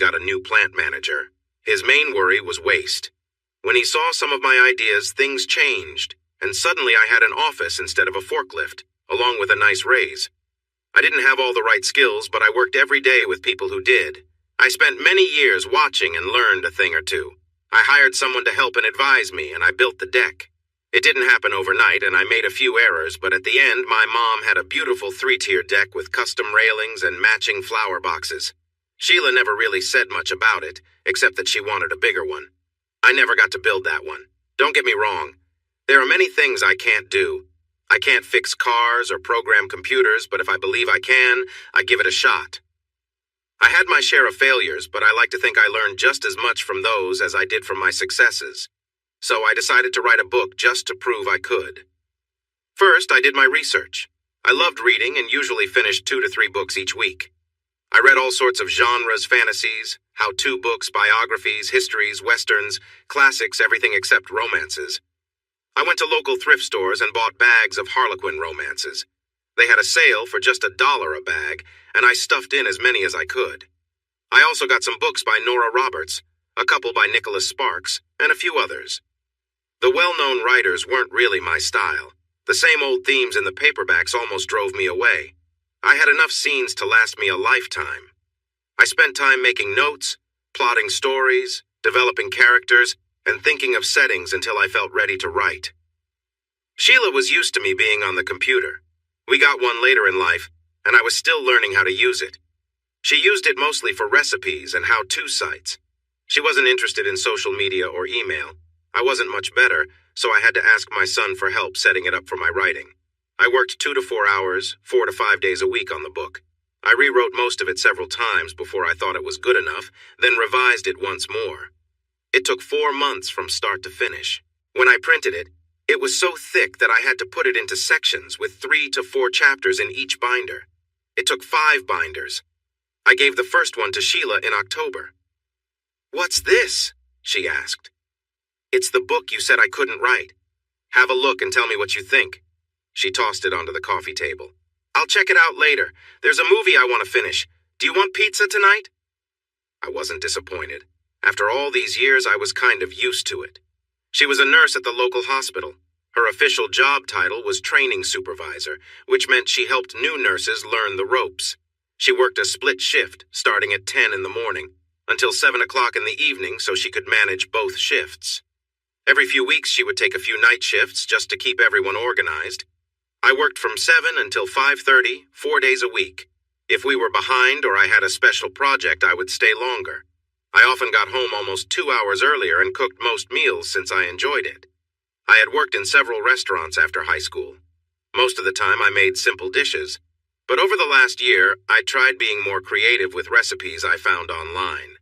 got a new plant manager. His main worry was waste. When he saw some of my ideas, things changed, and suddenly I had an office instead of a forklift, along with a nice raise. I didn't have all the right skills, but I worked every day with people who did. I spent many years watching and learned a thing or two. I hired someone to help and advise me, and I built the deck. It didn't happen overnight, and I made a few errors, but at the end, my mom had a beautiful 3-tier deck with custom railings and matching flower boxes. Sheila never really said much about it, except that she wanted a bigger one. I never got to build that one. Don't get me wrong. There are many things I can't do. I can't fix cars or program computers, but if I believe I can, I give it a shot. I had my share of failures, but I like to think I learned just as much from those as I did from my successes. So I decided to write a book just to prove I could. First, I did my research. I loved reading and usually finished 2 to 3 books each week. I read all sorts of genres, fantasies, how-to books, biographies, histories, westerns, classics, everything except romances. I went to local thrift stores and bought bags of Harlequin romances. They had a sale for just $1 a bag, and I stuffed in as many as I could. I also got some books by Nora Roberts, a couple by Nicholas Sparks, and a few others. The well-known writers weren't really my style. The same old themes in the paperbacks almost drove me away. I had enough scenes to last me a lifetime. I spent time making notes, plotting stories, developing characters, and thinking of settings until I felt ready to write. Sheila was used to me being on the computer. We got one later in life, and I was still learning how to use it. She used it mostly for recipes and how-to sites. She wasn't interested in social media or email. I wasn't much better, so I had to ask my son for help setting it up for my writing. I worked 2 to 4 hours, 4 to 5 days a week on the book. I rewrote most of it several times before I thought it was good enough, then revised it once more. It took 4 months from start to finish. When I printed it, it was so thick that I had to put it into sections with 3 to 4 chapters in each binder. It took 5 binders. I gave the first one to Sheila in October. "What's this?" she asked. "It's the book you said I couldn't write. Have a look and tell me what you think." She tossed it onto the coffee table. "I'll check it out later. There's a movie I want to finish. Do you want pizza tonight?" I wasn't disappointed. After all these years, I was kind of used to it. She was a nurse at the local hospital. Her official job title was training supervisor, which meant she helped new nurses learn the ropes. She worked a split shift, starting at 10 in the morning, until 7 o'clock in the evening so she could manage both shifts. Every few weeks, she would take a few night shifts just to keep everyone organized. I worked from 7 until 5:30, 4 days a week. If we were behind or I had a special project, I would stay longer. I often got home almost 2 hours earlier and cooked most meals since I enjoyed it. I had worked in several restaurants after high school. Most of the time I made simple dishes, but over the last year, I tried being more creative with recipes I found online.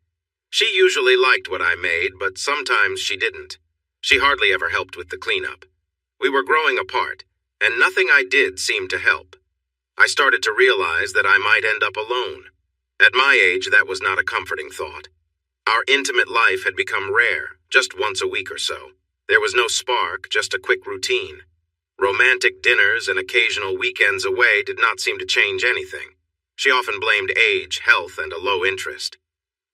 She usually liked what I made, but sometimes she didn't. She hardly ever helped with the cleanup. We were growing apart, and nothing I did seemed to help. I started to realize that I might end up alone. At my age, that was not a comforting thought. Our intimate life had become rare, just once a week or so. There was no spark, just a quick routine. Romantic dinners and occasional weekends away did not seem to change anything. She often blamed age, health, and a low interest.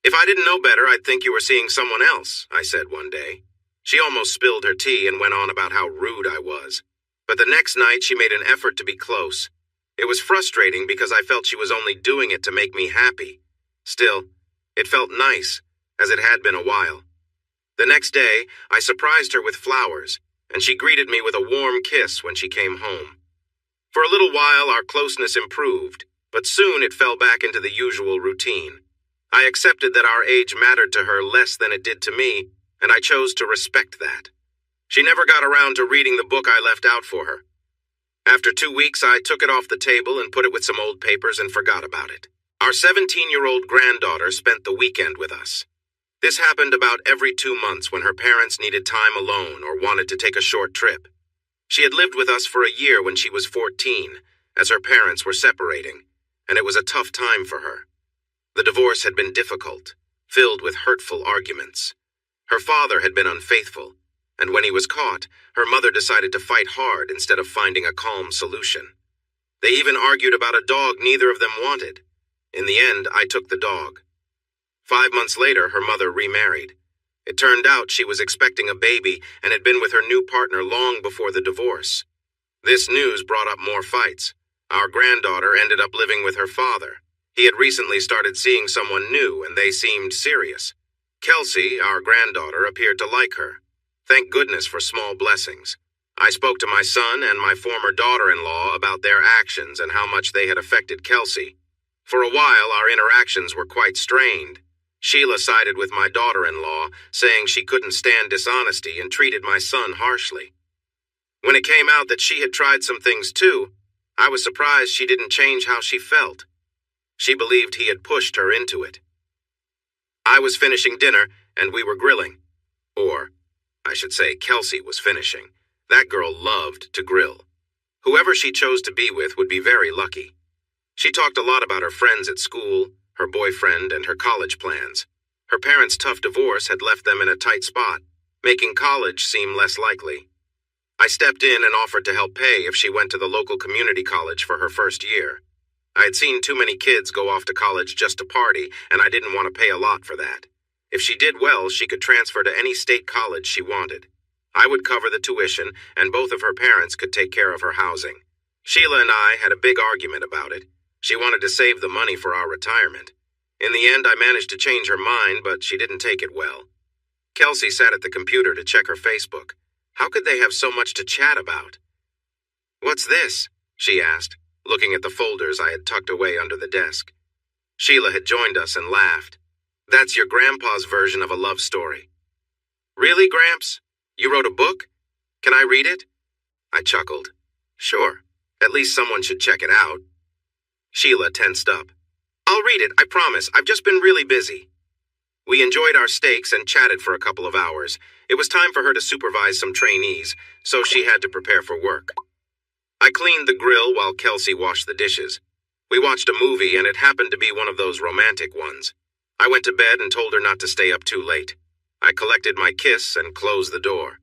"If I didn't know better, I'd think you were seeing someone else," I said one day. She almost spilled her tea and went on about how rude I was. But the next night, she made an effort to be close. It was frustrating because I felt she was only doing it to make me happy. Still, it felt nice, as it had been a while. The next day, I surprised her with flowers, and she greeted me with a warm kiss when she came home. For a little while, our closeness improved, but soon it fell back into the usual routine. I accepted that our age mattered to her less than it did to me, and I chose to respect that. She never got around to reading the book I left out for her. After 2 weeks, I took it off the table and put it with some old papers and forgot about it. Our 17-year-old granddaughter spent the weekend with us. This happened about every 2 months when her parents needed time alone or wanted to take a short trip. She had lived with us for a year when she was 14, as her parents were separating, and it was a tough time for her. The divorce had been difficult, filled with hurtful arguments. Her father had been unfaithful, and when he was caught, her mother decided to fight hard instead of finding a calm solution. They even argued about a dog neither of them wanted. In the end, I took the dog. 5 months later, her mother remarried. It turned out she was expecting a baby and had been with her new partner long before the divorce. This news brought up more fights. Our granddaughter ended up living with her father. He had recently started seeing someone new, and they seemed serious. Kelsey, our granddaughter, appeared to like her. Thank goodness for small blessings. I spoke to my son and my former daughter-in-law about their actions and how much they had affected Kelsey. For a while, our interactions were quite strained. Sheila sided with my daughter-in-law, saying she couldn't stand dishonesty and treated my son harshly. When it came out that she had tried some things too, I was surprised she didn't change how she felt. She believed he had pushed her into it. I was finishing dinner, and we were grilling. Or, I should say, Kelsey was finishing. That girl loved to grill. Whoever she chose to be with would be very lucky. She talked a lot about her friends at school, her boyfriend, and her college plans. Her parents' tough divorce had left them in a tight spot, making college seem less likely. I stepped in and offered to help pay if she went to the local community college for her first year. I had seen too many kids go off to college just to party, and I didn't want to pay a lot for that. If she did well, she could transfer to any state college she wanted. I would cover the tuition, and both of her parents could take care of her housing. Sheila and I had a big argument about it. She wanted to save the money for our retirement. In the end, I managed to change her mind, but she didn't take it well. Kelsey sat at the computer to check her Facebook. How could they have so much to chat about? "What's this?" she asked, looking at the folders I had tucked away under the desk. Sheila had joined us and laughed. "That's your grandpa's version of a love story." "Really, Gramps? You wrote a book? Can I read it?" I chuckled. "Sure. At least someone should check it out." Sheila tensed up. "I'll read it, I promise. I've just been really busy." We enjoyed our steaks and chatted for a couple of hours. It was time for her to supervise some trainees, so she had to prepare for work. I cleaned the grill while Kelsey washed the dishes. We watched a movie, and it happened to be one of those romantic ones. I went to bed and told her not to stay up too late. I collected my kiss and closed the door.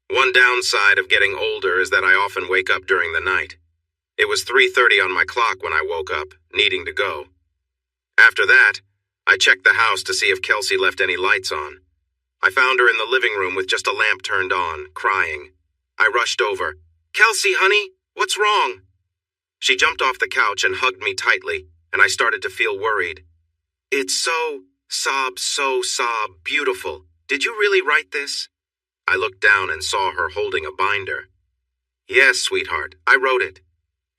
One downside of getting older is that I often wake up during the night. It was 3:30 on my clock when I woke up, needing to go. After that, I checked the house to see if Kelsey left any lights on. I found her in the living room with just a lamp turned on, crying. I rushed over. "Kelsey, honey, what's wrong?" She jumped off the couch and hugged me tightly, and I started to feel worried. "It's so beautiful. Did you really write this?" I looked down and saw her holding a binder. "Yes, sweetheart, I wrote it.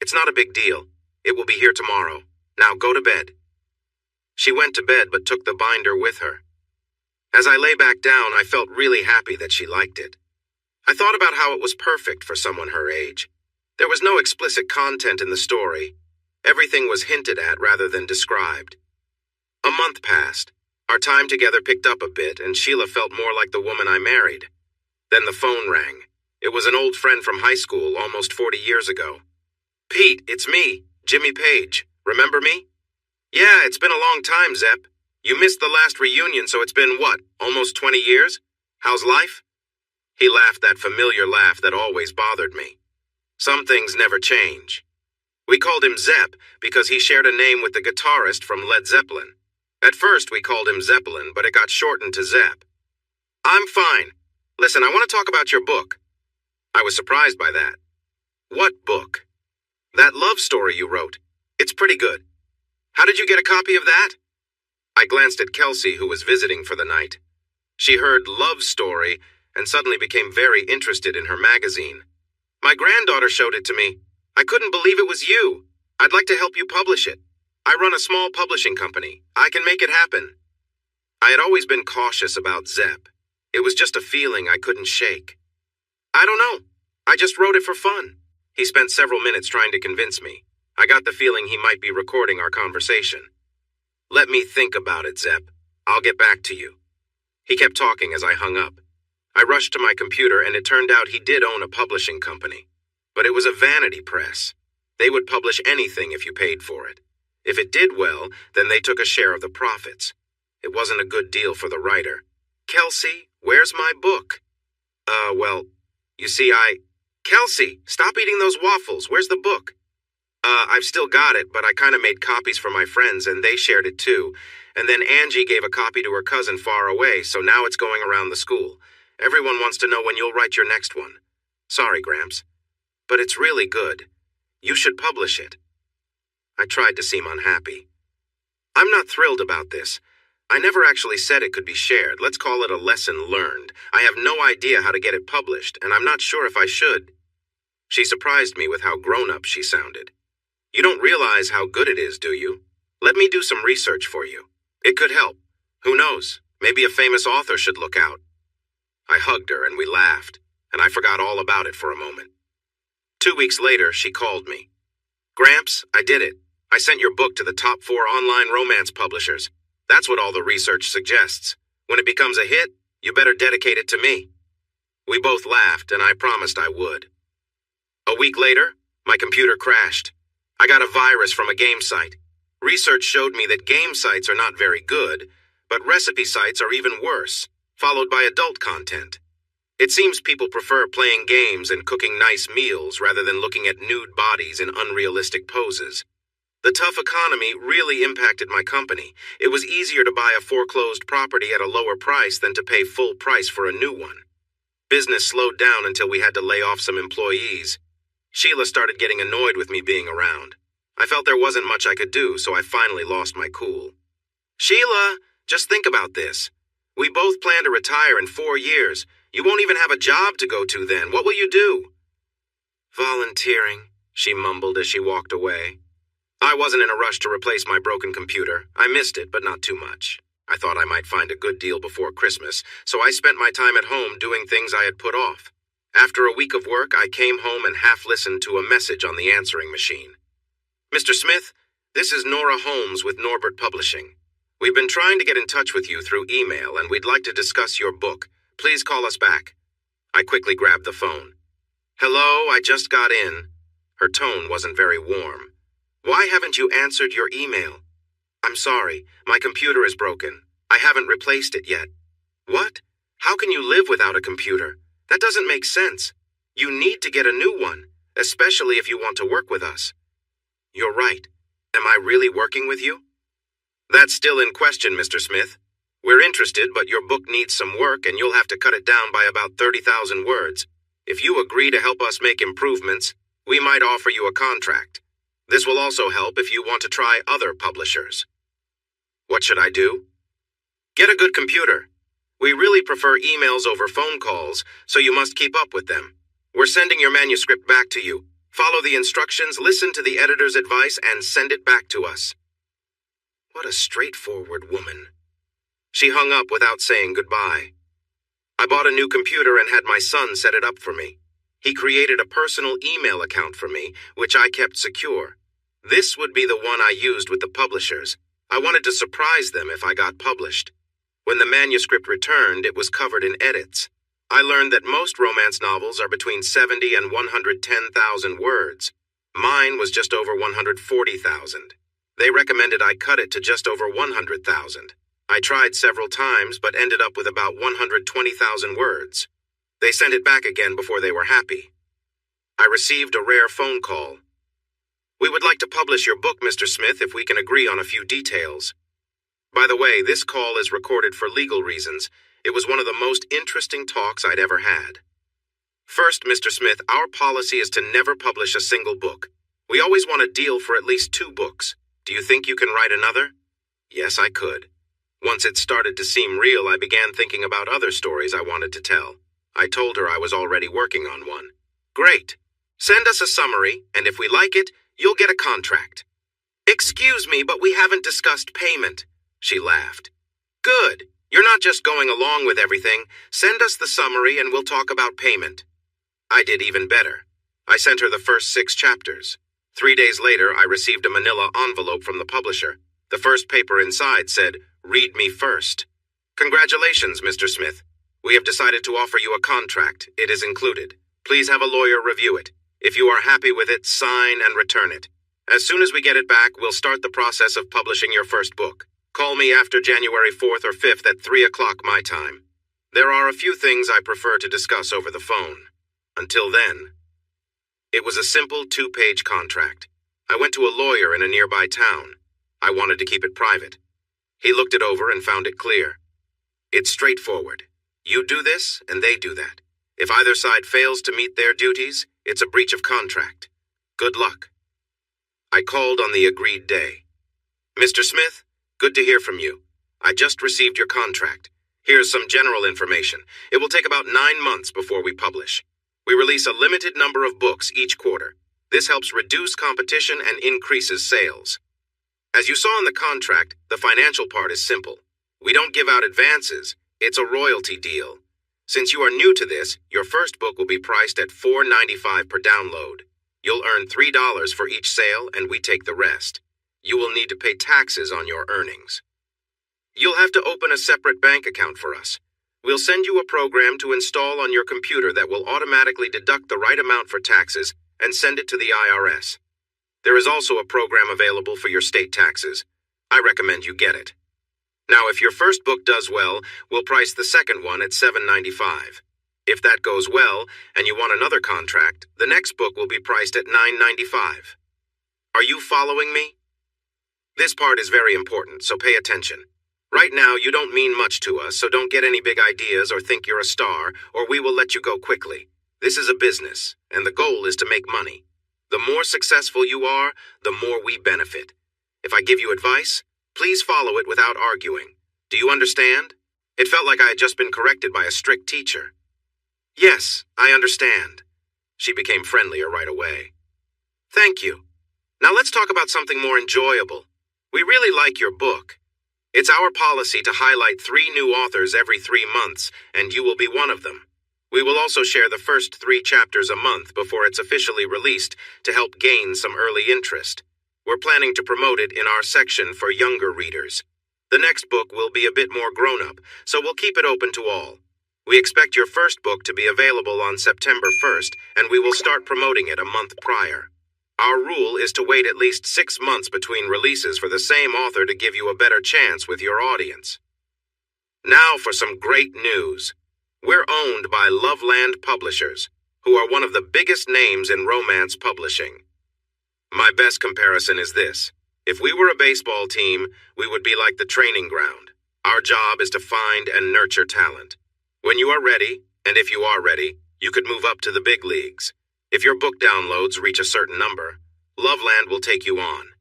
It's not a big deal. It will be here tomorrow. Now go to bed." She went to bed but took the binder with her. As I lay back down, I felt really happy that she liked it. I thought about how it was perfect for someone her age. There was no explicit content in the story. Everything was hinted at rather than described. A month passed. Our time together picked up a bit, and Sheila felt more like the woman I married. Then the phone rang. It was an old friend from high school almost 40 years ago. "Pete, it's me, Jimmy Page. Remember me?" "Yeah, it's been a long time, Zep. You missed the last reunion, so it's been, what, almost 20 years? How's life?" He laughed that familiar laugh that always bothered me. Some things never change. We called him Zep because he shared a name with the guitarist from Led Zeppelin. At first, we called him Zeppelin, but it got shortened to Zep. "I'm fine. Listen, I want to talk about your book." I was surprised by that. "What book?" "That love story you wrote. It's pretty good. How did you get a copy of that?" I glanced at Kelsey, who was visiting for the night. She heard love story and suddenly became very interested in her magazine. "My granddaughter showed it to me. I couldn't believe it was you. I'd like to help you publish it. I run a small publishing company. I can make it happen." I had always been cautious about Zep. It was just a feeling I couldn't shake. "I don't know. I just wrote it for fun." He spent several minutes trying to convince me. I got the feeling he might be recording our conversation. "Let me think about it, Zep. I'll get back to you." He kept talking as I hung up. I rushed to my computer, and it turned out he did own a publishing company. But it was a vanity press. They would publish anything if you paid for it. If it did well, then they took a share of the profits. It wasn't a good deal for the writer. "Kelsey, where's my book?" Well, you see, Kelsey, stop eating those waffles. Where's the book?" I've still got it, but I kind of made copies for my friends and they shared it too. And then Angie gave a copy to her cousin far away, so now it's going around the school. Everyone wants to know when you'll write your next one. Sorry, Gramps. But it's really good. You should publish it. I tried to seem unhappy. I'm not thrilled about this. I never actually said it could be shared. Let's call it a lesson learned. I have no idea how to get it published, and I'm not sure if I should. She surprised me with how grown-up she sounded. You don't realize how good it is, do you? Let me do some research for you. It could help. Who knows? Maybe a famous author should look out. I hugged her and we laughed, and I forgot all about it for a moment. 2 weeks later, she called me. Gramps, I did it. I sent your book to the top 4 online romance publishers. That's what all the research suggests. When it becomes a hit, you better dedicate it to me. We both laughed, and I promised I would. A week later, my computer crashed. I got a virus from a game site. Research showed me that game sites are not very good, but recipe sites are even worse, followed by adult content. It seems people prefer playing games and cooking nice meals rather than looking at nude bodies in unrealistic poses. The tough economy really impacted my company. It was easier to buy a foreclosed property at a lower price than to pay full price for a new one. Business slowed down until we had to lay off some employees. Sheila started getting annoyed with me being around. I felt there wasn't much I could do, so I finally lost my cool. Sheila, just think about this. We both plan to retire in 4 years. You won't even have a job to go to then. What will you do? Volunteering, she mumbled as she walked away. I wasn't in a rush to replace my broken computer. I missed it, but not too much. I thought I might find a good deal before Christmas, so I spent my time at home doing things I had put off. After a week of work, I came home and half listened to a message on the answering machine. Mr. Smith, this is Nora Holmes with Norbert Publishing. We've been trying to get in touch with you through email, and we'd like to discuss your book. Please call us back. I quickly grabbed the phone. Hello, I just got in. Her tone wasn't very warm. Why haven't you answered your email? I'm sorry, my computer is broken. I haven't replaced it yet. What? How can you live without a computer? That doesn't make sense. You need to get a new one, especially if you want to work with us. You're right. Am I really working with you? That's still in question, Mr. Smith. We're interested, but your book needs some work and you'll have to cut it down by about 30,000 words. If you agree to help us make improvements, we might offer you a contract. This will also help if you want to try other publishers. What should I do? Get a good computer. We really prefer emails over phone calls, so you must keep up with them. We're sending your manuscript back to you. Follow the instructions, listen to the editor's advice, and send it back to us. What a straightforward woman. She hung up without saying goodbye. I bought a new computer and had my son set it up for me. He created a personal email account for me, which I kept secure. This would be the one I used with the publishers. I wanted to surprise them if I got published. When the manuscript returned, it was covered in edits. I learned that most romance novels are between 70 and 110,000 words. Mine was just over 140,000. They recommended I cut it to just over 100,000. I tried several times, but ended up with about 120,000 words. They sent it back again before they were happy. I received a rare phone call. We would like to publish your book, Mr. Smith, if we can agree on a few details. By the way, this call is recorded for legal reasons. It was one of the most interesting talks I'd ever had. First, Mr. Smith, our policy is to never publish a single book. We always want a deal for at least 2 books. Do you think you can write another? Yes, I could. Once it started to seem real, I began thinking about other stories I wanted to tell. I told her I was already working on one. Great. Send us a summary, and if we like it, you'll get a contract. Excuse me, but we haven't discussed payment. She laughed. Good. You're not just going along with everything. Send us the summary and we'll talk about payment. I did even better. I sent her the first 6 chapters. 3 days later, I received a manila envelope from the publisher. The first paper inside said, "Read me first." Congratulations, Mr. Smith. We have decided to offer you a contract. It is included. Please have a lawyer review it. If you are happy with it, sign and return it. As soon as we get it back, we'll start the process of publishing your first book. Call me after January 4th or 5th at 3 o'clock my time. There are a few things I prefer to discuss over the phone. Until then. It was a simple 2-page contract. I went to a lawyer in a nearby town. I wanted to keep it private. He looked it over and found it clear. It's straightforward. You do this, and they do that. If either side fails to meet their duties, it's a breach of contract. Good luck. I called on the agreed day. Mr. Smith, good to hear from you. I just received your contract. Here's some general information. It will take about 9 months before we publish. We release a limited number of books each quarter. This helps reduce competition and increases sales. As you saw in the contract, the financial part is simple. We don't give out advances. It's a royalty deal. Since you are new to this, your first book will be priced at $4.95 per download. You'll earn $3 for each sale, and we take the rest. You will need to pay taxes on your earnings. You'll have to open a separate bank account for us. We'll send you a program to install on your computer that will automatically deduct the right amount for taxes and send it to the IRS. There is also a program available for your state taxes. I recommend you get it. Now, if your first book does well, we'll price the second one at $7.95. If that goes well, and you want another contract, the next book will be priced at $9.95. Are you following me? This part is very important, so pay attention. Right now, you don't mean much to us, so don't get any big ideas or think you're a star, or we will let you go quickly. This is a business, and the goal is to make money. The more successful you are, the more we benefit. If I give you advice, please follow it without arguing. Do you understand? It felt like I had just been corrected by a strict teacher. Yes, I understand. She became friendlier right away. Thank you. Now let's talk about something more enjoyable. We really like your book. It's our policy to highlight 3 new authors every 3 months, and you will be one of them. We will also share the first 3 chapters a month before it's officially released to help gain some early interest. We're planning to promote it in our section for younger readers. The next book will be a bit more grown-up, so we'll keep it open to all. We expect your first book to be available on September 1st, and we will start promoting it a month prior. Our rule is to wait at least 6 months between releases for the same author to give you a better chance with your audience. Now for some great news. We're owned by Loveland Publishers, who are one of the biggest names in romance publishing. My best comparison is this. If we were a baseball team, we would be like the training ground. Our job is to find and nurture talent. When you are ready, and if you are ready, you could move up to the big leagues. If your book downloads reach a certain number, Loveland will take you on.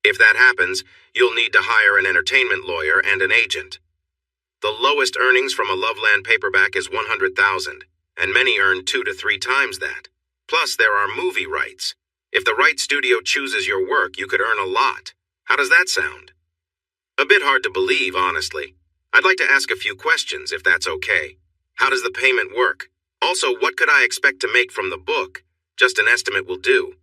If that happens, you'll need to hire an entertainment lawyer and an agent. The lowest earnings from a Loveland paperback is $100,000, and many earn 2 to 3 times that. Plus, there are movie rights. If the right studio chooses your work, you could earn a lot. How does that sound? A bit hard to believe, honestly. I'd like to ask a few questions, if that's okay. How does the payment work? Also, what could I expect to make from the book? Just an estimate will do.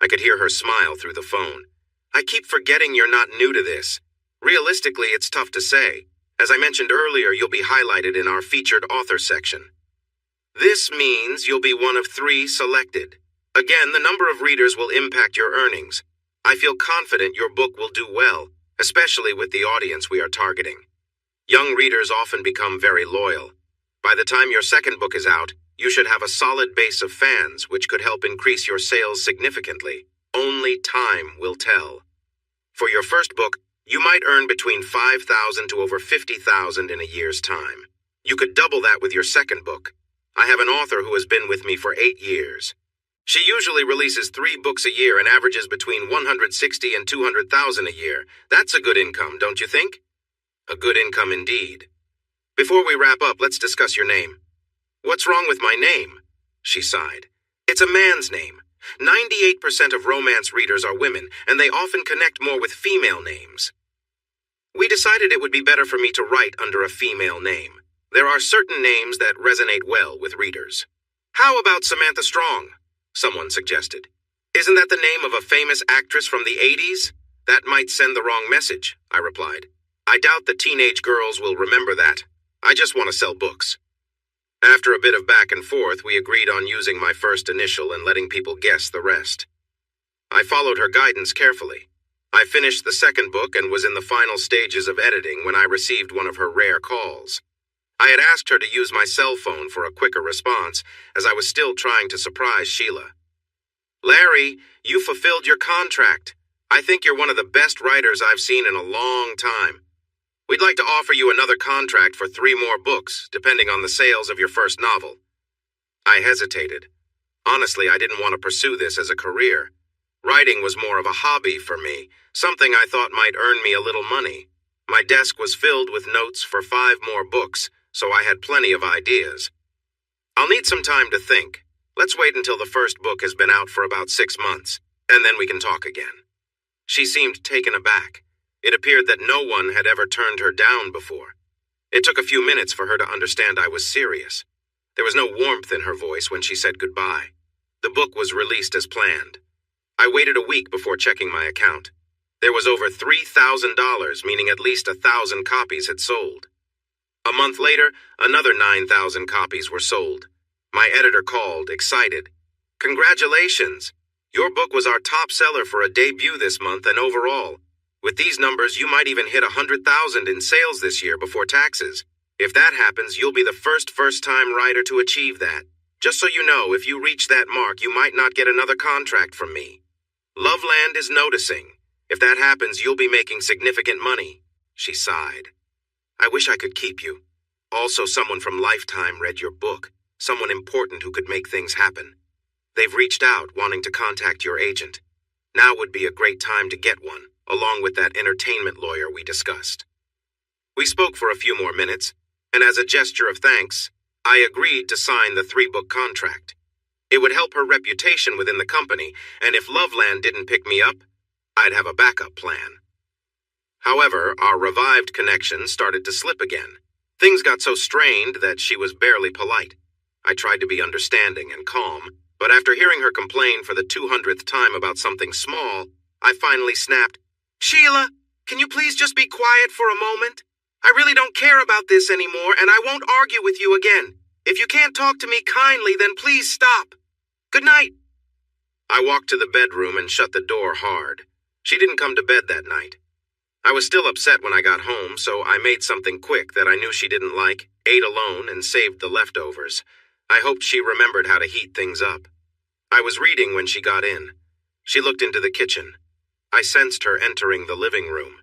I could hear her smile through the phone. I keep forgetting you're not new to this. Realistically, it's tough to say. As I mentioned earlier, you'll be highlighted in our featured author section. This means you'll be one of 3 selected. Again, the number of readers will impact your earnings. I feel confident your book will do well, especially with the audience we are targeting. Young readers often become very loyal. By the time your second book is out, you should have a solid base of fans, which could help increase your sales significantly. Only time will tell. For your first book, you might earn between $5,000 to over $50,000 in a year's time. You could double that with your second book. I have an author who has been with me for 8 years. She usually releases 3 books a year and averages between $160,000 and $200,000 a year. That's a good income, don't you think? A good income indeed. Before we wrap up, let's discuss your name. What's wrong with my name? She sighed. It's a man's name. 98% of romance readers are women, and they often connect more with female names. We decided it would be better for me to write under a female name. There are certain names that resonate well with readers. How about Samantha Strong? Someone suggested. Isn't that the name of a famous actress from the 80s? That might send the wrong message, I replied. I doubt the teenage girls will remember that. I just want to sell books. After a bit of back and forth, we agreed on using my first initial and letting people guess the rest. I followed her guidance carefully. I finished the second book and was in the final stages of editing when I received one of her rare calls. I had asked her to use my cell phone for a quicker response, as I was still trying to surprise Sheila. Larry, you fulfilled your contract. I think you're one of the best writers I've seen in a long time. We'd like to offer you another contract for 3 more books, depending on the sales of your first novel. I hesitated. Honestly, I didn't want to pursue this as a career. Writing was more of a hobby for me, something I thought might earn me a little money. My desk was filled with notes for 5 more books, so I had plenty of ideas. I'll need some time to think. Let's wait until the first book has been out for about 6 months, and then we can talk again. She seemed taken aback. It appeared that no one had ever turned her down before. It took a few minutes for her to understand I was serious. There was no warmth in her voice when she said goodbye. The book was released as planned. I waited a week before checking my account. There was over $3,000, meaning at least 1,000 copies had sold. A month later, another 9,000 copies were sold. My editor called, excited. "Congratulations! Your book was our top seller for a debut this month and overall. With these numbers, you might even hit 100,000 in sales this year before taxes. If that happens, you'll be the first-time writer to achieve that. Just so you know, if you reach that mark, you might not get another contract from me. Loveland is noticing. If that happens, you'll be making significant money." She sighed. "I wish I could keep you. Also, someone from Lifetime read your book, someone important who could make things happen. They've reached out, wanting to contact your agent. Now would be a great time to get one, along with that entertainment lawyer we discussed." We spoke for a few more minutes, and as a gesture of thanks, I agreed to sign the 3-book contract. It would help her reputation within the company, and if Loveland didn't pick me up, I'd have a backup plan. However, our revived connection started to slip again. Things got so strained that she was barely polite. I tried to be understanding and calm, but after hearing her complain for the 200th time about something small, I finally snapped, "Sheila, can you please just be quiet for a moment? I really don't care about this anymore, and I won't argue with you again. If you can't talk to me kindly, then please stop. Good night." I walked to the bedroom and shut the door hard. She didn't come to bed that night. I was still upset when I got home, so I made something quick that I knew she didn't like, ate alone, and saved the leftovers. I hoped she remembered how to heat things up. I was reading when she got in. She looked into the kitchen. I sensed her entering the living room.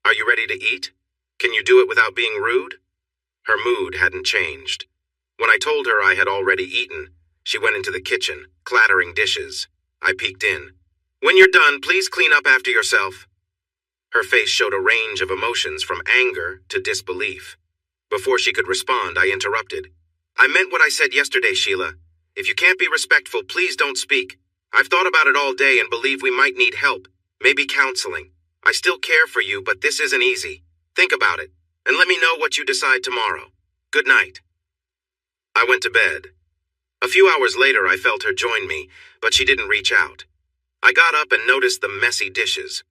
"Are you ready to eat? Can you do it without being rude?" Her mood hadn't changed. When I told her I had already eaten, she went into the kitchen, clattering dishes. I peeked in. "When you're done, please clean up after yourself." Her face showed a range of emotions from anger to disbelief. Before she could respond, I interrupted. "I meant what I said yesterday, Sheila. If you can't be respectful, please don't speak. I've thought about it all day and believe we might need help, maybe counseling. I still care for you, but this isn't easy. Think about it, and let me know what you decide tomorrow. Good night." I went to bed. A few hours later, I felt her join me, but she didn't reach out. I got up and noticed the messy dishes.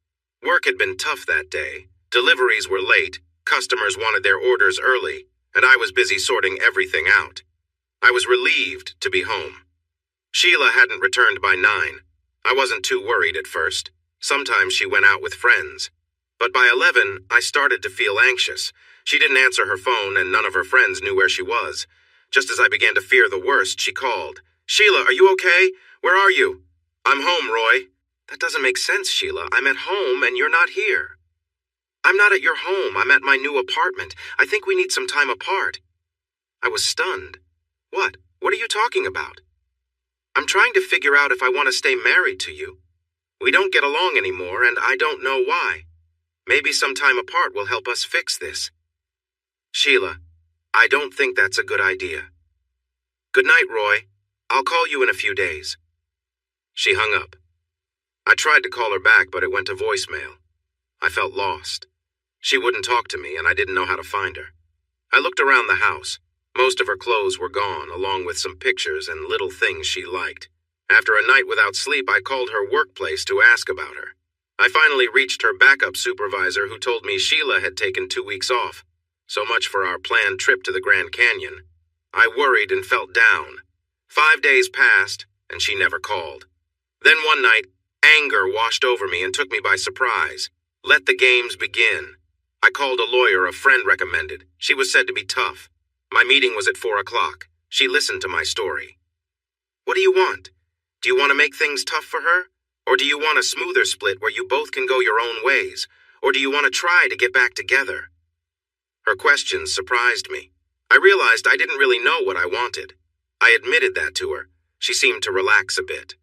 Work had been tough that day. Deliveries were late, customers wanted their orders early, and I was busy sorting everything out. I was relieved to be home. Sheila hadn't returned by 9. I wasn't too worried at first. Sometimes she went out with friends. But by 11, I started to feel anxious. She didn't answer her phone, and none of her friends knew where she was. Just as I began to fear the worst, she called. "Sheila, are you okay? Where are you?" "I'm home, Roy." "That doesn't make sense, Sheila. I'm at home, and you're not here." "I'm not at your home. I'm at my new apartment. I think we need some time apart." I was stunned. "What? What are you talking about?" "I'm trying to figure out if I want to stay married to you. We don't get along anymore, and I don't know why. Maybe some time apart will help us fix this." "Sheila, I don't think that's a good idea." "Good night, Roy. I'll call you in a few days." She hung up. I tried to call her back, but it went to voicemail. I felt lost. She wouldn't talk to me, and I didn't know how to find her. I looked around the house. Most of her clothes were gone, along with some pictures and little things she liked. After a night without sleep, I called her workplace to ask about her. I finally reached her backup supervisor, who told me Sheila had taken 2 weeks off. So much for our planned trip to the Grand Canyon. I worried and felt down. 5 days passed, and she never called. Then one night, anger washed over me and took me by surprise. Let the games begin. I called a lawyer a friend recommended. She was said to be tough. My meeting was at 4 o'clock. She listened to my story. "What do you want?" Do you want to make things tough for her? Or do you want a smoother split where you both can go your own ways? Or do you want to try to get back together? Her questions surprised me. I realized I didn't really know what I wanted. I admitted that to her. She seemed to relax a bit.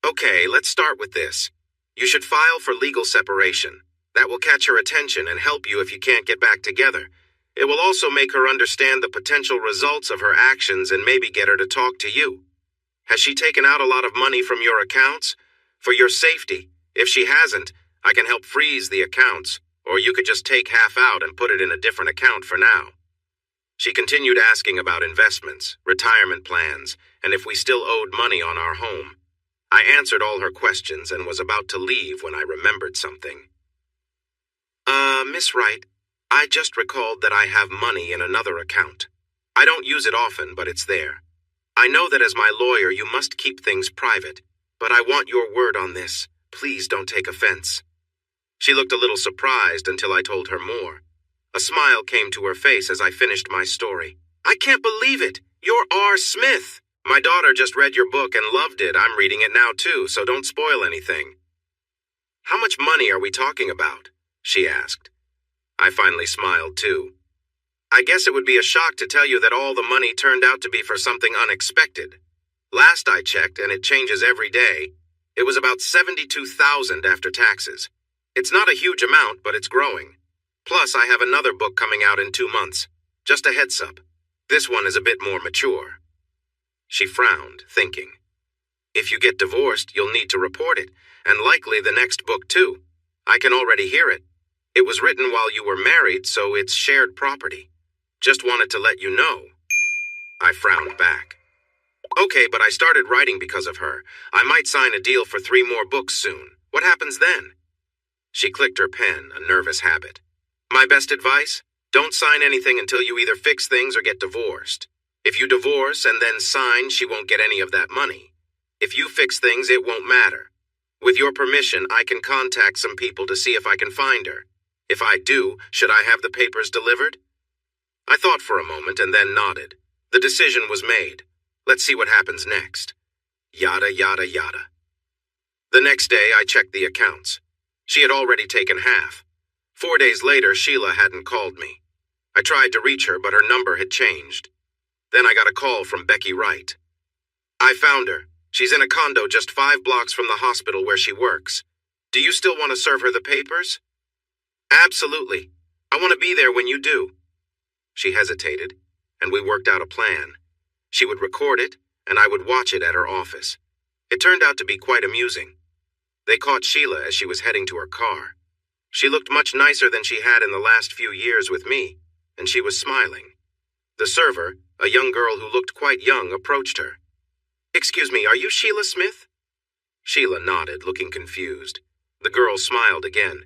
Okay, let's start with this. You should file for legal separation. That will catch her attention and help you if you can't get back together. It will also make her understand the potential results of her actions and maybe get her to talk to you. Has she taken out a lot of money from your accounts? For your safety, if she hasn't, I can help freeze the accounts, or you could just take half out and put it in a different account for now. She continued asking about investments, retirement plans, and if we still owed money on our home. I answered all her questions and was about to leave when I remembered something. Miss Wright, I just recalled that I have money in another account. I don't use it often, but it's there. I know that as my lawyer you must keep things private, but I want your word on this. Please don't take offense. She looked a little surprised until I told her more. A smile came to her face as I finished my story. I can't believe it! You're R. Smith! My daughter just read your book and loved it. I'm reading it now too, so don't spoil anything. How much money are we talking about? She asked. I finally smiled too. I guess it would be a shock to tell you that all the money turned out to be for something unexpected. Last I checked, and it changes every day, it was about $72,000 after taxes. It's not a huge amount, but it's growing. Plus, I have another book coming out in 2 months. Just a heads up. This one is a bit more mature. She frowned, thinking. If you get divorced, you'll need to report it, and likely the next book too. I can already hear it. It was written while you were married, so it's shared property. Just wanted to let you know. I frowned back. Okay, but I started writing because of her. I might sign a deal for 3 more books soon. What happens then? She clicked her pen, a nervous habit. My best advice? Don't sign anything until you either fix things or get divorced. If you divorce and then sign, she won't get any of that money. If you fix things, it won't matter. With your permission, I can contact some people to see if I can find her. If I do, should I have the papers delivered? I thought for a moment and then nodded. The decision was made. Let's see what happens next. Yada, yada, yada. The next day, I checked the accounts. She had already taken half. 4 days later, Sheila hadn't called me. I tried to reach her, but her number had changed. Then I got a call from Becky Wright. I found her. She's in a condo just 5 blocks from the hospital where she works. Do you still want to serve her the papers? Absolutely. I want to be there when you do. She hesitated, and we worked out a plan. She would record it, and I would watch it at her office. It turned out to be quite amusing. They caught Sheila as she was heading to her car. She looked much nicer than she had in the last few years with me, and she was smiling. The server, a young girl who looked quite young, approached her. Excuse me, are you Sheila Smith? Sheila nodded, looking confused. The girl smiled again.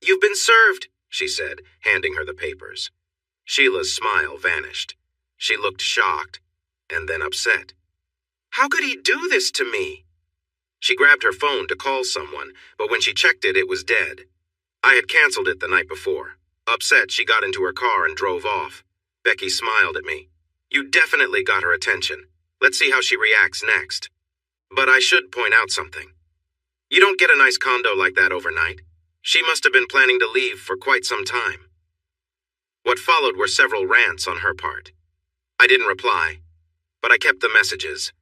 You've been served, she said, handing her the papers. Sheila's smile vanished. She looked shocked, and then upset. How could he do this to me? She grabbed her phone to call someone, but when she checked it, it was dead. I had canceled it the night before. Upset, she got into her car and drove off. Becky smiled at me. You definitely got her attention. Let's see how she reacts next. But I should point out something. You don't get a nice condo like that overnight. She must have been planning to leave for quite some time. What followed were several rants on her part. I didn't reply, but I kept the messages.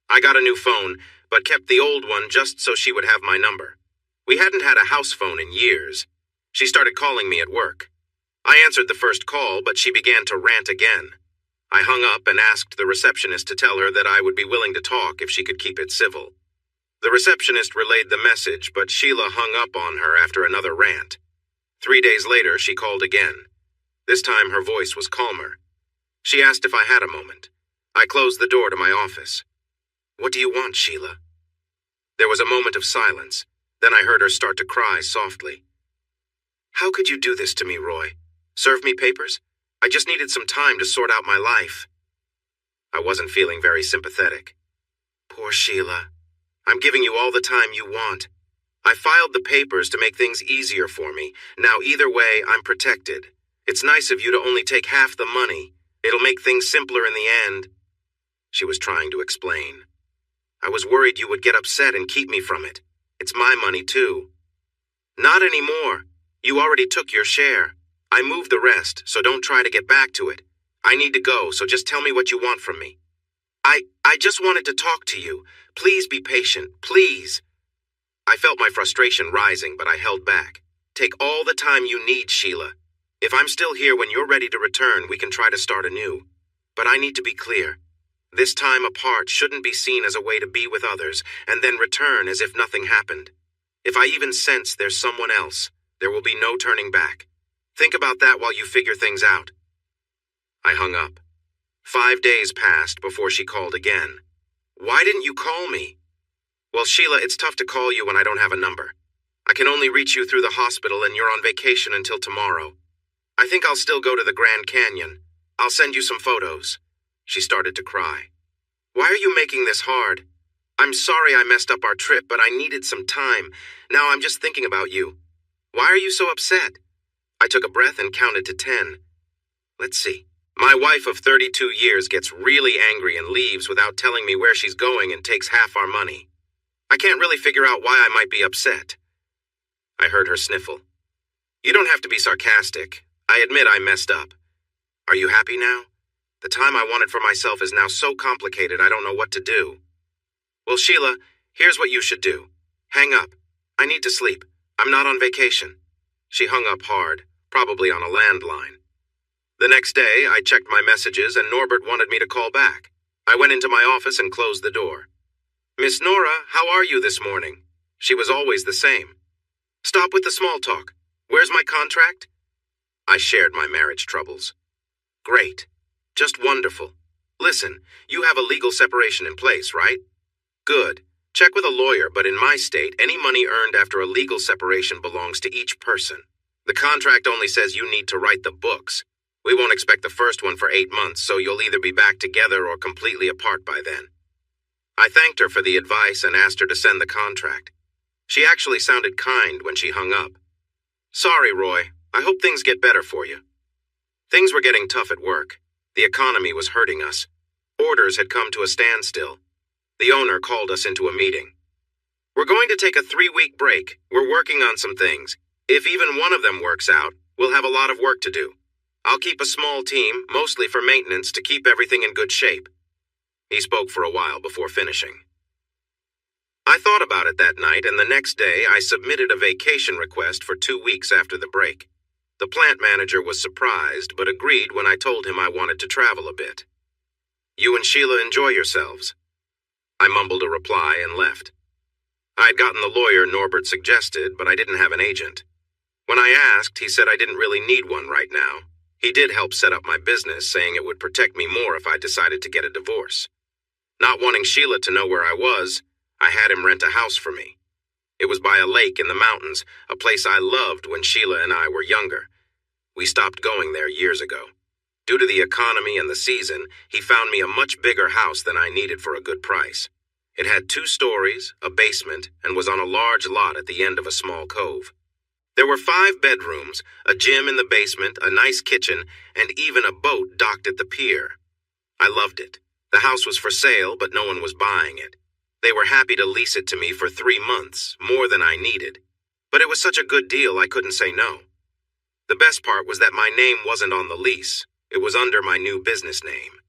I got a new phone, but kept the old one just so she would have my number. We hadn't had a house phone in years. She started calling me at work. I answered the first call, but she began to rant again. I hung up and asked the receptionist to tell her that I would be willing to talk if she could keep it civil. The receptionist relayed the message, but Sheila hung up on her after another rant. 3 days later, she called again. This time her voice was calmer. She asked if I had a moment. I closed the door to my office. What do you want, Sheila? There was a moment of silence. Then I heard her start to cry softly. How could you do this to me, Roy? Serve me papers? I just needed some time to sort out my life. I wasn't feeling very sympathetic. Poor Sheila. I'm giving you all the time you want. I filed the papers to make things easier for me. Now either way, I'm protected. It's nice of you to only take half the money. It'll make things simpler in the end. She was trying to explain. I was worried you would get upset and keep me from it. It's my money, too. Not anymore. You already took your share. I moved the rest, so don't try to get back to it. I need to go, so just tell me what you want from me. I just wanted to talk to you. Please be patient, please. I felt my frustration rising, but I held back. Take all the time you need, Sheila. If I'm still here when you're ready to return, we can try to start anew. But I need to be clear. This time apart shouldn't be seen as a way to be with others and then return as if nothing happened. If I even sense there's someone else, there will be no turning back. Think about that while you figure things out. I hung up. 5 days passed before she called again. Why didn't you call me? Well, Sheila, it's tough to call you when I don't have a number. I can only reach you through the hospital and you're on vacation until tomorrow. I think I'll still go to the Grand Canyon. I'll send you some photos. She started to cry. Why are you making this hard? I'm sorry I messed up our trip, but I needed some time. Now I'm just thinking about you. Why are you so upset? I took a breath and counted to 10. Let's see. My wife of 32 years gets really angry and leaves without telling me where she's going and takes half our money. I can't really figure out why I might be upset. I heard her sniffle. You don't have to be sarcastic. I admit I messed up. Are you happy now? The time I wanted for myself is now so complicated I don't know what to do. Well, Sheila, here's what you should do. Hang up. I need to sleep. I'm not on vacation. She hung up hard, probably on a landline. The next day, I checked my messages and Norbert wanted me to call back. I went into my office and closed the door. Miss Nora, how are you this morning? She was always the same. Stop with the small talk. Where's my contract? I shared my marriage troubles. Great. Just wonderful. Listen, you have a legal separation in place, right? Good. Check with a lawyer, but in my state, any money earned after a legal separation belongs to each person. The contract only says you need to write the books. We won't expect the first one for 8 months, so you'll either be back together or completely apart by then. I thanked her for the advice and asked her to send the contract. She actually sounded kind when she hung up. Sorry, Roy. I hope things get better for you. Things were getting tough at work. The economy was hurting us. Orders had come to a standstill. The owner called us into a meeting. We're going to take a 3-week break. We're working on some things. If even one of them works out, we'll have a lot of work to do. I'll keep a small team, mostly for maintenance, to keep everything in good shape. He spoke for a while before finishing. I thought about it that night, and the next day I submitted a vacation request for 2 weeks after the break. The plant manager was surprised, but agreed when I told him I wanted to travel a bit. You and Sheila enjoy yourselves. I mumbled a reply and left. I had gotten the lawyer Norbert suggested, but I didn't have an agent. When I asked, he said I didn't really need one right now. He did help set up my business, saying it would protect me more if I decided to get a divorce. Not wanting Sheila to know where I was, I had him rent a house for me. It was by a lake in the mountains, a place I loved when Sheila and I were younger. We stopped going there years ago. Due to the economy and the season, he found me a much bigger house than I needed for a good price. It had 2 stories, a basement, and was on a large lot at the end of a small cove. There were 5 bedrooms, a gym in the basement, a nice kitchen, and even a boat docked at the pier. I loved it. The house was for sale, but no one was buying it. They were happy to lease it to me for 3 months, more than I needed. But it was such a good deal I couldn't say no. The best part was that my name wasn't on the lease. It was under my new business name.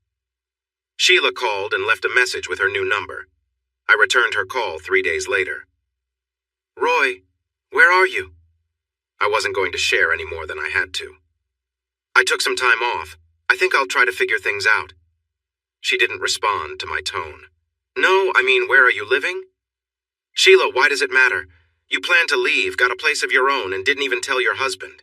Sheila called and left a message with her new number. I returned her call 3 days later. Roy, where are you? I wasn't going to share any more than I had to. I took some time off. I think I'll try to figure things out. She didn't respond to my tone. No, I mean, where are you living? Sheila, why does it matter? You planned to leave, got a place of your own, and didn't even tell your husband.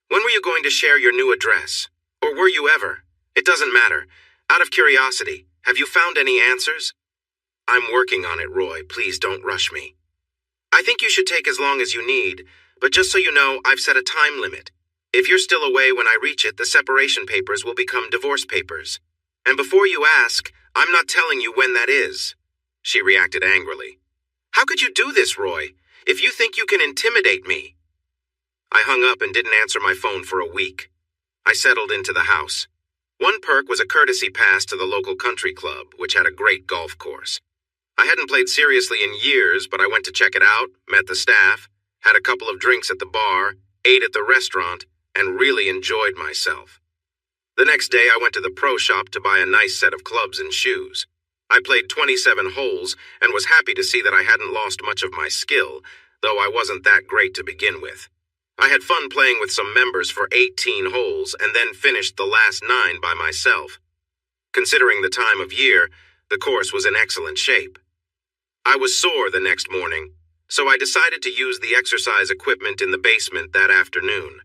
When were you going to share your new address? Or were you ever? It doesn't matter. Out of curiosity, have you found any answers? I'm working on it, Roy. Please don't rush me. I think you should take as long as you need, but just so you know, I've set a time limit. If you're still away when I reach it, the separation papers will become divorce papers. And before you ask, I'm not telling you when that is. She reacted angrily. How could you do this, Roy? If you think you can intimidate me. I hung up and didn't answer my phone for a week. I settled into the house. One perk was a courtesy pass to the local country club, which had a great golf course. I hadn't played seriously in years, but I went to check it out, met the staff, had a couple of drinks at the bar, ate at the restaurant, and really enjoyed myself. The next day I went to the pro shop to buy a nice set of clubs and shoes. I played 27 holes and was happy to see that I hadn't lost much of my skill, though I wasn't that great to begin with. I had fun playing with some members for 18 holes and then finished the last 9 by myself. Considering the time of year, the course was in excellent shape. I was sore the next morning, so I decided to use the exercise equipment in the basement that afternoon.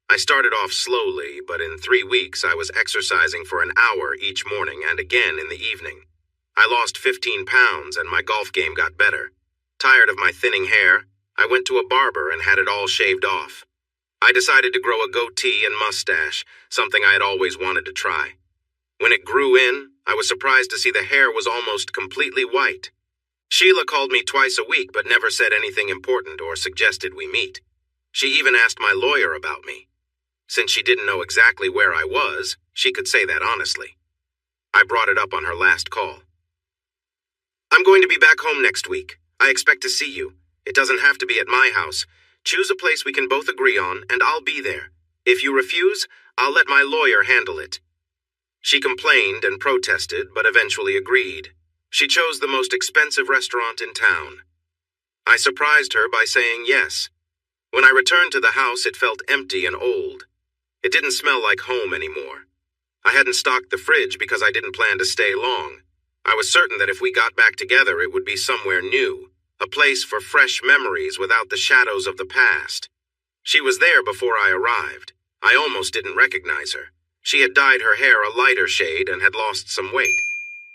I started off slowly, but in 3 weeks I was exercising for an hour each morning and again in the evening. I lost 15 pounds and my golf game got better. Tired of my thinning hair, I went to a barber and had it all shaved off. I decided to grow a goatee and mustache, something I had always wanted to try. When it grew in, I was surprised to see the hair was almost completely white. Sheila called me twice a week but never said anything important or suggested we meet. She even asked my lawyer about me. Since she didn't know exactly where I was, she could say that honestly. I brought it up on her last call. I'm going to be back home next week. I expect to see you. It doesn't have to be at my house. Choose a place we can both agree on, and I'll be there. If you refuse, I'll let my lawyer handle it. She complained and protested, but eventually agreed. She chose the most expensive restaurant in town. I surprised her by saying yes. When I returned to the house, it felt empty and old. It didn't smell like home anymore. I hadn't stocked the fridge because I didn't plan to stay long. I was certain that if we got back together, it would be somewhere new, a place for fresh memories without the shadows of the past. She was there before I arrived. I almost didn't recognize her. She had dyed her hair a lighter shade and had lost some weight.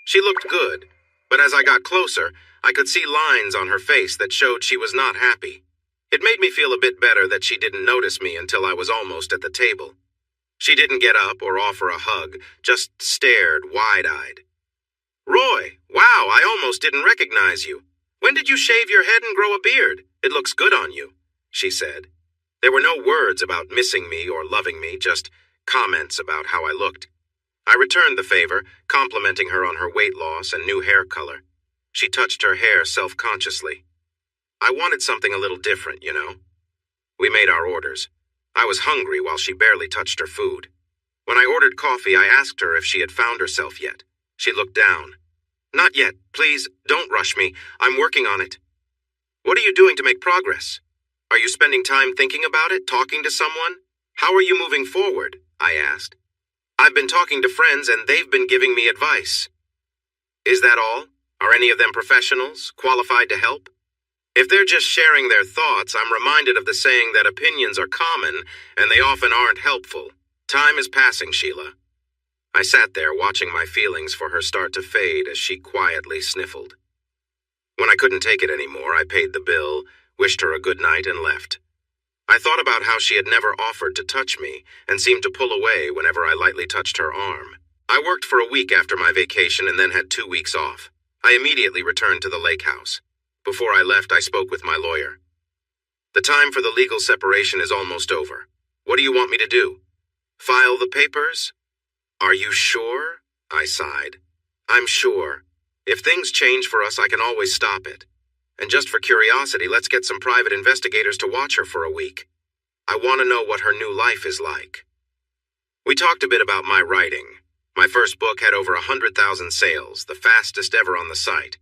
She looked good, but as I got closer, I could see lines on her face that showed she was not happy. It made me feel a bit better that she didn't notice me until I was almost at the table. She didn't get up or offer a hug, just stared wide-eyed. Roy, wow, I almost didn't recognize you. When did you shave your head and grow a beard? It looks good on you, she said. There were no words about missing me or loving me, just comments about how I looked. I returned the favor, complimenting her on her weight loss and new hair color. She touched her hair self-consciously. I wanted something a little different, you know. We made our orders. I was hungry while she barely touched her food. When I ordered coffee, I asked her if she had found herself yet. She looked down. Not yet. Please, don't rush me. I'm working on it. What are you doing to make progress? Are you spending time thinking about it, talking to someone? How are you moving forward? I asked. I've been talking to friends and they've been giving me advice. Is that all? Are any of them professionals, qualified to help? If they're just sharing their thoughts, I'm reminded of the saying that opinions are common and they often aren't helpful. Time is passing, Sheila. I sat there watching my feelings for her start to fade as she quietly sniffled. When I couldn't take it anymore, I paid the bill, wished her a good night, and left. I thought about how she had never offered to touch me and seemed to pull away whenever I lightly touched her arm. I worked for a week after my vacation and then had 2 weeks off. I immediately returned to the lake house. Before I left, I spoke with my lawyer. The time for the legal separation is almost over. What do you want me to do? File the papers? Are you sure? I sighed. I'm sure. If things change for us, I can always stop it. And just for curiosity, let's get some private investigators to watch her for a week. I want to know what her new life is like. We talked a bit about my writing. My first book had over 100,000 sales, the fastest ever on the site.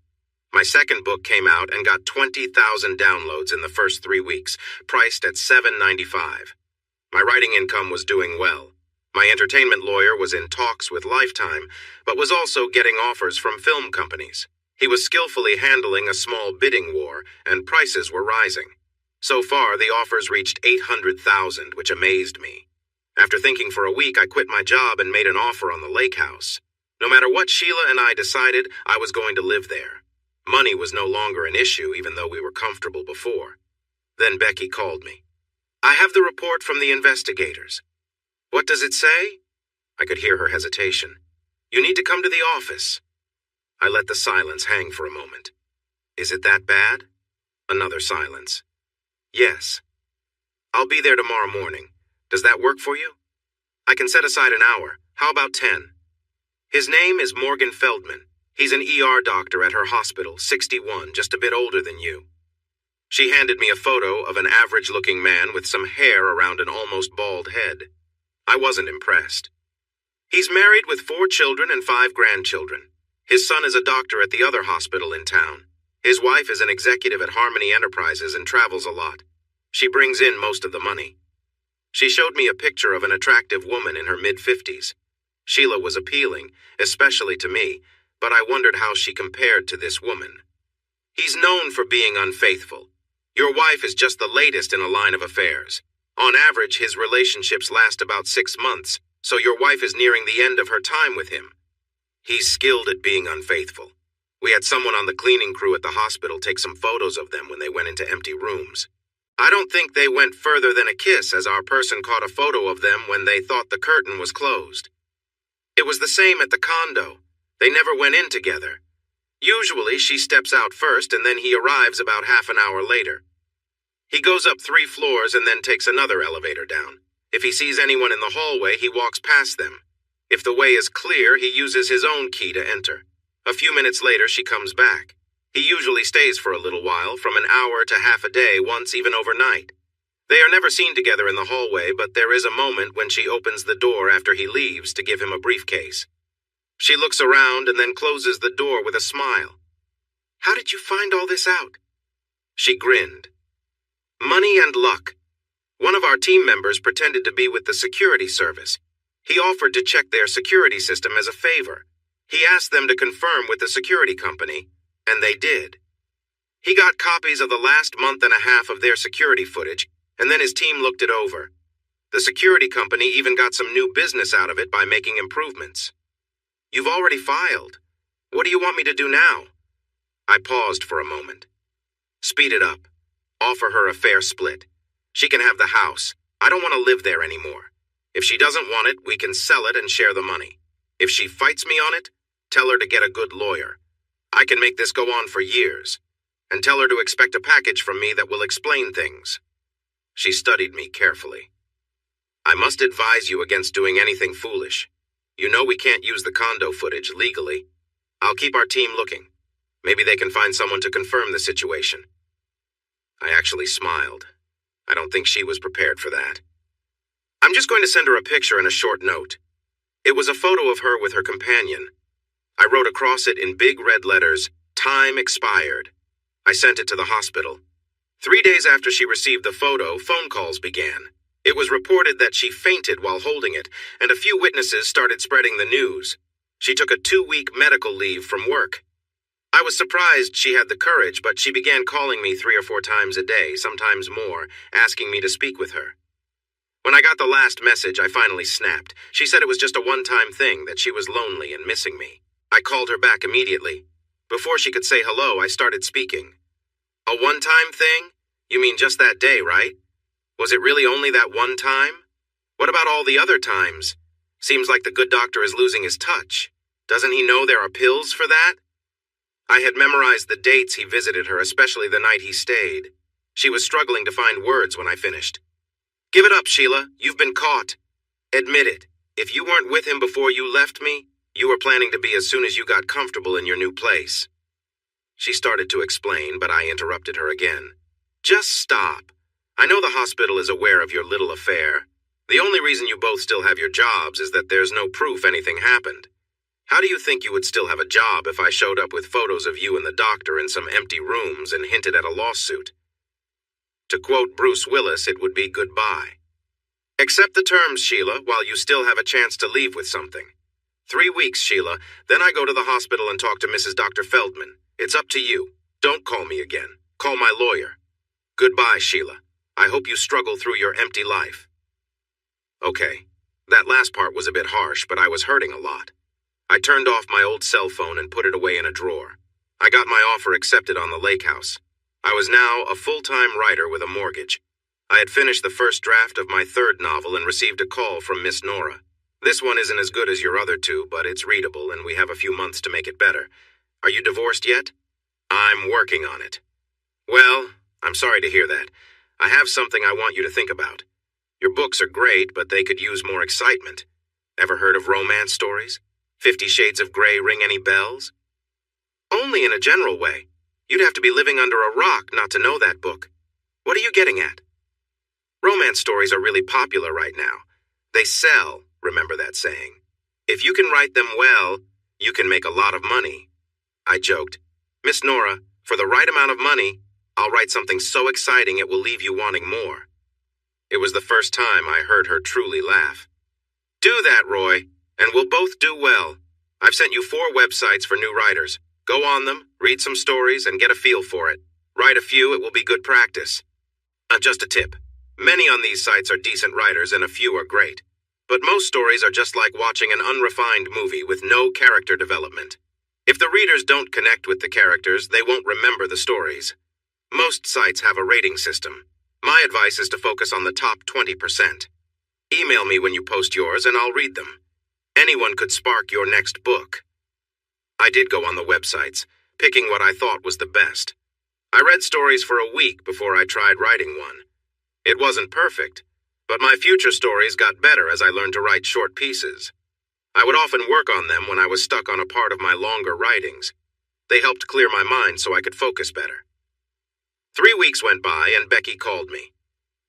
My second book came out and got 20,000 downloads in the first 3 weeks, priced at $7.95. My writing income was doing well. My entertainment lawyer was in talks with Lifetime, but was also getting offers from film companies. He was skillfully handling a small bidding war, and prices were rising. So far, the offers reached $800,000, which amazed me. After thinking for a week, I quit my job and made an offer on the lake house. No matter what Sheila and I decided, I was going to live there. Money was no longer an issue, even though we were comfortable before. Then Becky called me. I have the report from the investigators. What does it say? I could hear her hesitation. You need to come to the office. I let the silence hang for a moment. Is it that bad? Another silence. Yes. I'll be there tomorrow morning. Does that work for you? I can set aside an hour. How about 10? His name is Morgan Feldman. He's an ER doctor at her hospital, 61, just a bit older than you. She handed me a photo of an average-looking man with some hair around an almost bald head. I wasn't impressed. He's married with 4 children and 5 grandchildren. His son is a doctor at the other hospital in town. His wife is an executive at Harmony Enterprises and travels a lot. She brings in most of the money. She showed me a picture of an attractive woman in her mid-50s. Sheila was appealing, especially to me, but I wondered how she compared to this woman. He's known for being unfaithful. Your wife is just the latest in a line of affairs. On average, his relationships last about 6 months, so your wife is nearing the end of her time with him. He's skilled at being unfaithful. We had someone on the cleaning crew at the hospital take some photos of them when they went into empty rooms. I don't think they went further than a kiss, as our person caught a photo of them when they thought the curtain was closed. It was the same at the condo. They never went in together. Usually she steps out first and then he arrives about half an hour later. He goes up 3 floors and then takes another elevator down. If he sees anyone in the hallway, he walks past them. If the way is clear, he uses his own key to enter. A few minutes later, she comes back. He usually stays for a little while, from an hour to half a day, once even overnight. They are never seen together in the hallway, but there is a moment when she opens the door after he leaves to give him a briefcase. She looks around and then closes the door with a smile. "How did you find all this out?" She grinned. "Money and luck. One of our team members pretended to be with the security service. He offered to check their security system as a favor. He asked them to confirm with the security company, and they did. He got copies of the last month and a half of their security footage, and then his team looked it over. The security company even got some new business out of it by making improvements. You've already filed. What do you want me to do now?" I paused for a moment. "Speed it up. Offer her a fair split. She can have the house. I don't want to live there anymore. If she doesn't want it, we can sell it and share the money. If she fights me on it, tell her to get a good lawyer. I can make this go on for years. And tell her to expect a package from me that will explain things." She studied me carefully. "I must advise you against doing anything foolish. You know we can't use the condo footage legally. I'll keep our team looking. Maybe they can find someone to confirm the situation." I actually smiled. I don't think she was prepared for that. "I'm just going to send her a picture and a short note." It was a photo of her with her companion. I wrote across it in big red letters, "Time expired." I sent it to the hospital. 3 days after she received the photo, phone calls began. It was reported that she fainted while holding it, and a few witnesses started spreading the news. She took a 2-week medical leave from work. I was surprised she had the courage, but she began calling me 3 or 4 times a day, sometimes more, asking me to speak with her. When I got the last message, I finally snapped. She said it was just a one-time thing, that she was lonely and missing me. I called her back immediately. Before she could say hello, I started speaking. "A one-time thing? You mean just that day, right? Was it really only that one time? What about all the other times? Seems like the good doctor is losing his touch. Doesn't he know there are pills for that?" I had memorized the dates he visited her, especially the night he stayed. She was struggling to find words when I finished. "Give it up, Sheila. You've been caught. Admit it. If you weren't with him before you left me, you were planning to be as soon as you got comfortable in your new place." She started to explain, but I interrupted her again. "Just stop. I know the hospital is aware of your little affair. The only reason you both still have your jobs is that there's no proof anything happened. How do you think you would still have a job if I showed up with photos of you and the doctor in some empty rooms and hinted at a lawsuit? To quote Bruce Willis, it would be goodbye. Accept the terms, Sheila, while you still have a chance to leave with something. 3 weeks, Sheila, then I go to the hospital and talk to Mrs. Dr. Feldman. It's up to you. Don't call me again. Call my lawyer. Goodbye, Sheila. I hope you struggle through your empty life." Okay, that last part was a bit harsh, but I was hurting a lot. I turned off my old cell phone and put it away in a drawer. I got my offer accepted on the lake house. I was now a full-time writer with a mortgage. I had finished the first draft of my 3rd novel and received a call from Miss Nora. This one isn't as good as your other 2, but it's readable and we have a few months to make it better. Are you divorced yet? I'm working on it. Well, I'm sorry to hear that. I have something I want you to think about. Your books are great, but they could use more excitement. Ever heard of romance stories? 50 Shades of Grey ring any bells? Only in a general way. You'd have to be living under a rock not to know that book. What are you getting at? Romance stories are really popular right now. They sell, remember that saying. If you can write them well, you can make a lot of money. I joked, Miss Nora, for the right amount of money, I'll write something so exciting it will leave you wanting more. It was the first time I heard her truly laugh. Do that, Roy, and we'll both do well. I've sent you 4 websites for new writers. Go on them, read some stories, and get a feel for it. Write a few, it will be good practice. Just a tip. Many on these sites are decent writers and a few are great. But most stories are just like watching an unrefined movie with no character development. If the readers don't connect with the characters, they won't remember the stories. Most sites have a rating system. My advice is to focus on the top 20%. Email me when you post yours and I'll read them. Anyone could spark your next book. I did go on the websites, picking what I thought was the best. I read stories for a week before I tried writing one. It wasn't perfect, but my future stories got better as I learned to write short pieces. I would often work on them when I was stuck on a part of my longer writings. They helped clear my mind so I could focus better. 3 weeks went by and Becky called me.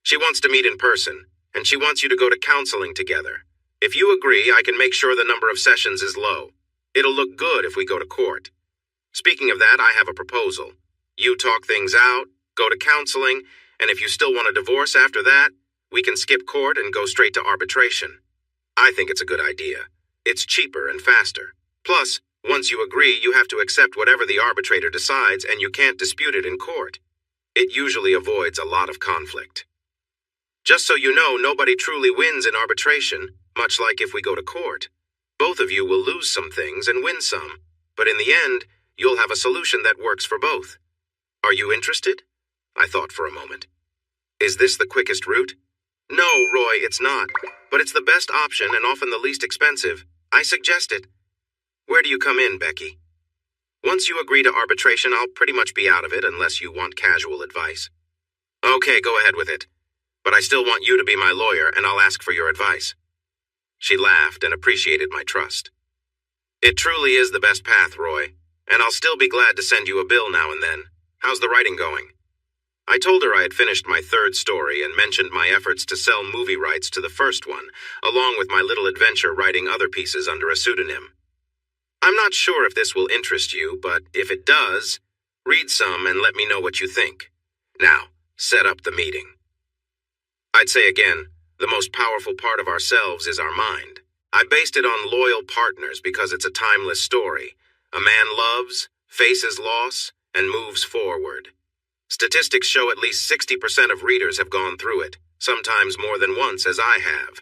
She wants to meet in person, and she wants you to go to counseling together. If you agree, I can make sure the number of sessions is low. It'll look good if we go to court. Speaking of that, I have a proposal. You talk things out, go to counseling, and if you still want a divorce after that, we can skip court and go straight to arbitration. I think it's a good idea. It's cheaper and faster. Plus, once you agree, you have to accept whatever the arbitrator decides and you can't dispute it in court. It usually avoids a lot of conflict. Just so you know, nobody truly wins in arbitration, much like if we go to court. Both of you will lose some things and win some, but in the end, you'll have a solution that works for both. Are you interested? I thought for a moment. Is this the quickest route? No, Roy, it's not, but it's the best option and often the least expensive. I suggest it. Where do you come in, Becky? Once you agree to arbitration, I'll pretty much be out of it unless you want casual advice. Okay, go ahead with it. But I still want you to be my lawyer, and I'll ask for your advice. She laughed and appreciated my trust. It truly is the best path, Roy, and I'll still be glad to send you a bill now and then. How's the writing going? I told her I had finished my 3rd story and mentioned my efforts to sell movie rights to the first one, along with my little adventure writing other pieces under a pseudonym. I'm not sure if this will interest you, but if it does, read some and let me know what you think. Now, set up the meeting. I'd say again, the most powerful part of ourselves is our mind. I based it on Loyal Partners because it's a timeless story. A man loves, faces loss, and moves forward. Statistics show at least 60% of readers have gone through it, sometimes more than once as I have.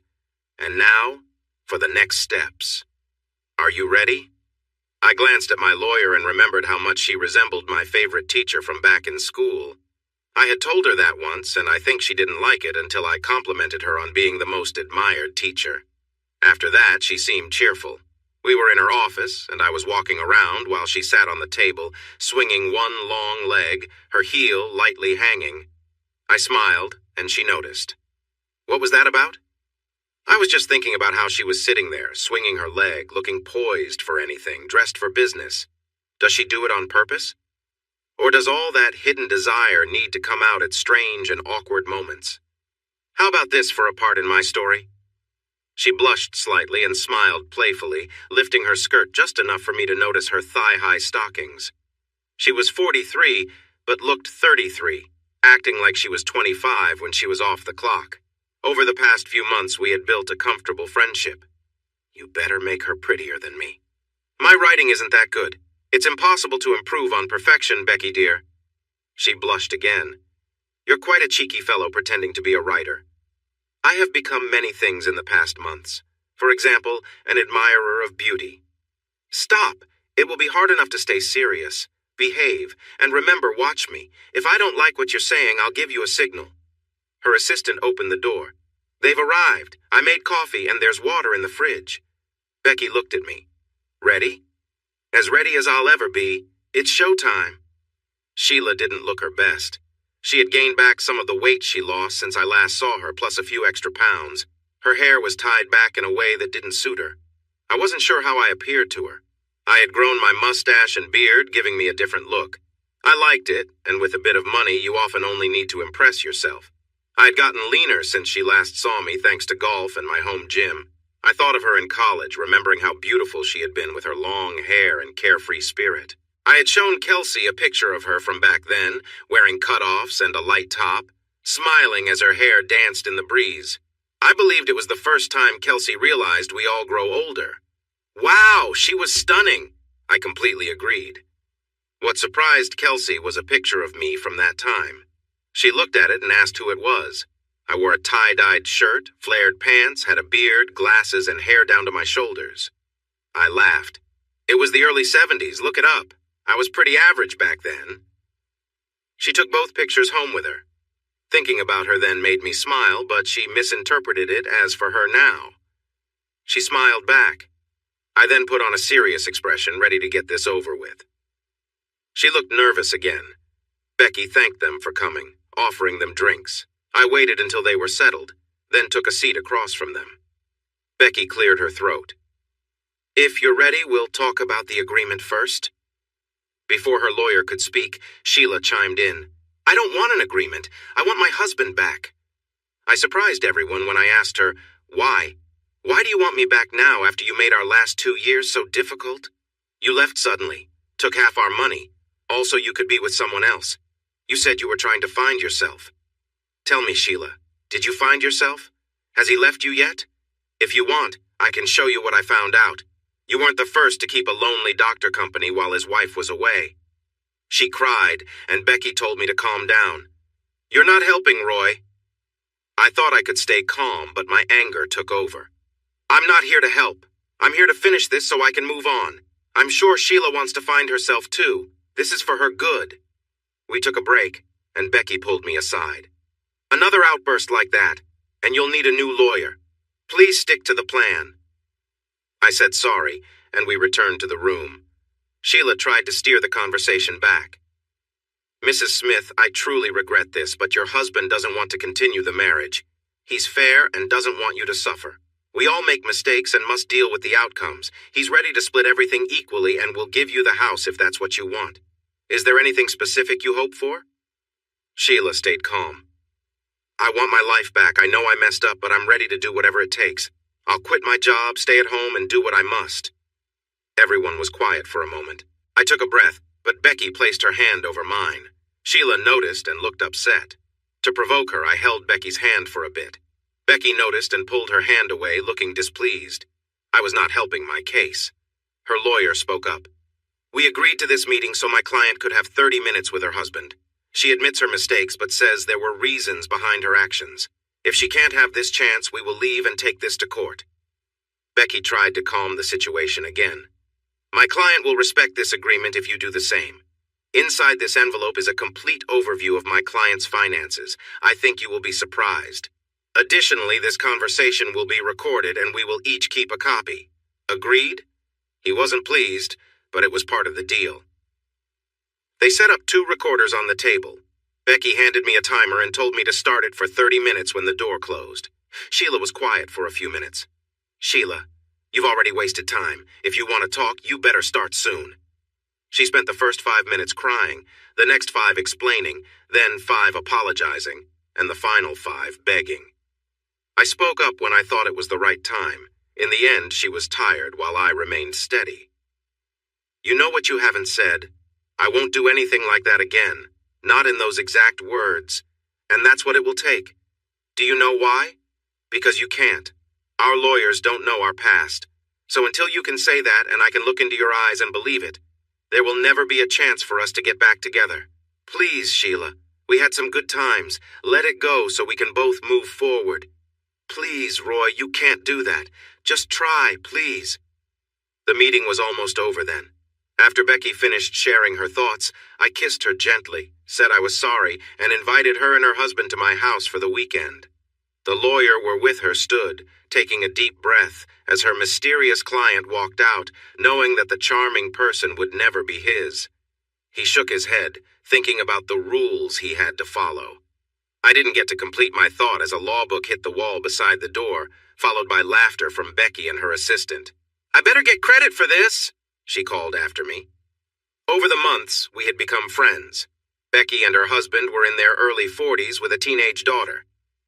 And now, for the next steps. Are you ready? I glanced at my lawyer and remembered how much she resembled my favorite teacher from back in school. I had told her that once, and I think she didn't like it until I complimented her on being the most admired teacher. After that, she seemed cheerful. We were in her office, and I was walking around while she sat on the table, swinging one long leg, her heel lightly hanging. I smiled, and she noticed. What was that about? I was just thinking about how she was sitting there, swinging her leg, looking poised for anything, dressed for business. Does she do it on purpose? Or does all that hidden desire need to come out at strange and awkward moments? How about this for a part in my story? She blushed slightly and smiled playfully, lifting her skirt just enough for me to notice her thigh-high stockings. She was 43, but looked 33, acting like she was 25 when she was off the clock. Over the past few months, we had built a comfortable friendship. You better make her prettier than me. My writing isn't that good. It's impossible to improve on perfection, Becky dear. She blushed again. You're quite a cheeky fellow pretending to be a writer. I have become many things in the past months. For example, an admirer of beauty. Stop. It will be hard enough to stay serious. Behave. And remember, watch me. If I don't like what you're saying, I'll give you a signal. Her assistant opened the door. They've arrived. I made coffee and there's water in the fridge. Becky looked at me. Ready? As ready as I'll ever be. It's showtime. Sheila didn't look her best. She had gained back some of the weight she lost since I last saw her, plus a few extra pounds. Her hair was tied back in a way that didn't suit her. I wasn't sure how I appeared to her. I had grown my mustache and beard, giving me a different look. I liked it, and with a bit of money, you often only need to impress yourself. I had gotten leaner since she last saw me thanks to golf and my home gym. I thought of her in college, remembering how beautiful she had been with her long hair and carefree spirit. I had shown Kelsey a picture of her from back then, wearing cutoffs and a light top, smiling as her hair danced in the breeze. I believed it was the first time Kelsey realized we all grow older. Wow, she was stunning. I completely agreed. What surprised Kelsey was a picture of me from that time. She looked at it and asked who it was. I wore a tie-dyed shirt, flared pants, had a beard, glasses, and hair down to my shoulders. I laughed. It was the early 70s, look it up. I was pretty average back then. She took both pictures home with her. Thinking about her then made me smile, but she misinterpreted it as for her now. She smiled back. I then put on a serious expression, ready to get this over with. She looked nervous again. Becky thanked them for coming, offering them drinks. I waited until they were settled, then took a seat across from them. Becky cleared her throat. If you're ready, we'll talk about the agreement first. Before her lawyer could speak, Sheila chimed in. I don't want an agreement. I want my husband back. I surprised everyone when I asked her, why? Why do you want me back now after you made our last 2 years so difficult? You left suddenly, took half our money. Also, you could be with someone else. You said you were trying to find yourself. Tell me, Sheila, did you find yourself? Has he left you yet? If you want, I can show you what I found out. You weren't the first to keep a lonely doctor company while his wife was away. She cried, and Becky told me to calm down. You're not helping, Roy. I thought I could stay calm, but my anger took over. I'm not here to help. I'm here to finish this so I can move on. I'm sure Sheila wants to find herself too. This is for her good. We took a break, and Becky pulled me aside. Another outburst like that, and you'll need a new lawyer. Please stick to the plan. I said sorry, and we returned to the room. Sheila tried to steer the conversation back. Mrs. Smith, I truly regret this, but your husband doesn't want to continue the marriage. He's fair and doesn't want you to suffer. We all make mistakes and must deal with the outcomes. He's ready to split everything equally and will give you the house if that's what you want. Is there anything specific you hope for? Sheila stayed calm. I want my life back. I know I messed up, but I'm ready to do whatever it takes. I'll quit my job, stay at home, and do what I must. Everyone was quiet for a moment. I took a breath, but Becky placed her hand over mine. Sheila noticed and looked upset. To provoke her, I held Becky's hand for a bit. Becky noticed and pulled her hand away, looking displeased. I was not helping my case. Her lawyer spoke up. We agreed to this meeting so my client could have 30 minutes with her husband. She admits her mistakes but says there were reasons behind her actions. If she can't have this chance, we will leave and take this to court. Becky tried to calm the situation again. My client will respect this agreement if you do the same. Inside this envelope is a complete overview of my client's finances. I think you will be surprised. Additionally, this conversation will be recorded and we will each keep a copy. Agreed? He wasn't pleased, but it was part of the deal. They set up 2 recorders on the table. Becky handed me a timer and told me to start it for 30 minutes when the door closed. Sheila was quiet for a few minutes. Sheila, you've already wasted time. If you want to talk, you better start soon. She spent the first 5 minutes crying, the next 5 explaining, then 5 apologizing, and the final 5 begging. I spoke up when I thought it was the right time. In the end, she was tired while I remained steady. You know what you haven't said? I won't do anything like that again. Not in those exact words. And that's what it will take. Do you know why? Because you can't. Our lawyers don't know our past. So until you can say that and I can look into your eyes and believe it, there will never be a chance for us to get back together. Please, Sheila, we had some good times. Let it go so we can both move forward. Please, Roy, you can't do that. Just try, please. The meeting was almost over then. After Becky finished sharing her thoughts, I kissed her gently, said I was sorry, and invited her and her husband to my house for the weekend. The lawyer we're with her stood, taking a deep breath, as her mysterious client walked out, knowing that the charming person would never be his. He shook his head, thinking about the rules he had to follow. I didn't get to complete my thought as a law book hit the wall beside the door, followed by laughter from Becky and her assistant. I better get credit for this. she called after me. Over the months, we had become friends. Becky and her husband were in their early 40s with a teenage daughter.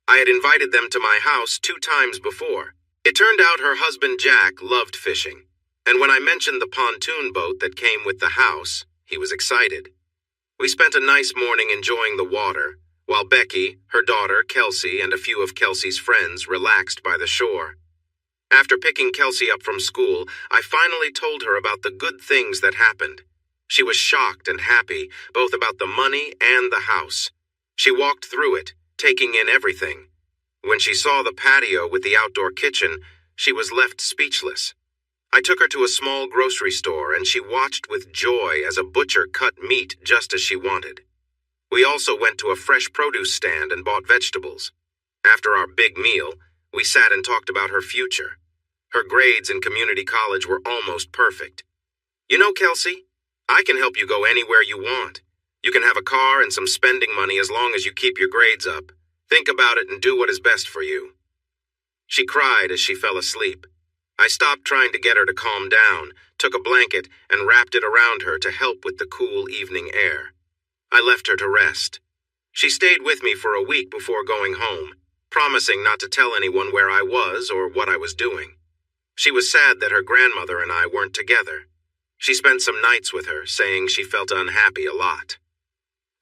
I had invited them to my house 2 times before. It turned out her husband Jack loved fishing, and when I mentioned the pontoon boat that came with the house, he was excited. We spent a nice morning enjoying the water, while Becky, her daughter Kelsey, and a few of Kelsey's friends relaxed by the shore. After picking Kelsey up from school, I finally told her about the good things that happened. She was shocked and happy, both about the money and the house. She walked through it, taking in everything. When she saw the patio with the outdoor kitchen, she was left speechless. I took her to a small grocery store, and she watched with joy as a butcher cut meat just as she wanted. We also went to a fresh produce stand and bought vegetables. After our big meal, we sat and talked about her future. Her grades in community college were almost perfect. You know, Kelsey, I can help you go anywhere you want. You can have a car and some spending money as long as you keep your grades up. Think about it and do what is best for you. She cried as she fell asleep. I stopped trying to get her to calm down, took a blanket, and wrapped it around her to help with the cool evening air. I left her to rest. She stayed with me for a week before going home, promising not to tell anyone where I was or what I was doing. She was sad that her grandmother and I weren't together. She spent some nights with her, saying she felt unhappy a lot.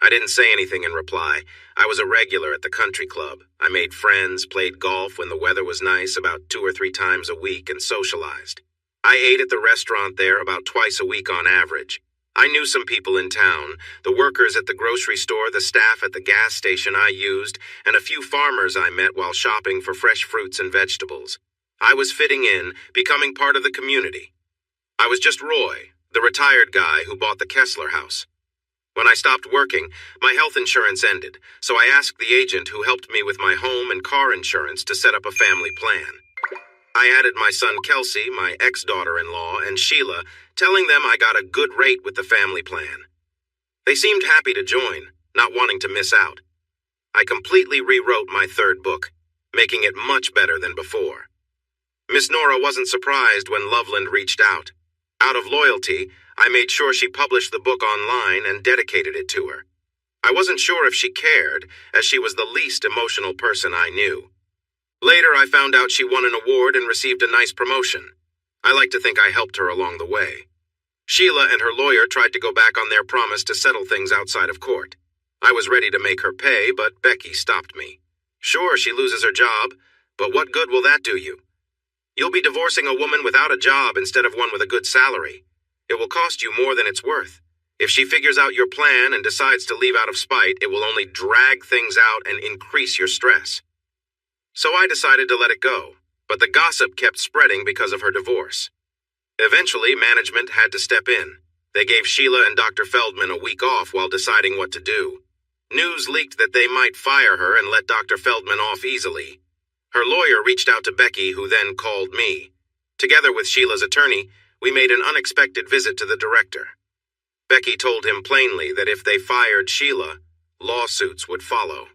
I didn't say anything in reply. I was a regular at the country club. I made friends, played golf when the weather was nice about 2 or 3 times a week, and socialized. I ate at the restaurant there about twice a week on average. I knew some people in town, the workers at the grocery store, the staff at the gas station I used, and a few farmers I met while shopping for fresh fruits and vegetables. I was fitting in, becoming part of the community. I was just Roy, the retired guy who bought the Kessler house. When I stopped working, my health insurance ended, so I asked the agent who helped me with my home and car insurance to set up a family plan. I added my son Kelsey, my ex-daughter-in-law, and Sheila, telling them I got a good rate with the family plan. They seemed happy to join, not wanting to miss out. I completely rewrote my 3rd book, making it much better than before. Miss Nora wasn't surprised when Loveland reached out. Out of loyalty, I made sure she published the book online and dedicated it to her. I wasn't sure if she cared, as she was the least emotional person I knew. Later, I found out she won an award and received a nice promotion. I like to think I helped her along the way. Sheila and her lawyer tried to go back on their promise to settle things outside of court. I was ready to make her pay, but Becky stopped me. Sure, she loses her job, but what good will that do you? You'll be divorcing a woman without a job instead of one with a good salary. It will cost you more than it's worth. If she figures out your plan and decides to leave out of spite, it will only drag things out and increase your stress. So I decided to let it go, but the gossip kept spreading because of her divorce. Eventually, management had to step in. They gave Sheila and Dr. Feldman a week off while deciding what to do. News leaked that they might fire her and let Dr. Feldman off easily. Her lawyer reached out to Becky, who then called me. Together with Sheila's attorney, we made an unexpected visit to the director. Becky told him plainly that if they fired Sheila, lawsuits would follow.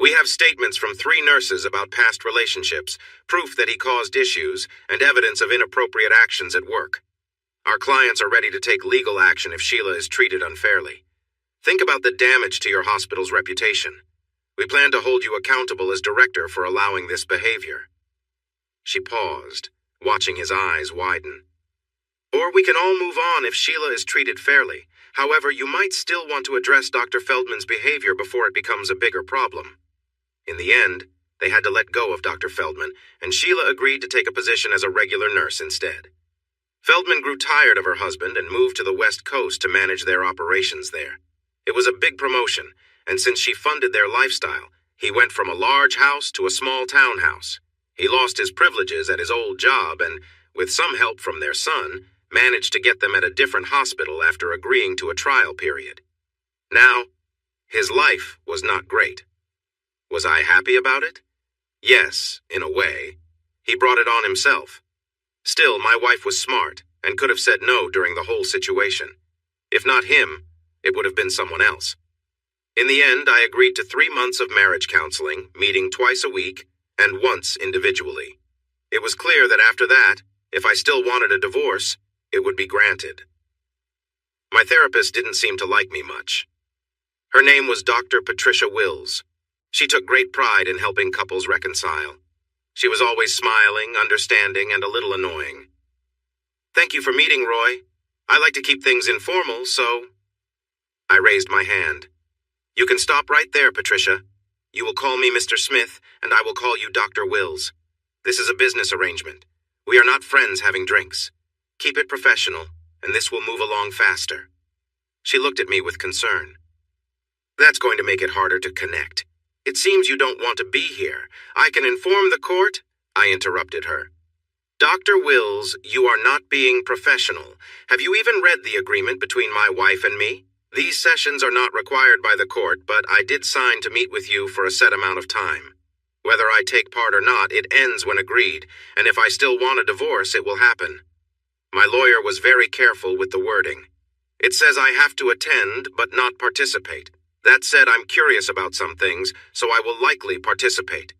We have statements from 3 nurses about past relationships, proof that he caused issues, and evidence of inappropriate actions at work. Our clients are ready to take legal action if Sheila is treated unfairly. Think about the damage to your hospital's reputation. We plan to hold you accountable as director for allowing this behavior. She paused, watching his eyes widen. Or we can all move on if Sheila is treated fairly. However, you might still want to address Dr. Feldman's behavior before it becomes a bigger problem. In the end, they had to let go of Dr. Feldman, and Sheila agreed to take a position as a regular nurse instead. Feldman grew tired of her husband and moved to the West Coast to manage their operations there. It was a big promotion, and since she funded their lifestyle, he went from a large house to a small townhouse. He lost his privileges at his old job and, with some help from their son, managed to get them at a different hospital after agreeing to a trial period. Now, his life was not great. Was I happy about it? Yes, in a way. He brought it on himself. Still, my wife was smart and could have said no during the whole situation. If not him, it would have been someone else. In the end, I agreed to 3 months of marriage counseling, meeting twice a week, and once individually. It was clear that after that, if I still wanted a divorce, it would be granted. My therapist didn't seem to like me much. Her name was Dr. Patricia Wills. She took great pride in helping couples reconcile. She was always smiling, understanding, and a little annoying. "Thank you for meeting, Roy. I like to keep things informal, so—" I raised my hand. "You can stop right there, Patricia. You will call me Mr. Smith, and I will call you Dr. Wills. This is a business arrangement. We are not friends having drinks. Keep it professional, and this will move along faster." She looked at me with concern. "That's going to make it harder to connect. It seems you don't want to be here. I can inform the court—" I interrupted her. "Dr. Wills, you are not being professional. Have you even read the agreement between my wife and me? These sessions are not required by the court, but I did sign to meet with you for a set amount of time. Whether I take part or not, it ends when agreed, and if I still want a divorce, it will happen." My lawyer was very careful with the wording. "It says I have to attend, but not participate. That said, I'm curious about some things, so I will likely participate.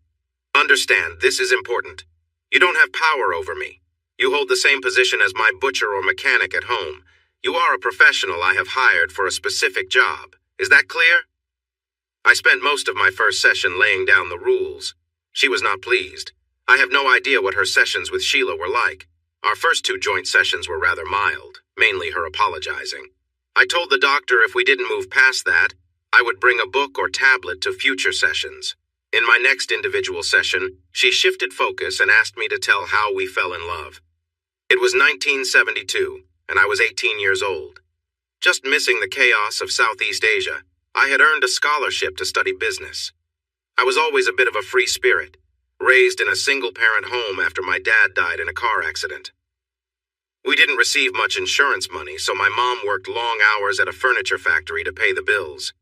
Understand, this is important. You don't have power over me. You hold the same position as my butcher or mechanic at home. You are a professional I have hired for a specific job. Is that clear?" I spent most of my first session laying down the rules. She was not pleased. I have no idea what her sessions with Sheila were like. Our first 2 joint sessions were rather mild, mainly her apologizing. I told the doctor if we didn't move past that, I would bring a book or tablet to future sessions. In my next individual session, she shifted focus and asked me to tell how we fell in love. It was 1972, and I was 18 years old. Just missing the chaos of Southeast Asia, I had earned a scholarship to study business. I was always a bit of a free spirit, raised in a single-parent home after my dad died in a car accident. We didn't receive much insurance money, so my mom worked long hours at a furniture factory to pay the bills.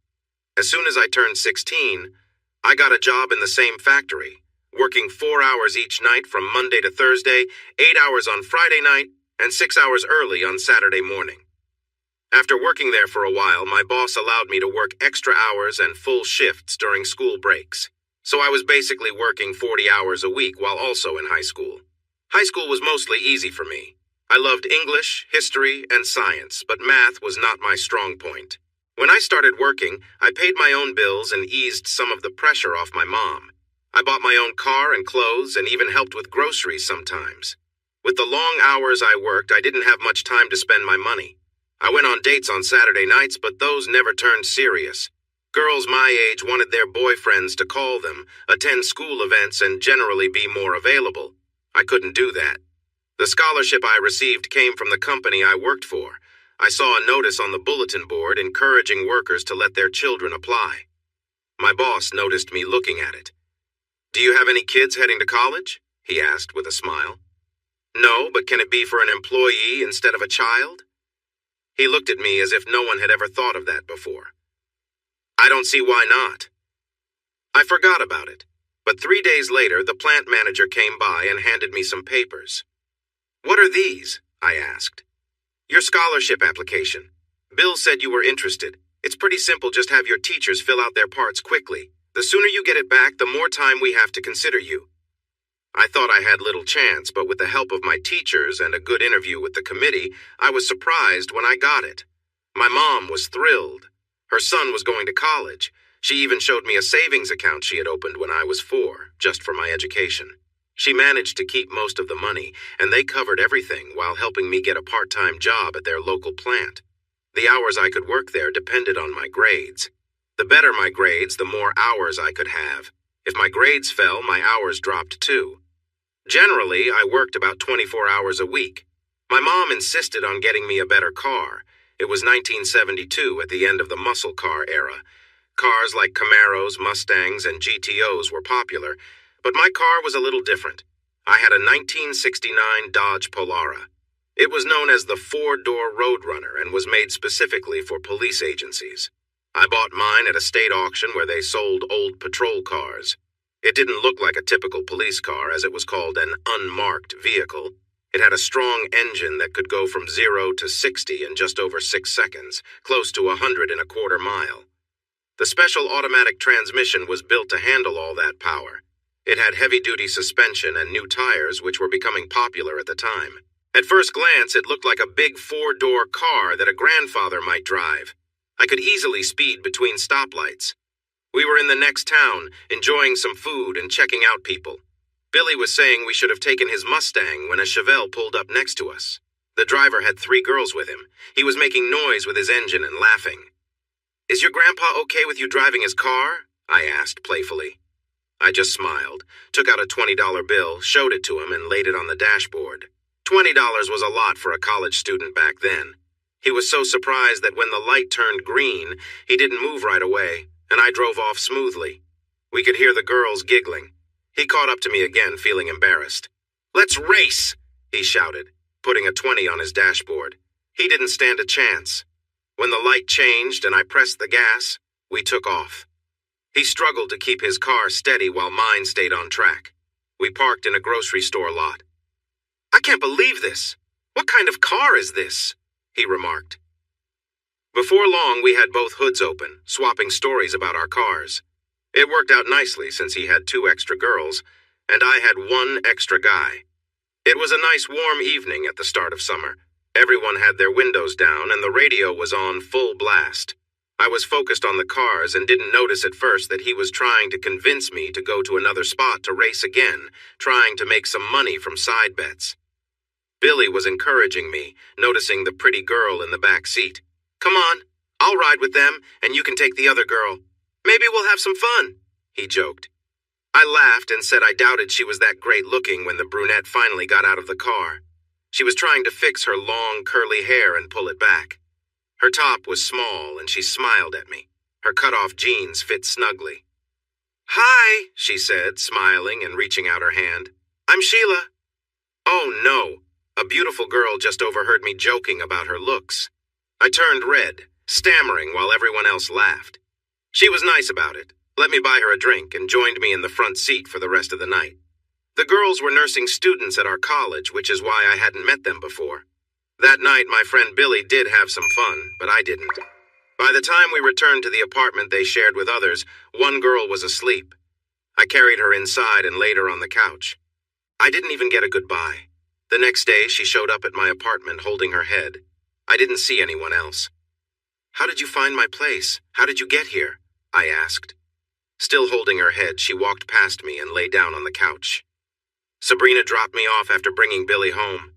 As soon as I turned 16, I got a job in the same factory, working 4 hours each night from Monday to Thursday, 8 hours on Friday night, and 6 hours early on Saturday morning. After working there for a while, my boss allowed me to work extra hours and full shifts during school breaks. So I was basically working 40 hours a week while also in high school. High school was mostly easy for me. I loved English, history, and science, but math was not my strong point. When I started working, I paid my own bills and eased some of the pressure off my mom. I bought my own car and clothes and even helped with groceries sometimes. With the long hours I worked, I didn't have much time to spend my money. I went on dates on Saturday nights, but those never turned serious. Girls my age wanted their boyfriends to call them, attend school events, and generally be more available. I couldn't do that. The scholarship I received came from the company I worked for. I saw a notice on the bulletin board encouraging workers to let their children apply. My boss noticed me looking at it. "Do you have any kids heading to college?" he asked with a smile. "No, but can it be for an employee instead of a child?" He looked at me as if no one had ever thought of that before. "I don't see why not." I forgot about it, but 3 days later the plant manager came by and handed me some papers. "What are these?" I asked. "Your scholarship application. Bill said you were interested. It's pretty simple, just have your teachers fill out their parts quickly. The sooner you get it back, the more time we have to consider you." I thought I had little chance, but with the help of my teachers and a good interview with the committee, I was surprised when I got it. My mom was thrilled. Her son was going to college. She even showed me a savings account she had opened when I was 4, just for my education. She managed to keep most of the money, and they covered everything while helping me get a part-time job at their local plant. The hours I could work there depended on my grades. The better my grades, the more hours I could have. If my grades fell, my hours dropped too. Generally, I worked about 24 hours a week. My mom insisted on getting me a better car. It was 1972 at the end of the muscle car era. Cars like Camaros, Mustangs, and GTOs were popular, but my car was a little different. I had a 1969 Dodge Polara. It was known as the 4-door Roadrunner and was made specifically for police agencies. I bought mine at a state auction where they sold old patrol cars. It didn't look like a typical police car, as it was called an unmarked vehicle. It had a strong engine that could go from 0 to 60 in just over 6 seconds, close to 100 in a quarter mile. The special automatic transmission was built to handle all that power. It had heavy-duty suspension and new tires, which were becoming popular at the time. At first glance, it looked like a big four-door car that a grandfather might drive. I could easily speed between stoplights. We were in the next town, enjoying some food and checking out people. Billy was saying we should have taken his Mustang when a Chevelle pulled up next to us. The driver had 3 girls with him. He was making noise with his engine and laughing. "Is your grandpa okay with you driving his car?" I asked playfully. I just smiled, took out a $20 bill, showed it to him, and laid it on the dashboard. $20 was a lot for a college student back then. He was so surprised that when the light turned green, he didn't move right away, and I drove off smoothly. We could hear the girls giggling. He caught up to me again, feeling embarrassed. "Let's race!" he shouted, putting a 20 on his dashboard. He didn't stand a chance. When the light changed and I pressed the gas, we took off. He struggled to keep his car steady while mine stayed on track. We parked in a grocery store lot. "I can't believe this. What kind of car is this?" he remarked. Before long, we had both hoods open, swapping stories about our cars. It worked out nicely since he had 2 extra girls, and I had 1 extra guy. It was a nice warm evening at the start of summer. Everyone had their windows down and the radio was on full blast. I was focused on the cars and didn't notice at first that he was trying to convince me to go to another spot to race again, trying to make some money from side bets. Billy was encouraging me, noticing the pretty girl in the back seat. "Come on, I'll ride with them, and you can take the other girl. Maybe we'll have some fun," he joked. I laughed and said I doubted she was that great looking when the brunette finally got out of the car. She was trying to fix her long, curly hair and pull it back. Her top was small, and she smiled at me. Her cut-off jeans fit snugly. "Hi," she said, smiling and reaching out her hand. "I'm Sheila." Oh no, a beautiful girl just overheard me joking about her looks. I turned red, stammering while everyone else laughed. She was nice about it, let me buy her a drink, and joined me in the front seat for the rest of the night. The girls were nursing students at our college, which is why I hadn't met them before. That night, my friend Billy did have some fun, but I didn't. By the time we returned to the apartment they shared with others, 1 girl was asleep. I carried her inside and laid her on the couch. I didn't even get a goodbye. The next day, she showed up at my apartment holding her head. I didn't see anyone else. "How did you find my place? How did you get here?" I asked. Still holding her head, she walked past me and lay down on the couch. "Sabrina dropped me off after bringing Billy home.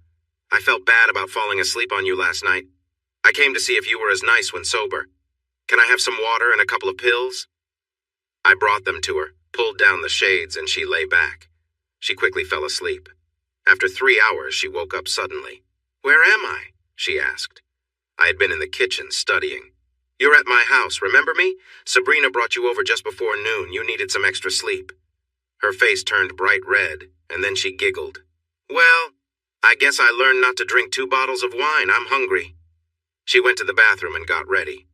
I felt bad about falling asleep on you last night. I came to see if you were as nice when sober. Can I have some water and a couple of pills?" I brought them to her, pulled down the shades, and she lay back. She quickly fell asleep. After 3 hours, she woke up suddenly. "Where am I?" she asked. I had been in the kitchen studying. "You're at my house, remember me? Sabrina brought you over just before noon. You needed some extra sleep." Her face turned bright red, and then she giggled. "Well, I guess I learned not to drink 2 bottles of wine. I'm hungry." She went to the bathroom and got ready.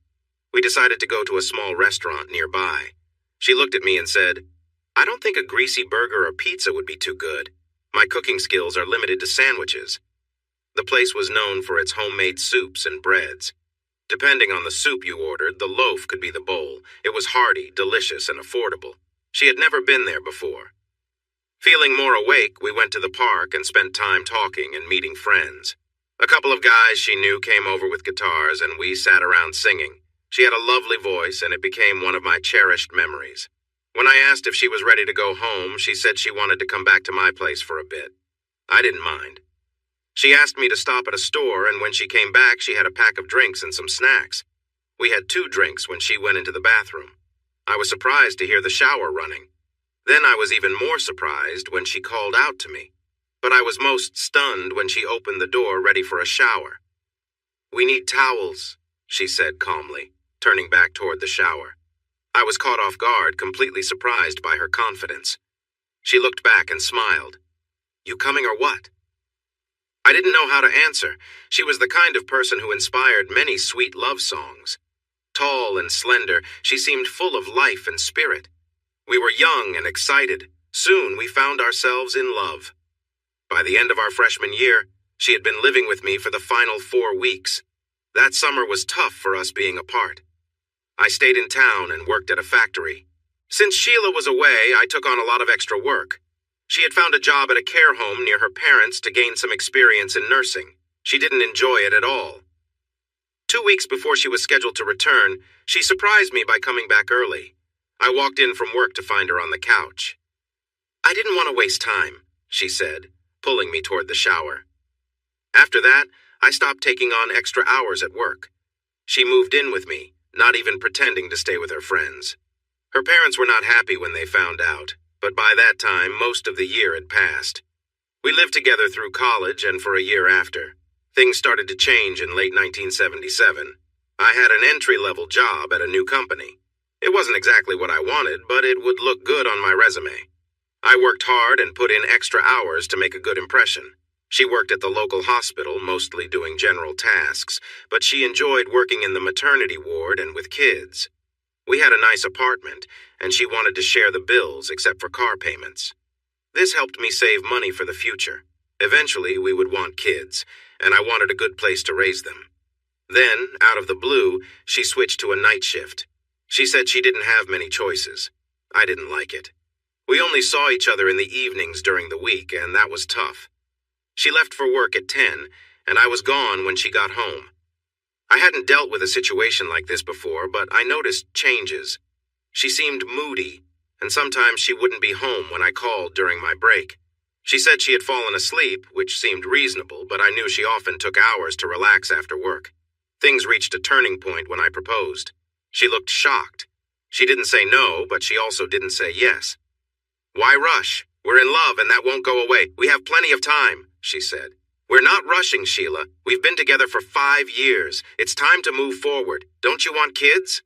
We decided to go to a small restaurant nearby. She looked at me and said, "I don't think a greasy burger or pizza would be too good. My cooking skills are limited to sandwiches." The place was known for its homemade soups and breads. Depending on the soup you ordered, the loaf could be the bowl. It was hearty, delicious, and affordable. She had never been there before. Feeling more awake, we went to the park and spent time talking and meeting friends. A couple of guys she knew came over with guitars, and we sat around singing. She had a lovely voice, and it became one of my cherished memories. When I asked if she was ready to go home, she said she wanted to come back to my place for a bit. I didn't mind. She asked me to stop at a store, and when she came back, she had a pack of drinks and some snacks. We had 2 drinks when she went into the bathroom. I was surprised to hear the shower running. Then I was even more surprised when she called out to me. But I was most stunned when she opened the door ready for a shower. "We need towels," she said calmly, turning back toward the shower. I was caught off guard, completely surprised by her confidence. She looked back and smiled. "You coming or what?" I didn't know how to answer. She was the kind of person who inspired many sweet love songs. Tall and slender, she seemed full of life and spirit. We were young and excited. Soon we found ourselves in love. By the end of our freshman year, she had been living with me for the final 4 weeks. That summer was tough for us being apart. I stayed in town and worked at a factory. Since Sheila was away, I took on a lot of extra work. She had found a job at a care home near her parents to gain some experience in nursing. She didn't enjoy it at all. 2 weeks before she was scheduled to return, she surprised me by coming back early. I walked in from work to find her on the couch. "I didn't want to waste time," she said, pulling me toward the shower. After that, I stopped taking on extra hours at work. She moved in with me, not even pretending to stay with her friends. Her parents were not happy when they found out, but by that time, most of the year had passed. We lived together through college and for a year after. Things started to change in late 1977. I had an entry-level job at a new company. It wasn't exactly what I wanted, but it would look good on my resume. I worked hard and put in extra hours to make a good impression. She worked at the local hospital, mostly doing general tasks, but she enjoyed working in the maternity ward and with kids. We had a nice apartment, and she wanted to share the bills except for car payments. This helped me save money for the future. Eventually, we would want kids, and I wanted a good place to raise them. Then, out of the blue, she switched to a night shift. She said she didn't have many choices. I didn't like it. We only saw each other in the evenings during the week, and that was tough. She left for work at 10, and I was gone when she got home. I hadn't dealt with a situation like this before, but I noticed changes. She seemed moody, and sometimes she wouldn't be home when I called during my break. She said she had fallen asleep, which seemed reasonable, but I knew she often took hours to relax after work. Things reached a turning point when I proposed. She looked shocked. She didn't say no, but she also didn't say yes. "Why rush? We're in love and that won't go away. We have plenty of time," she said. "We're not rushing, Sheila. We've been together for 5 years. It's time to move forward. Don't you want kids?"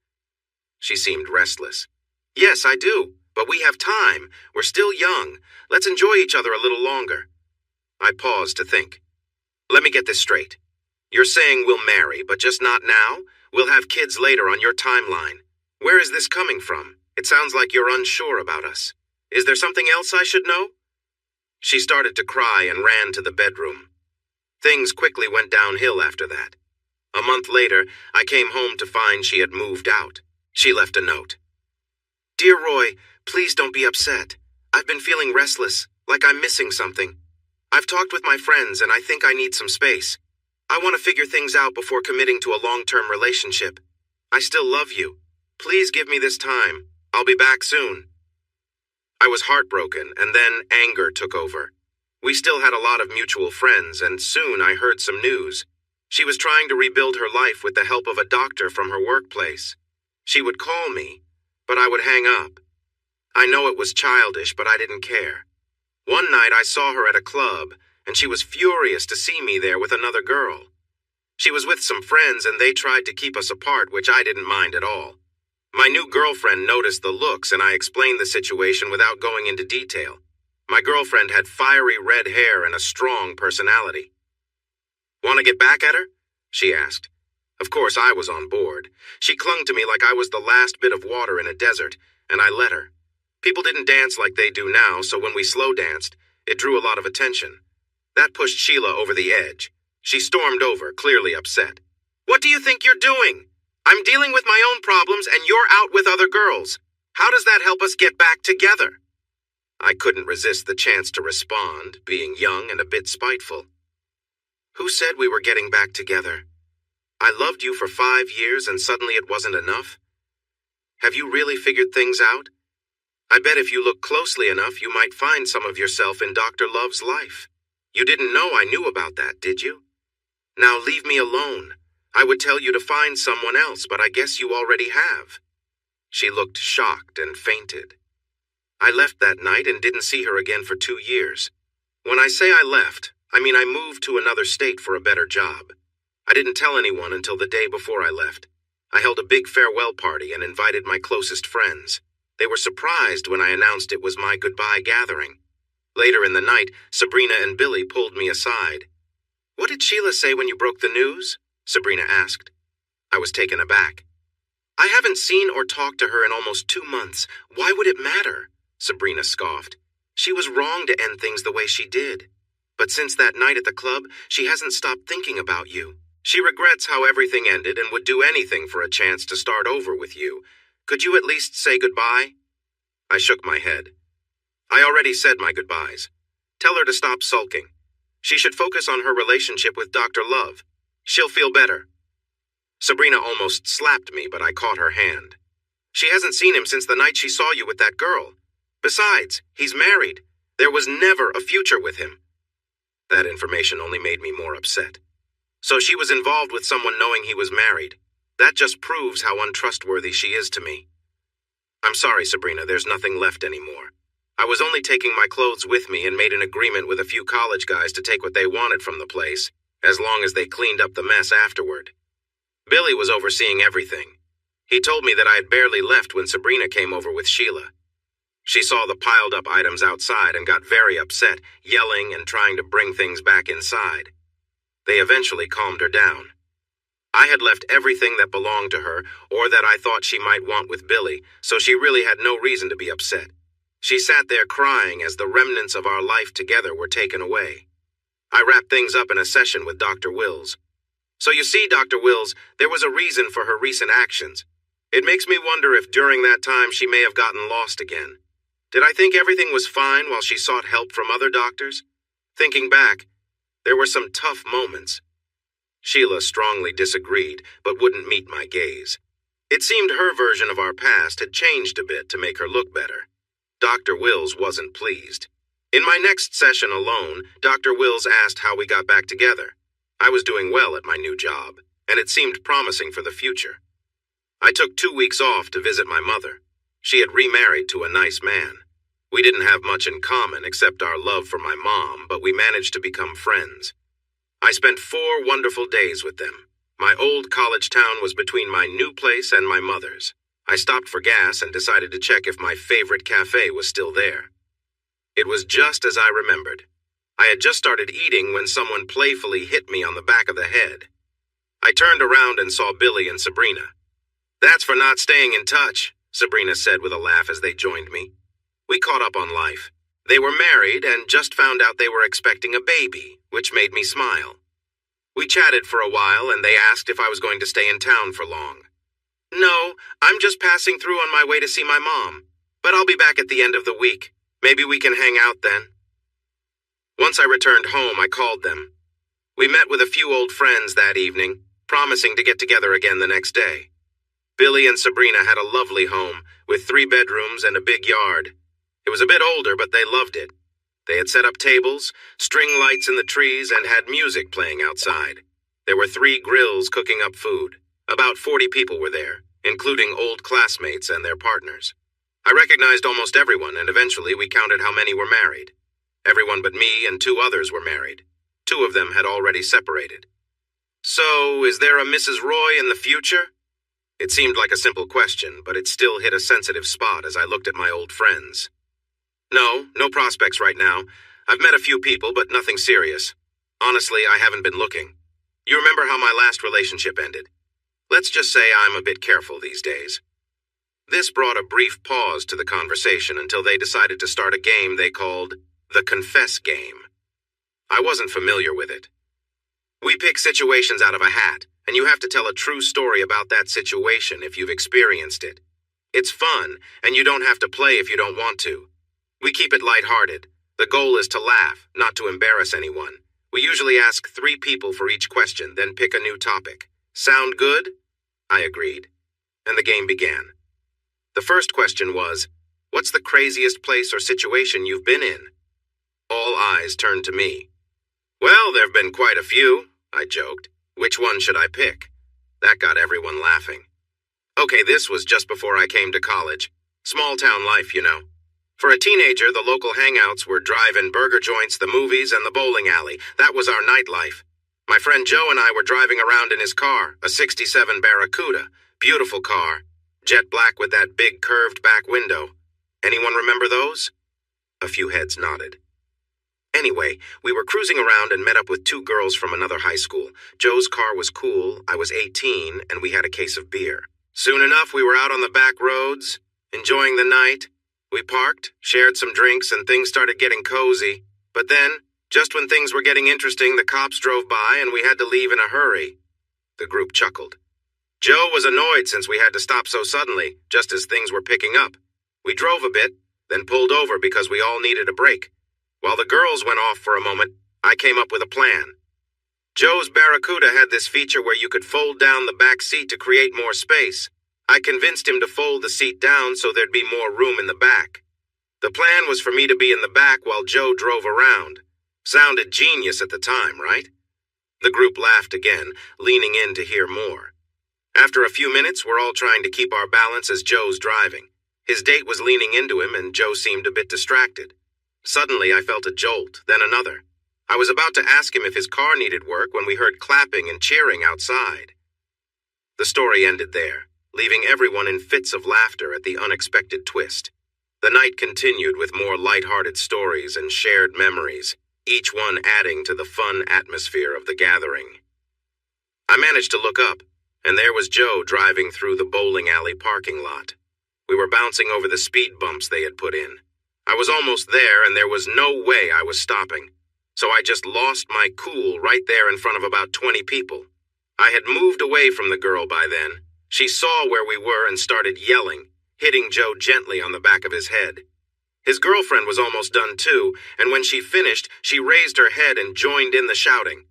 She seemed restless. "Yes, I do, but we have time. We're still young. Let's enjoy each other a little longer." I paused to think. "Let me get this straight. You're saying we'll marry, but just not now? We'll have kids later on your timeline. Where is this coming from? It sounds like you're unsure about us. Is there something else I should know?" She started to cry and ran to the bedroom. Things quickly went downhill after that. A month later, I came home to find she had moved out. She left a note. "Dear Roy, please don't be upset. I've been feeling restless, like I'm missing something. I've talked with my friends and I think I need some space. I want to figure things out before committing to a long-term relationship. I still love you. Please give me this time. I'll be back soon." I was heartbroken, and then anger took over. We still had a lot of mutual friends, and soon I heard some news. She was trying to rebuild her life with the help of a doctor from her workplace. She would call me, but I would hang up. I know it was childish, but I didn't care. One night I saw her at a club, and she was furious to see me there with another girl. She was with some friends, and they tried to keep us apart, which I didn't mind at all. My new girlfriend noticed the looks, and I explained the situation without going into detail. My girlfriend had fiery red hair and a strong personality. "Want to get back at her?" she asked. Of course, I was on board. She clung to me like I was the last bit of water in a desert, and I let her. People didn't dance like they do now, so when we slow danced, it drew a lot of attention. That pushed Sheila over the edge. She stormed over, clearly upset. "What do you think you're doing? I'm dealing with my own problems and you're out with other girls. How does that help us get back together?" I couldn't resist the chance to respond, being young and a bit spiteful. "Who said we were getting back together? I loved you for 5 years and suddenly it wasn't enough? Have you really figured things out? I bet if you look closely enough, you might find some of yourself in Dr. Love's life. You didn't know I knew about that, did you? Now leave me alone. I would tell you to find someone else, but I guess you already have." She looked shocked and fainted. I left that night and didn't see her again for 2 years. When I say I left, I mean I moved to another state for a better job. I didn't tell anyone until the day before I left. I held a big farewell party and invited my closest friends. They were surprised when I announced it was my goodbye gathering. Later in the night, Sabrina and Billy pulled me aside. "What did Sheila say when you broke the news?" Sabrina asked. I was taken aback. "I haven't seen or talked to her in almost 2 months. Why would it matter?" Sabrina scoffed. "She was wrong to end things the way she did. But since that night at the club, she hasn't stopped thinking about you. She regrets how everything ended and would do anything for a chance to start over with you. Could you at least say goodbye?" I shook my head. I already said my goodbyes. Tell her to stop sulking. She should focus on her relationship with Dr. Love. She'll feel better. Sabrina almost slapped me, but I caught her hand. She hasn't seen him since the night she saw you with that girl. Besides, he's married. There was never a future with him. That information only made me more upset. So she was involved with someone knowing he was married. That just proves how untrustworthy she is to me. I'm sorry, Sabrina, there's nothing left anymore. I was only taking my clothes with me and made an agreement with a few college guys to take what they wanted from the place, as long as they cleaned up the mess afterward. Billy was overseeing everything. He told me that I had barely left when Sabrina came over with Sheila. She saw the piled-up items outside and got very upset, yelling and trying to bring things back inside. They eventually calmed her down. I had left everything that belonged to her, or that I thought she might want with Billy, so she really had no reason to be upset. She sat there crying as the remnants of our life together were taken away. I wrapped things up in a session with Dr. Wills. So you see, Dr. Wills, there was a reason for her recent actions. It makes me wonder if during that time she may have gotten lost again. Did I think everything was fine while she sought help from other doctors? Thinking back, there were some tough moments. Sheila strongly disagreed, but wouldn't meet my gaze. It seemed her version of our past had changed a bit to make her look better. Dr. Wills wasn't pleased. In my next session alone, Dr. Wills asked how we got back together. I was doing well at my new job, and it seemed promising for the future. I took 2 weeks off to visit my mother. She had remarried to a nice man. We didn't have much in common except our love for my mom, but we managed to become friends. I spent 4 wonderful days with them. My old college town was between my new place and my mother's. I stopped for gas and decided to check if my favorite cafe was still there. It was just as I remembered. I had just started eating when someone playfully hit me on the back of the head. I turned around and saw Billy and Sabrina. "That's for not staying in touch," Sabrina said with a laugh as they joined me. We caught up on life. They were married and just found out they were expecting a baby, which made me smile. We chatted for a while and they asked if I was going to stay in town for long. "No, I'm just passing through on my way to see my mom, but I'll be back at the end of the week. Maybe we can hang out then." Once I returned home, I called them. We met with a few old friends that evening, promising to get together again the next day. Billy and Sabrina had a lovely home, with 3 bedrooms and a big yard. It was a bit older, but they loved it. They had set up tables, string lights in the trees, and had music playing outside. There were 3 grills cooking up food. About 40 people were there, including old classmates and their partners. I recognized almost everyone, and eventually we counted how many were married. Everyone but me and 2 others were married. 2 of them had already separated. "So, is there a Mrs. Roy in the future?" It seemed like a simple question, but it still hit a sensitive spot as I looked at my old friends. No prospects right now. I've met a few people, but nothing serious. Honestly, I haven't been looking. You remember how my last relationship ended? Let's just say I'm a bit careful these days. This brought a brief pause to the conversation until they decided to start a game they called the Confess Game. I wasn't familiar with it. We pick situations out of a hat, and you have to tell a true story about that situation if you've experienced it. It's fun, and you don't have to play if you don't want to. We keep it lighthearted. The goal is to laugh, not to embarrass anyone. We usually ask 3 people for each question, then pick a new topic. Sound good? I agreed, and the game began. The first question was, what's the craziest place or situation you've been in? All eyes turned to me. Well, there've been quite a few, I joked. Which one should I pick? That got everyone laughing. Okay, this was just before I came to college. Small town life, you know. For a teenager, the local hangouts were drive-in burger joints, the movies, and the bowling alley. That was our nightlife. My friend Joe and I were driving around in his car, a '67 Barracuda. Beautiful car. Jet black with that big curved back window. Anyone remember those? A few heads nodded. Anyway, we were cruising around and met up with 2 girls from another high school. Joe's car was cool, I was 18, and we had a case of beer. Soon enough, we were out on the back roads, enjoying the night. We parked, shared some drinks, and things started getting cozy. But then, just when things were getting interesting, the cops drove by and we had to leave in a hurry. The group chuckled. Joe was annoyed since we had to stop so suddenly, just as things were picking up. We drove a bit, then pulled over because we all needed a break. While the girls went off for a moment, I came up with a plan. Joe's Barracuda had this feature where you could fold down the back seat to create more space. I convinced him to fold the seat down so there'd be more room in the back. The plan was for me to be in the back while Joe drove around. Sounded genius at the time, right? The group laughed again, leaning in to hear more. After a few minutes, we're all trying to keep our balance as Joe's driving. His date was leaning into him, and Joe seemed a bit distracted. Suddenly, I felt a jolt, then another. I was about to ask him if his car needed work when we heard clapping and cheering outside. The story ended there, leaving everyone in fits of laughter at the unexpected twist. The night continued with more light-hearted stories and shared memories, each one adding to the fun atmosphere of the gathering. I managed to look up, and there was Joe driving through the bowling alley parking lot. We were bouncing over the speed bumps they had put in. I was almost there, and there was no way I was stopping. So I just lost my cool right there in front of about 20 people. I had moved away from the girl by then. She saw where we were and started yelling, hitting Joe gently on the back of his head. His girlfriend was almost done too, and when she finished, she raised her head and joined in the shouting.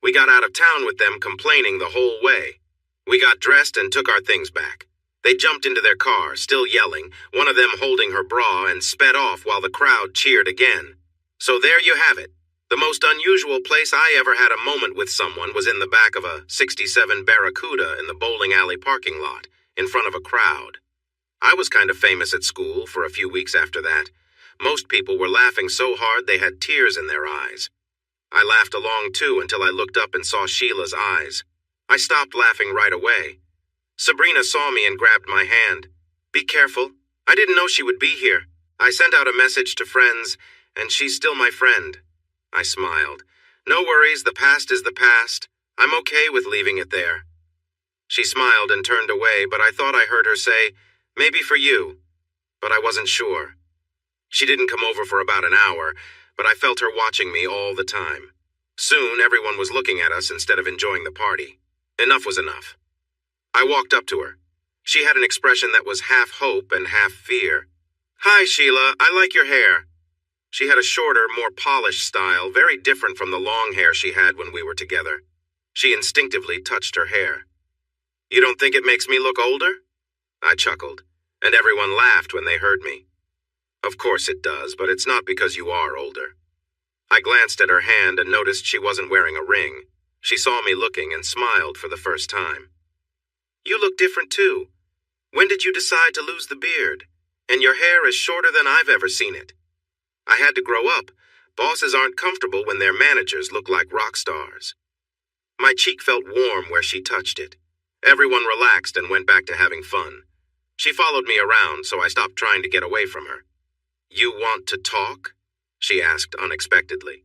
We got out of town with them complaining the whole way. We got dressed and took our things back. They jumped into their car, still yelling, one of them holding her bra, and sped off while the crowd cheered again. So there you have it. The most unusual place I ever had a moment with someone was in the back of a '67 Barracuda in the bowling alley parking lot, in front of a crowd. I was kind of famous at school for a few weeks after that. Most people were laughing so hard they had tears in their eyes. I laughed along too until I looked up and saw Sheila's eyes. I stopped laughing right away. Sabrina saw me and grabbed my hand. "Be careful. I didn't know she would be here. I sent out a message to friends, and she's still my friend." I smiled. "No worries, the past is the past. I'm okay with leaving it there." She smiled and turned away, but I thought I heard her say, "Maybe for you," but I wasn't sure. She didn't come over for about an hour, but I felt her watching me all the time. Soon, everyone was looking at us instead of enjoying the party. Enough was enough. I walked up to her. She had an expression that was half hope and half fear. "Hi, Sheila, I like your hair." She had a shorter, more polished style, very different from the long hair she had when we were together. She instinctively touched her hair. "You don't think it makes me look older?" I chuckled, and everyone laughed when they heard me. "Of course it does, but it's not because you are older." I glanced at her hand and noticed she wasn't wearing a ring. She saw me looking and smiled for the first time. "You look different too. When did you decide to lose the beard? And your hair is shorter than I've ever seen it." I had to grow up. Bosses aren't comfortable when their managers look like rock stars. My cheek felt warm where she touched it. Everyone relaxed and went back to having fun. She followed me around, so I stopped trying to get away from her. "You want to talk?" she asked unexpectedly.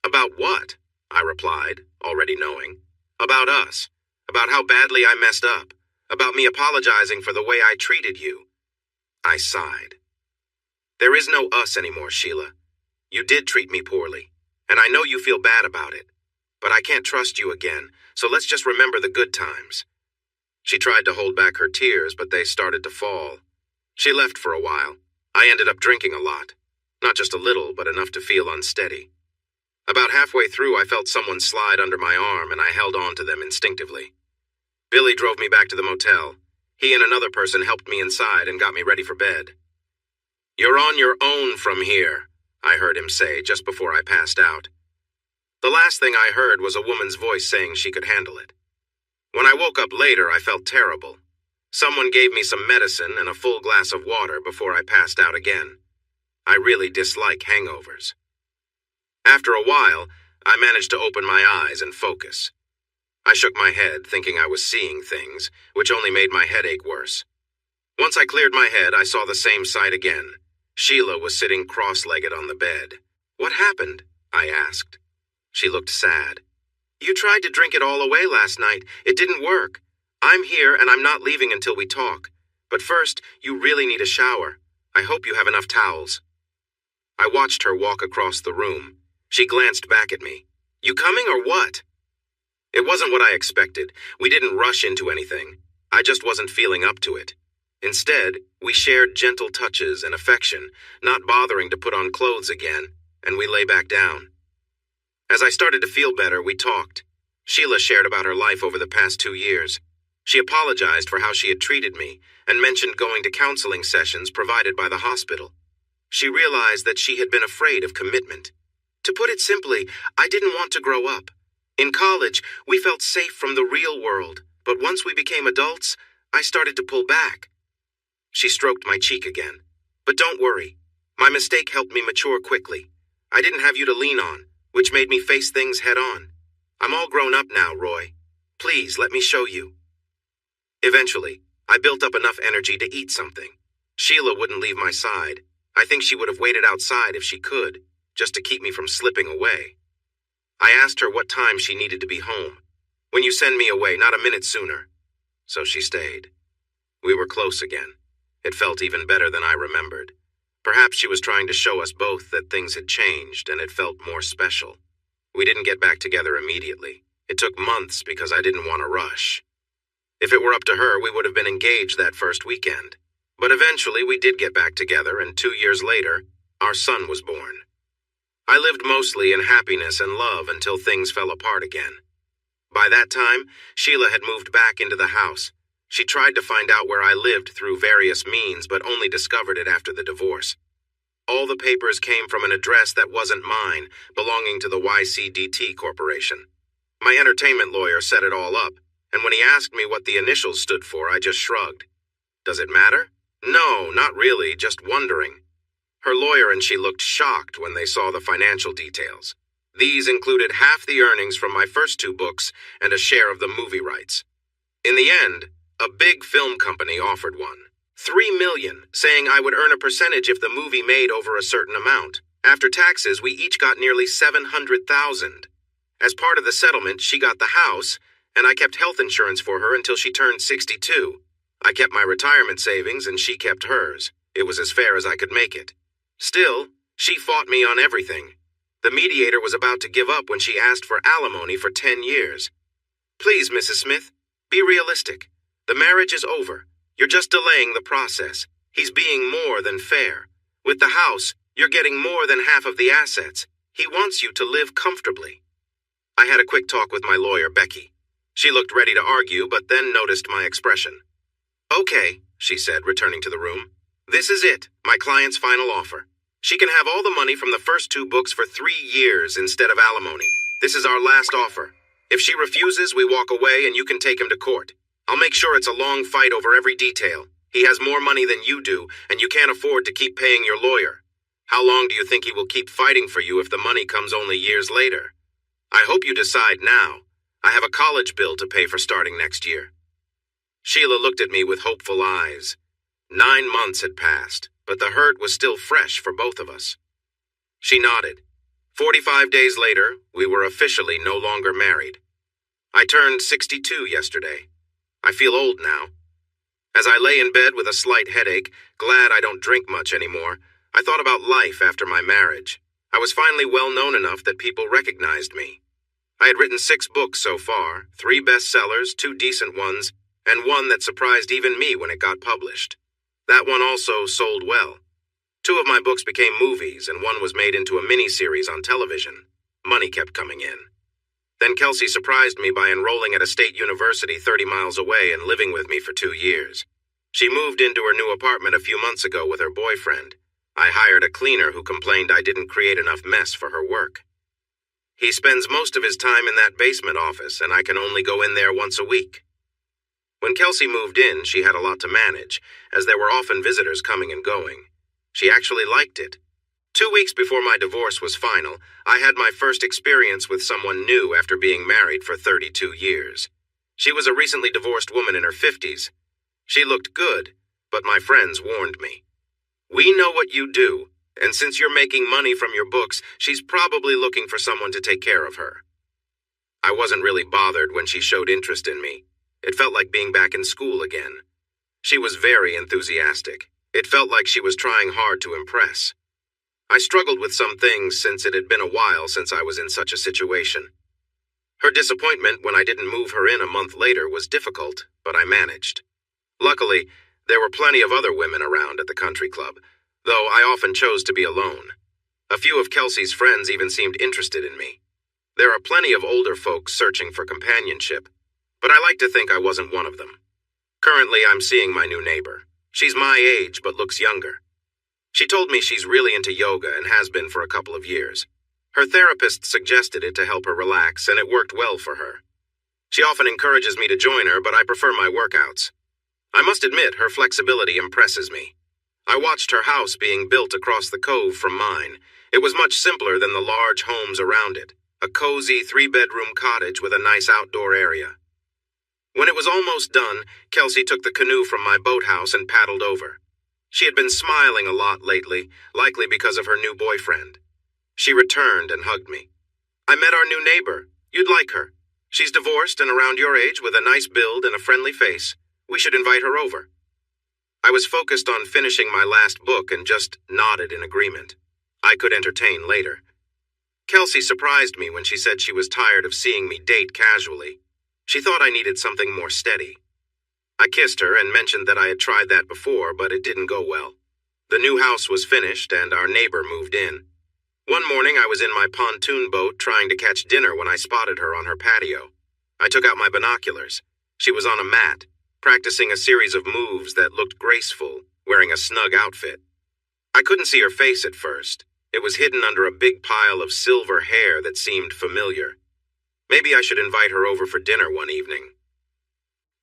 "About what?" I replied, already knowing. "About us. About how badly I messed up. About me apologizing for the way I treated you." I sighed. "There is no us anymore, Sheila. You did treat me poorly, and I know you feel bad about it. But I can't trust you again, so let's just remember the good times." She tried to hold back her tears, but they started to fall. She left for a while. I ended up drinking a lot. Not just a little, but enough to feel unsteady. About halfway through, I felt someone slide under my arm, and I held on to them instinctively. Billy drove me back to the motel. He and another person helped me inside and got me ready for bed. "You're on your own from here," I heard him say just before I passed out. The last thing I heard was a woman's voice saying she could handle it. When I woke up later, I felt terrible. Someone gave me some medicine and a full glass of water before I passed out again. I really dislike hangovers. After a while, I managed to open my eyes and focus. I shook my head, thinking I was seeing things, which only made my headache worse. Once I cleared my head, I saw the same sight again. Sheila was sitting cross-legged on the bed. "What happened?" I asked. She looked sad. "You tried to drink it all away last night. It didn't work. I'm here and I'm not leaving until we talk. But first, you really need a shower. I hope you have enough towels." I watched her walk across the room. She glanced back at me. "You coming or what?" It wasn't what I expected. We didn't rush into anything. I just wasn't feeling up to it. Instead, we shared gentle touches and affection, not bothering to put on clothes again, and we lay back down. As I started to feel better, we talked. Sheila shared about her life over the past 2 years. She apologized for how she had treated me and mentioned going to counseling sessions provided by the hospital. She realized that she had been afraid of commitment. To put it simply, I didn't want to grow up. In college, we felt safe from the real world, but once we became adults, I started to pull back. She stroked my cheek again. But don't worry. My mistake helped me mature quickly. I didn't have you to lean on, which made me face things head on. I'm all grown up now, Roy. Please let me show you. Eventually, I built up enough energy to eat something. Sheila wouldn't leave my side. I think she would have waited outside if she could, just to keep me from slipping away. I asked her what time she needed to be home. When you send me away, not a minute sooner. So she stayed. We were close again. It felt even better than I remembered. Perhaps she was trying to show us both that things had changed and it felt more special. We didn't get back together immediately. It took months because I didn't want to rush. If it were up to her, we would have been engaged that first weekend. But eventually we did get back together, and 2 years later, our son was born. I lived mostly in happiness and love until things fell apart again. By that time, Sheila had moved back into the house. She tried to find out where I lived through various means, but only discovered it after the divorce. All the papers came from an address that wasn't mine, belonging to the YCDT Corporation. My entertainment lawyer set it all up, and when he asked me what the initials stood for, I just shrugged. Does it matter? No, not really, just wondering. Her lawyer and she looked shocked when they saw the financial details. These included half the earnings from my first 2 books and a share of the movie rights. In the end, a big film company offered one. $3 million, saying I would earn a percentage if the movie made over a certain amount. After taxes, we each got nearly $700,000. As part of the settlement, she got the house, and I kept health insurance for her until she turned 62. I kept my retirement savings, and she kept hers. It was as fair as I could make it. Still, she fought me on everything. The mediator was about to give up when she asked for alimony for 10 years. Please, Mrs. Smith, be realistic. The marriage is over. You're just delaying the process. He's being more than fair. With the house, you're getting more than half of the assets. He wants you to live comfortably. I had a quick talk with my lawyer, Becky. She looked ready to argue, but then noticed my expression. Okay, she said, returning to the room. This is it, my client's final offer. She can have all the money from the first 2 books for 3 years instead of alimony. This is our last offer. If she refuses, we walk away and you can take him to court. I'll make sure it's a long fight over every detail. He has more money than you do, and you can't afford to keep paying your lawyer. How long do you think he will keep fighting for you if the money comes only years later? I hope you decide now. I have a college bill to pay for starting next year. Sheila looked at me with hopeful eyes. 9 months had passed, but the hurt was still fresh for both of us. She nodded. 45 days later, we were officially no longer married. I turned 62 yesterday. I feel old now. As I lay in bed with a slight headache, glad I don't drink much anymore, I thought about life after my marriage. I was finally well known enough that people recognized me. I had written 6 books so far, 3 bestsellers, 2 decent ones, and one that surprised even me when it got published. That one also sold well. 2 of my books became movies, and one was made into a mini-series on television. Money kept coming in. Then Kelsey surprised me by enrolling at a state university 30 miles away and living with me for 2 years. She moved into her new apartment a few months ago with her boyfriend. I hired a cleaner who complained I didn't create enough mess for her work. He spends most of his time in that basement office, and I can only go in there once a week. When Kelsey moved in, she had a lot to manage, as there were often visitors coming and going. She actually liked it. 2 weeks before my divorce was final, I had my first experience with someone new after being married for 32 years. She was a recently divorced woman in her 50s. She looked good, but my friends warned me. We know what you do, and since you're making money from your books, she's probably looking for someone to take care of her. I wasn't really bothered when she showed interest in me. It felt like being back in school again. She was very enthusiastic. It felt like she was trying hard to impress. I struggled with some things since it had been a while since I was in such a situation. Her disappointment when I didn't move her in a month later was difficult, but I managed. Luckily, There were plenty of other women around at the country club, though I often chose to be alone. A few of Kelsey's friends even seemed interested in me. There are plenty of older folks searching for companionship, but I like to think I wasn't one of them. Currently, I'm seeing my new neighbor. She's my age, but looks younger. She told me she's really into yoga and has been for a couple of years. Her therapist suggested it to help her relax, and it worked well for her. She often encourages me to join her, but I prefer my workouts. I must admit, her flexibility impresses me. I watched her house being built across the cove from mine. It was much simpler than the large homes around it, a cozy 3-bedroom cottage with a nice outdoor area. When it was almost done, Kelsey took the canoe from my boathouse and paddled over. She had been smiling a lot lately, likely because of her new boyfriend. She returned and hugged me. I met our new neighbor. You'd like her. She's divorced and around your age with a nice build and a friendly face. We should invite her over. I was focused on finishing my last book and just nodded in agreement. I could entertain later. Kelsey surprised me when she said she was tired of seeing me date casually. She thought I needed something more steady. I kissed her and mentioned that I had tried that before, but it didn't go well. The new house was finished and our neighbor moved in. One morning I was in my pontoon boat trying to catch dinner when I spotted her on her patio. I took out my binoculars. She was on a mat, practicing a series of moves that looked graceful, wearing a snug outfit. I couldn't see her face at first. It was hidden under a big pile of silver hair that seemed familiar. Maybe I should invite her over for dinner one evening.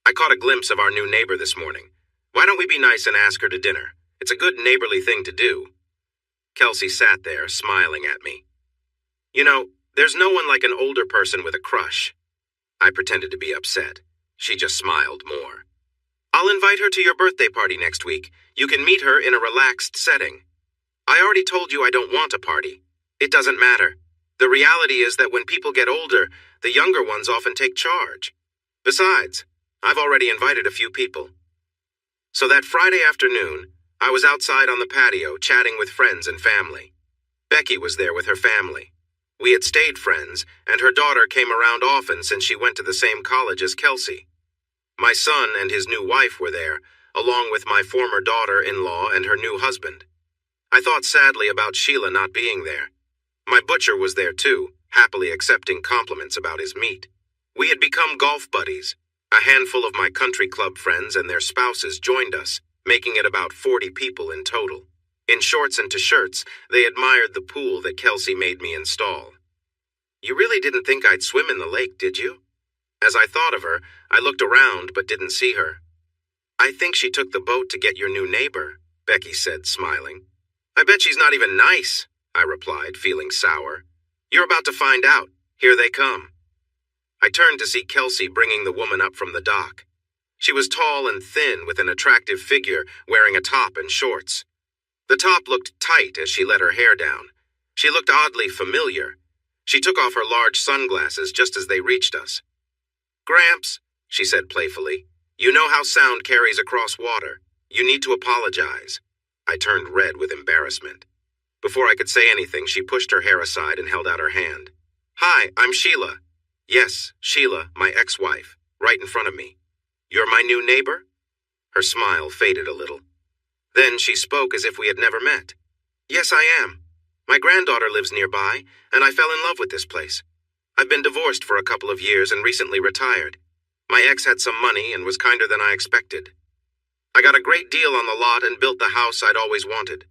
I caught a glimpse of our new neighbor this morning. Why don't we be nice and ask her to dinner? It's a good neighborly thing to do. Kelsey sat there, smiling at me. You know, there's no one like an older person with a crush. I pretended to be upset. She just smiled more. I'll invite her to your birthday party next week. You can meet her in a relaxed setting. I already told you I don't want a party. It doesn't matter. The reality is that when people get older, the younger ones often take charge. Besides, I've already invited a few people. So that Friday afternoon, I was outside on the patio chatting with friends and family. Becky was there with her family. We had stayed friends, and her daughter came around often since she went to the same college as Kelsey. My son and his new wife were there, along with my former daughter-in-law and her new husband. I thought sadly about Sheila not being there. My butcher was there too, happily accepting compliments about his meat. We had become golf buddies. A handful of my country club friends and their spouses joined us, making it about 40 people in total. In shorts and t-shirts, they admired the pool that Kelsey made me install. You really didn't think I'd swim in the lake, did you? As I thought of her, I looked around but didn't see her. I think she took the boat to get your new neighbor, Becky said, smiling. I bet she's not even nice, I replied, feeling sour. You're about to find out. Here they come. I turned to see Kelsey bringing the woman up from the dock. She was tall and thin with an attractive figure, wearing a top and shorts. The top looked tight as she let her hair down. She looked oddly familiar. She took off her large sunglasses just as they reached us. Gramps, she said playfully, you know how sound carries across water. You need to apologize. I turned red with embarrassment. Before I could say anything, she pushed her hair aside and held out her hand. Hi, I'm Sheila. Yes, Sheila, my ex-wife, right in front of me. You're my new neighbor? Her smile faded a little. Then she spoke as if we had never met. Yes, I am. My granddaughter lives nearby, and I fell in love with this place. I've been divorced for a couple of years and recently retired. My ex had some money and was kinder than I expected. I got a great deal on the lot and built the house I'd always wanted.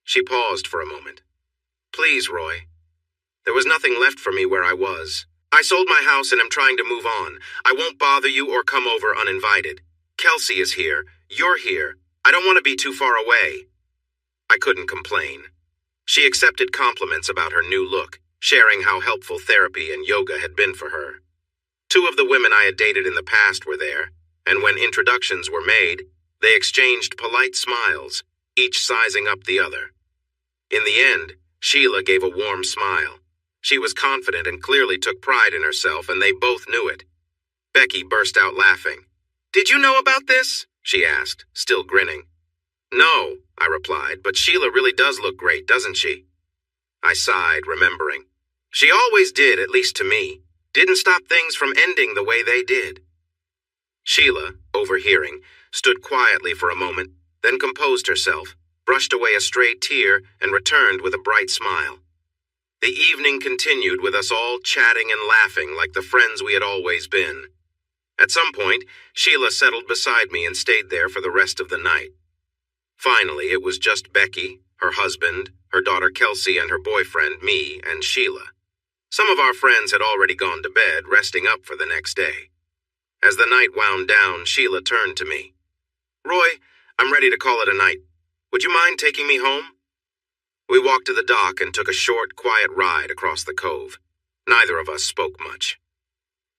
She paused for a moment. Please, Roy. There was nothing left for me where I was. I sold my house and am trying to move on. I won't bother you or come over uninvited. Kelsey is here. You're here. I don't want to be too far away. I couldn't complain. She accepted compliments about her new look, sharing how helpful therapy and yoga had been for her. Two of the women I had dated in the past were there, and when introductions were made, they exchanged polite smiles, each sizing up the other. In the end, Sheila gave a warm smile. She was confident and clearly took pride in herself, and they both knew it. Becky burst out laughing. Did you know about this? She asked, still grinning. No, I replied, but Sheila really does look great, doesn't she? I sighed, remembering. She always did, at least to me. Didn't stop things from ending the way they did. Sheila, overhearing, stood quietly for a moment, then composed herself, brushed away a stray tear, and returned with a bright smile. The evening continued with us all chatting and laughing like the friends we had always been. At some point, Sheila settled beside me and stayed there for the rest of the night. Finally, it was just Becky, her husband, her daughter Kelsey, and her boyfriend, me, and Sheila. Some of our friends had already gone to bed, resting up for the next day. As the night wound down, Sheila turned to me. "Roy, I'm ready to call it a night. Would you mind taking me home?" We walked to the dock and took a short, quiet ride across the cove. Neither of us spoke much.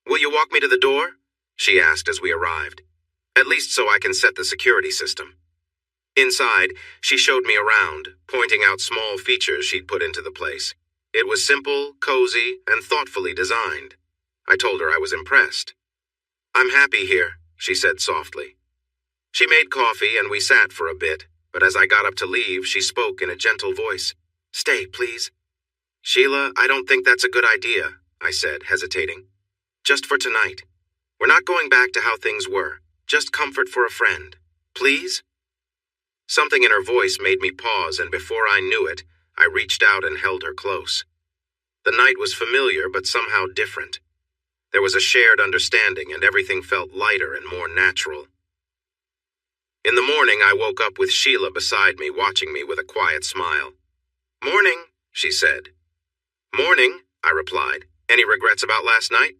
"Will you walk me to the door?" she asked as we arrived. "At least so I can set the security system." Inside, she showed me around, pointing out small features she'd put into the place. It was simple, cozy, and thoughtfully designed. I told her I was impressed. "I'm happy here," she said softly. She made coffee and we sat for a bit, but as I got up to leave, she spoke in a gentle voice. "Stay, please." "Sheila, I don't think that's a good idea," I said, hesitating. "Just for tonight. We're not going back to how things were. Just comfort for a friend. Please?" Something in her voice made me pause, and before I knew it, I reached out and held her close. The night was familiar, but somehow different. There was a shared understanding, and everything felt lighter and more natural. In the morning, I woke up with Sheila beside me, watching me with a quiet smile. "Morning," she said. "Morning," I replied. "Any regrets about last night?"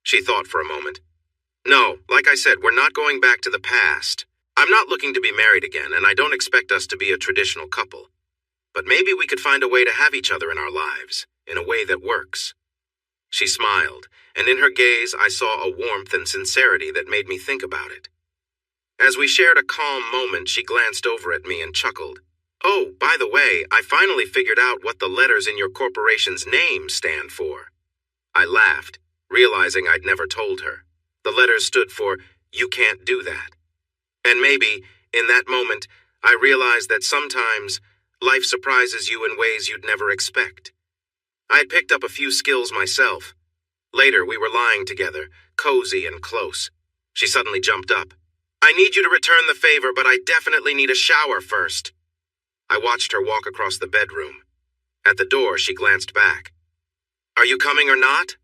She thought for a moment. "No, like I said, we're not going back to the past. I'm not looking to be married again, and I don't expect us to be a traditional couple. But maybe we could find a way to have each other in our lives, in a way that works." She smiled, and in her gaze I saw a warmth and sincerity that made me think about it. As we shared a calm moment, she glanced over at me and chuckled. "Oh, by the way, I finally figured out what the letters in your corporation's name stand for." I laughed, realizing I'd never told her. The letters stood for, "You can't do that." And maybe, in that moment, I realized that sometimes life surprises you in ways you'd never expect. I had picked up a few skills myself. Later, we were lying together, cozy and close. She suddenly jumped up. "I need you to return the favor, but I definitely need a shower first." I watched her walk across the bedroom. At the door, she glanced back. "Are you coming or not?"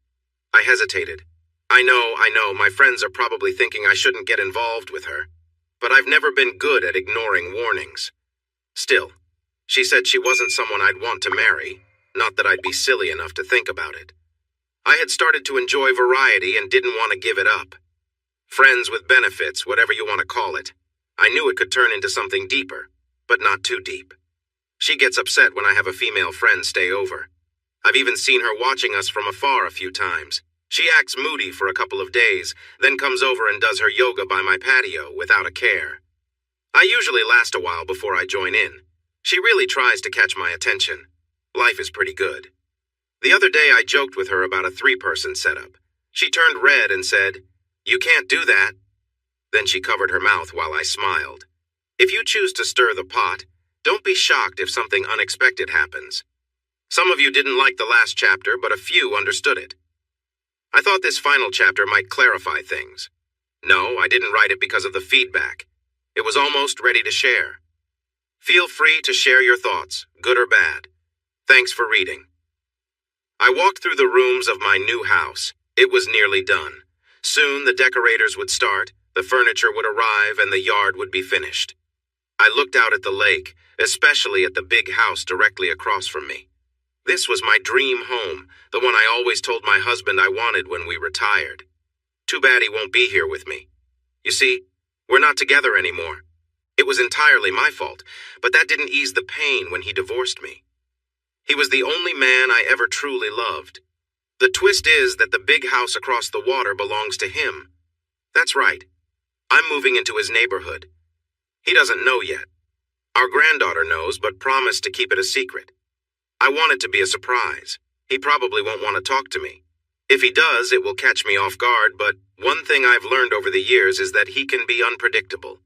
I hesitated. I know, my friends are probably thinking I shouldn't get involved with her. But I've never been good at ignoring warnings. Still, she said she wasn't someone I'd want to marry, not that I'd be silly enough to think about it. I had started to enjoy variety and didn't want to give it up. Friends with benefits, whatever you want to call it. I knew it could turn into something deeper, but not too deep. She gets upset when I have a female friend stay over. I've even seen her watching us from afar a few times. She acts moody for a couple of days, then comes over and does her yoga by my patio without a care. I usually last a while before I join in. She really tries to catch my attention. Life is pretty good. The other day I joked with her about a 3-person setup. She turned red and said, "You can't do that." Then she covered her mouth while I smiled. If you choose to stir the pot, don't be shocked if something unexpected happens. Some of you didn't like the last chapter, but a few understood it. I thought this final chapter might clarify things. No, I didn't write it because of the feedback. It was almost ready to share. Feel free to share your thoughts, good or bad. Thanks for reading. I walked through the rooms of my new house. It was nearly done. Soon the decorators would start, the furniture would arrive, and the yard would be finished. I looked out at the lake, especially at the big house directly across from me. This was my dream home, the one I always told my husband I wanted when we retired. Too bad he won't be here with me. You see, we're not together anymore. It was entirely my fault, but that didn't ease the pain when he divorced me. He was the only man I ever truly loved. The twist is that the big house across the water belongs to him. That's right. I'm moving into his neighborhood. He doesn't know yet. Our granddaughter knows, but promised to keep it a secret. I want it to be a surprise. He probably won't want to talk to me. If he does, it will catch me off guard, but one thing I've learned over the years is that he can be unpredictable.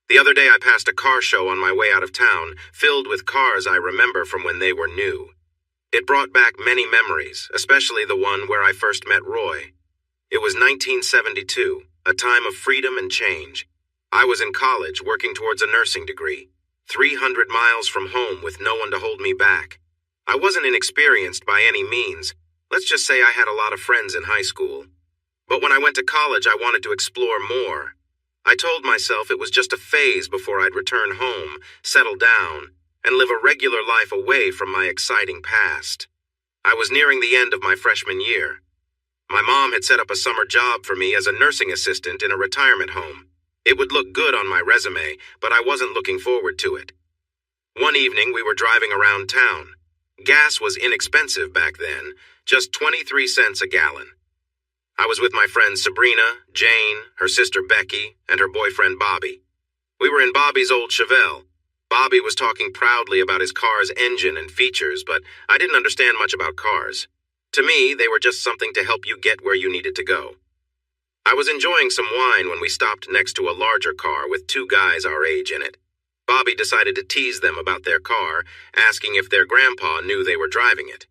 The other day I passed a car show on my way out of town, filled with cars I remember from when they were new. It brought back many memories, especially the one where I first met Roy. It was 1972. a time of freedom and change. I was in college working towards a nursing degree, 300 miles from home with no one to hold me back. I wasn't inexperienced by any means. Let's just say I had a lot of friends in high school. But when I went to college, I wanted to explore more. I told myself it was just a phase before I'd return home, settle down, and live a regular life away from my exciting past. I was nearing the end of my freshman year. My mom had set up a summer job for me as a nursing assistant in a retirement home. It would look good on my resume, but I wasn't looking forward to it. One evening, we were driving around town. Gas was inexpensive back then, just 23 cents a gallon. I was with my friends Sabrina, Jane, her sister Becky, and her boyfriend Bobby. We were in Bobby's old Chevelle. Bobby was talking proudly about his car's engine and features, but I didn't understand much about cars. To me, they were just something to help you get where you needed to go. I was enjoying some wine when we stopped next to a larger car with two guys our age in it. Bobby decided to tease them about their car, asking if their grandpa knew they were driving it.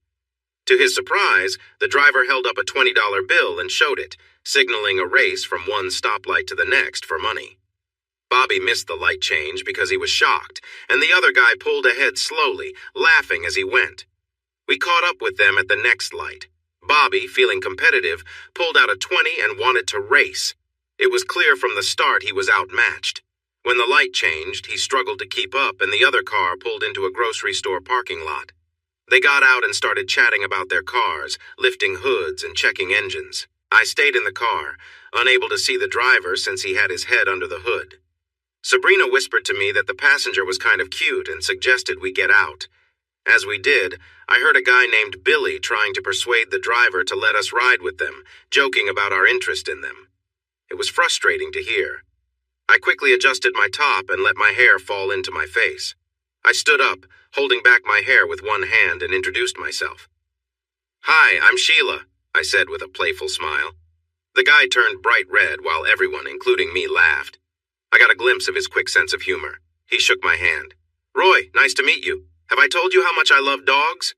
To his surprise, the driver held up a $20 bill and showed it, signaling a race from one stoplight to the next for money. Bobby missed the light change because he was shocked, and the other guy pulled ahead slowly, laughing as he went. We caught up with them at the next light. Bobby, feeling competitive, pulled out a 20 and wanted to race. It was clear from the start he was outmatched. When the light changed, he struggled to keep up and the other car pulled into a grocery store parking lot. They got out and started chatting about their cars, lifting hoods and checking engines. I stayed in the car, unable to see the driver since he had his head under the hood. Sabrina whispered to me that the passenger was kind of cute and suggested we get out. As we did, I heard a guy named Billy trying to persuade the driver to let us ride with them, joking about our interest in them. It was frustrating to hear. I quickly adjusted my top and let my hair fall into my face. I stood up, holding back my hair with one hand, and introduced myself. "Hi, I'm Sheila," I said with a playful smile. The guy turned bright red while everyone, including me, laughed. I got a glimpse of his quick sense of humor. He shook my hand. "Roy, nice to meet you. Have I told you how much I love dogs?"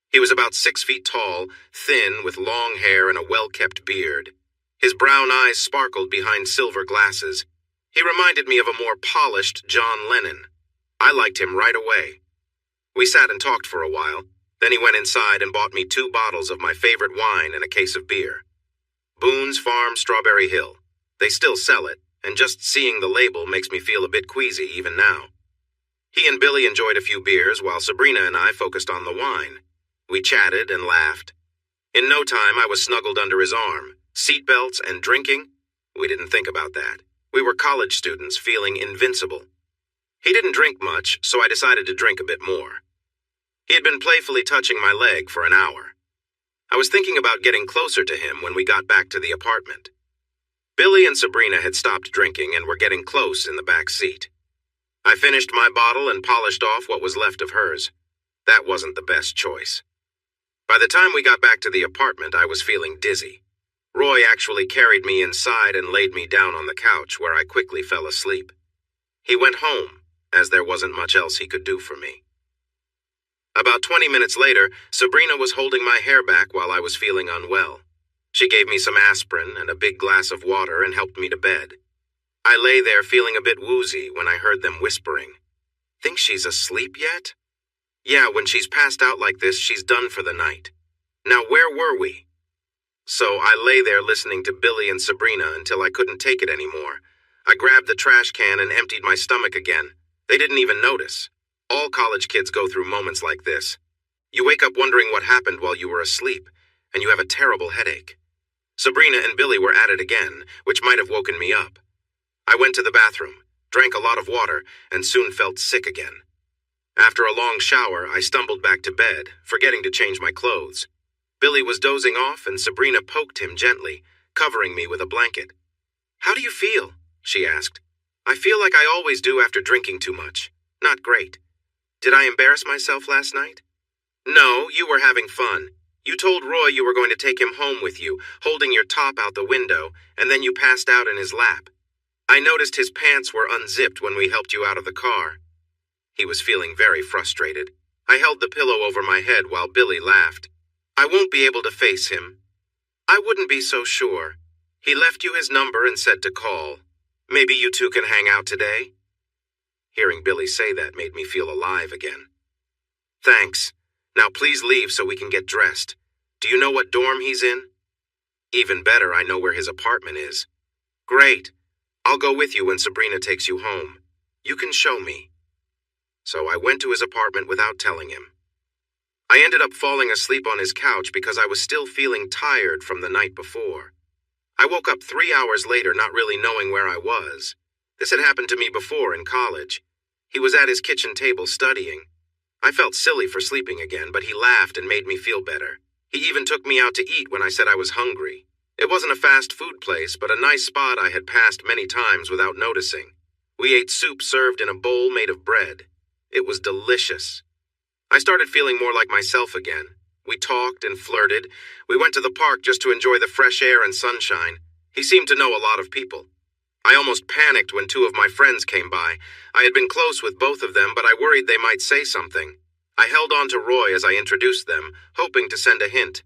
He was about 6 feet tall, thin, with long hair and a well-kept beard. His brown eyes sparkled behind silver glasses. He reminded me of a more polished John Lennon. I liked him right away. We sat and talked for a while. Then he went inside and bought me 2 bottles of my favorite wine and a case of beer. Boone's Farm Strawberry Hill. They still sell it, and just seeing the label makes me feel a bit queasy even now. He and Billy enjoyed a few beers while Sabrina and I focused on the wine. We chatted and laughed. In no time, I was snuggled under his arm. Seatbelts and drinking? We didn't think about that. We were college students feeling invincible. He didn't drink much, so I decided to drink a bit more. He had been playfully touching my leg for an hour. I was thinking about getting closer to him when we got back to the apartment. Billy and Sabrina had stopped drinking and were getting close in the back seat. I finished my bottle and polished off what was left of hers. That wasn't the best choice. By the time we got back to the apartment, I was feeling dizzy. Roy actually carried me inside and laid me down on the couch, where I quickly fell asleep. He went home, as there wasn't much else he could do for me. About 20 minutes later, Sabrina was holding my hair back while I was feeling unwell. She gave me some aspirin and a big glass of water and helped me to bed. I lay there feeling a bit woozy when I heard them whispering. "Think she's asleep yet?" Yeah, when she's passed out like this, she's done for the night. Now, where were we? So I lay there listening to Billy and Sabrina until I couldn't take it anymore. I grabbed the trash can and emptied my stomach again. They didn't even notice. All college kids go through moments like this. You wake up wondering what happened while you were asleep, and you have a terrible headache. Sabrina and Billy were at it again, which might have woken me up. I went to the bathroom, drank a lot of water, and soon felt sick again. After a long shower, I stumbled back to bed, forgetting to change my clothes. Billy was dozing off, and Sabrina poked him gently, covering me with a blanket. "How do you feel?" she asked. "I feel like I always do after drinking too much. Not great. Did I embarrass myself last night?" "No, you were having fun. You told Roy you were going to take him home with you, holding your top out the window, and then you passed out in his lap. I noticed his pants were unzipped when we helped you out of the car." He was feeling very frustrated. I held the pillow over my head while Billy laughed. "I won't be able to face him." "I wouldn't be so sure. He left you his number and said to call. Maybe you two can hang out today?" Hearing Billy say that made me feel alive again. "Thanks. Now please leave so we can get dressed. Do you know what dorm he's in?" "Even better, I know where his apartment is." "Great. I'll go with you when Sabrina takes you home. You can show me." So I went to his apartment without telling him. I ended up falling asleep on his couch because I was still feeling tired from the night before. I woke up 3 hours later not really knowing where I was. This had happened to me before in college. He was at his kitchen table studying. I felt silly for sleeping again, but he laughed and made me feel better. He even took me out to eat when I said I was hungry. It wasn't a fast food place, but a nice spot I had passed many times without noticing. We ate soup served in a bowl made of bread. It was delicious. I started feeling more like myself again. We talked and flirted. We went to the park just to enjoy the fresh air and sunshine. He seemed to know a lot of people. I almost panicked when 2 of my friends came by. I had been close with both of them, but I worried they might say something. I held on to Roy as I introduced them, hoping to send a hint.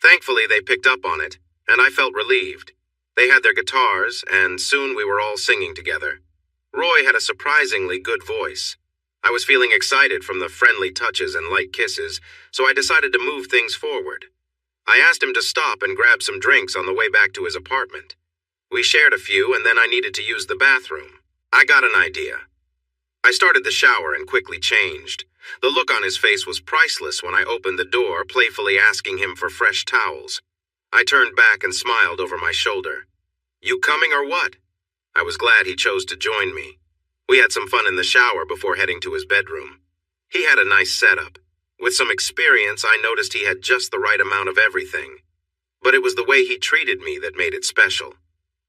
Thankfully, they picked up on it, and I felt relieved. They had their guitars, and soon we were all singing together. Roy had a surprisingly good voice. I was feeling excited from the friendly touches and light kisses, so I decided to move things forward. I asked him to stop and grab some drinks on the way back to his apartment. We shared a few, and then I needed to use the bathroom. I got an idea. I started the shower and quickly changed. The look on his face was priceless when I opened the door, playfully asking him for fresh towels. I turned back and smiled over my shoulder. "You coming or what?" I was glad he chose to join me. We had some fun in the shower before heading to his bedroom. He had a nice setup. With some experience, I noticed he had just the right amount of everything. But it was the way he treated me that made it special.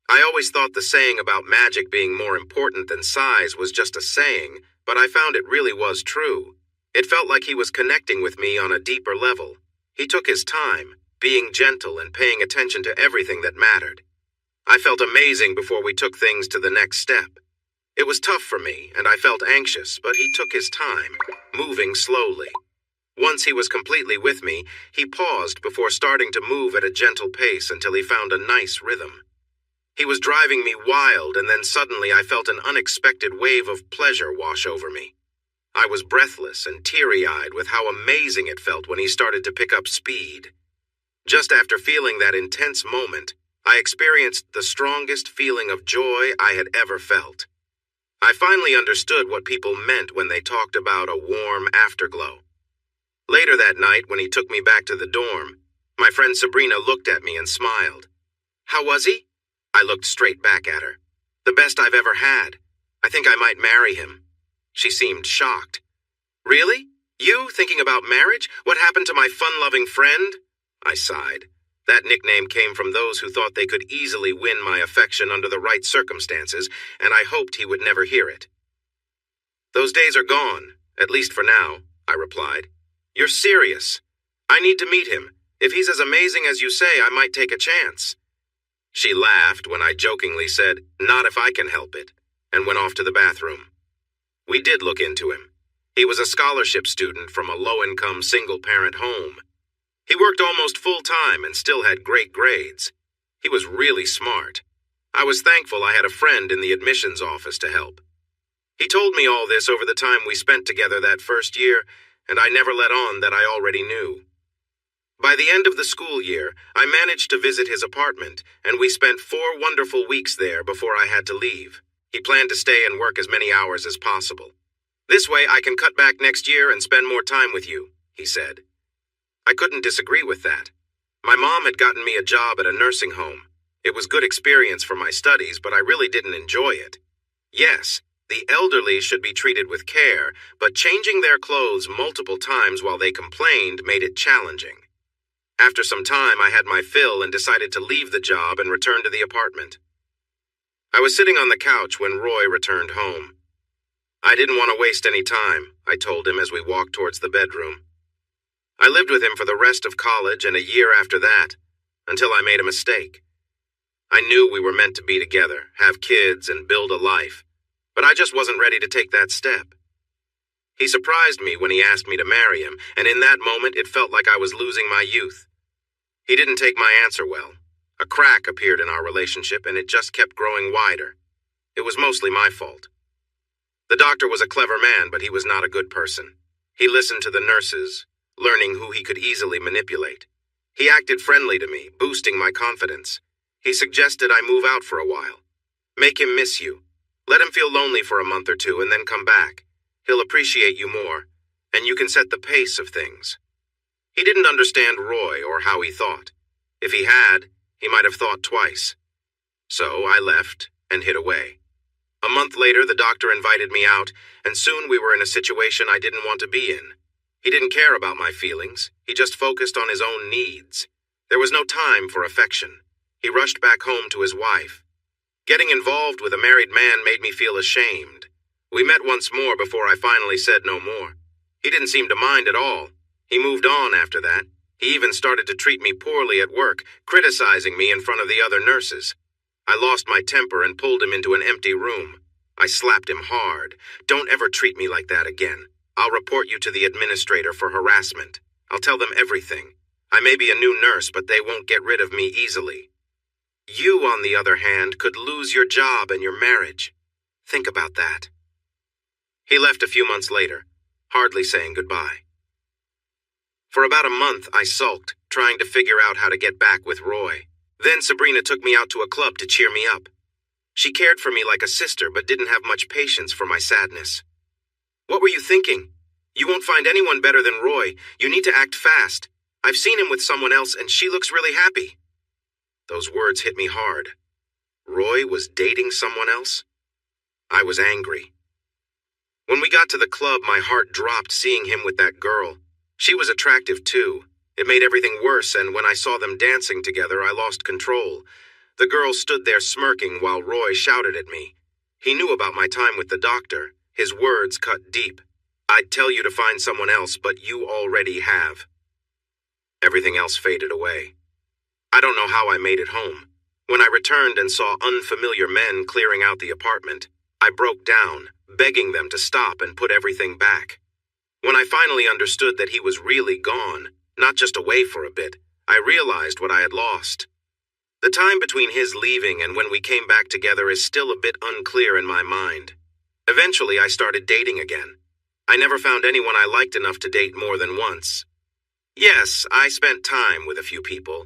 I always thought the saying about magic being more important than size was just a saying, but I found it really was true. It felt like he was connecting with me on a deeper level. He took his time, being gentle and paying attention to everything that mattered. I felt amazing before we took things to the next step. It was tough for me, and I felt anxious, but he took his time, moving slowly. Once he was completely with me, he paused before starting to move at a gentle pace until he found a nice rhythm. He was driving me wild, and then suddenly I felt an unexpected wave of pleasure wash over me. I was breathless and teary-eyed with how amazing it felt when he started to pick up speed. Just after feeling that intense moment, I experienced the strongest feeling of joy I had ever felt. I finally understood what people meant when they talked about a warm afterglow. Later that night, when he took me back to the dorm, my friend Sabrina looked at me and smiled. "How was he?" I looked straight back at her. "The best I've ever had. I think I might marry him." She seemed shocked. "Really? You thinking about marriage? What happened to my fun-loving friend?" I sighed. That nickname came from those who thought they could easily win my affection under the right circumstances, and I hoped he would never hear it. "Those days are gone, at least for now," I replied. "You're serious. I need to meet him. If he's as amazing as you say, I might take a chance." She laughed when I jokingly said, "Not if I can help it," and went off to the bathroom. We did look into him. He was a scholarship student from a low-income single-parent home. He worked almost full-time and still had great grades. He was really smart. I was thankful I had a friend in the admissions office to help. He told me all this over the time we spent together that first year, and I never let on that I already knew. By the end of the school year, I managed to visit his apartment, and we spent 4 wonderful weeks there before I had to leave. He planned to stay and work as many hours as possible. "This way I can cut back next year and spend more time with you," he said. I couldn't disagree with that. My mom had gotten me a job at a nursing home. It was good experience for my studies, but I really didn't enjoy it. Yes, the elderly should be treated with care, but changing their clothes multiple times while they complained made it challenging. After some time, I had my fill and decided to leave the job and return to the apartment. I was sitting on the couch when Roy returned home. I didn't want to waste any time, I told him as we walked towards the bedroom. I lived with him for the rest of college and a year after that, until I made a mistake. I knew we were meant to be together, have kids, and build a life, but I just wasn't ready to take that step. He surprised me when he asked me to marry him, and in that moment it felt like I was losing my youth. He didn't take my answer well. A crack appeared in our relationship, and it just kept growing wider. It was mostly my fault. The doctor was a clever man, but he was not a good person. He listened to the nurses, learning who he could easily manipulate. He acted friendly to me, boosting my confidence. He suggested I move out for a while. Make him miss you. Let him feel lonely for a month or two and then come back. He'll appreciate you more, and you can set the pace of things. He didn't understand Roy or how he thought. If he had, he might have thought twice. So I left and hid away. A month later, the doctor invited me out, and soon we were in a situation I didn't want to be in. He didn't care about my feelings. He just focused on his own needs. There was no time for affection. He rushed back home to his wife. Getting involved with a married man made me feel ashamed. We met once more before I finally said no more. He didn't seem to mind at all. He moved on after that. He even started to treat me poorly at work, criticizing me in front of the other nurses. I lost my temper and pulled him into an empty room. I slapped him hard. Don't ever treat me like that again. I'll report you to the administrator for harassment. I'll tell them everything. I may be a new nurse, but they won't get rid of me easily. You, on the other hand, could lose your job and your marriage. Think about that. He left a few months later, hardly saying goodbye. For about a month, I sulked, trying to figure out how to get back with Roy. Then Sabrina took me out to a club to cheer me up. She cared for me like a sister, but didn't have much patience for my sadness. What were you thinking? You won't find anyone better than Roy. You need to act fast. I've seen him with someone else, and she looks really happy. Those words hit me hard. Roy was dating someone else? I was angry. When we got to the club, my heart dropped seeing him with that girl. She was attractive too. It made everything worse, and when I saw them dancing together, I lost control. The girl stood there smirking while Roy shouted at me. He knew about my time with the doctor. His words cut deep. I'd tell you to find someone else, but you already have. Everything else faded away. I don't know how I made it home. When I returned and saw unfamiliar men clearing out the apartment, I broke down, begging them to stop and put everything back. When I finally understood that he was really gone, not just away for a bit, I realized what I had lost. The time between his leaving and when we came back together is still a bit unclear in my mind. Eventually, I started dating again. I never found anyone I liked enough to date more than once. Yes, I spent time with a few people.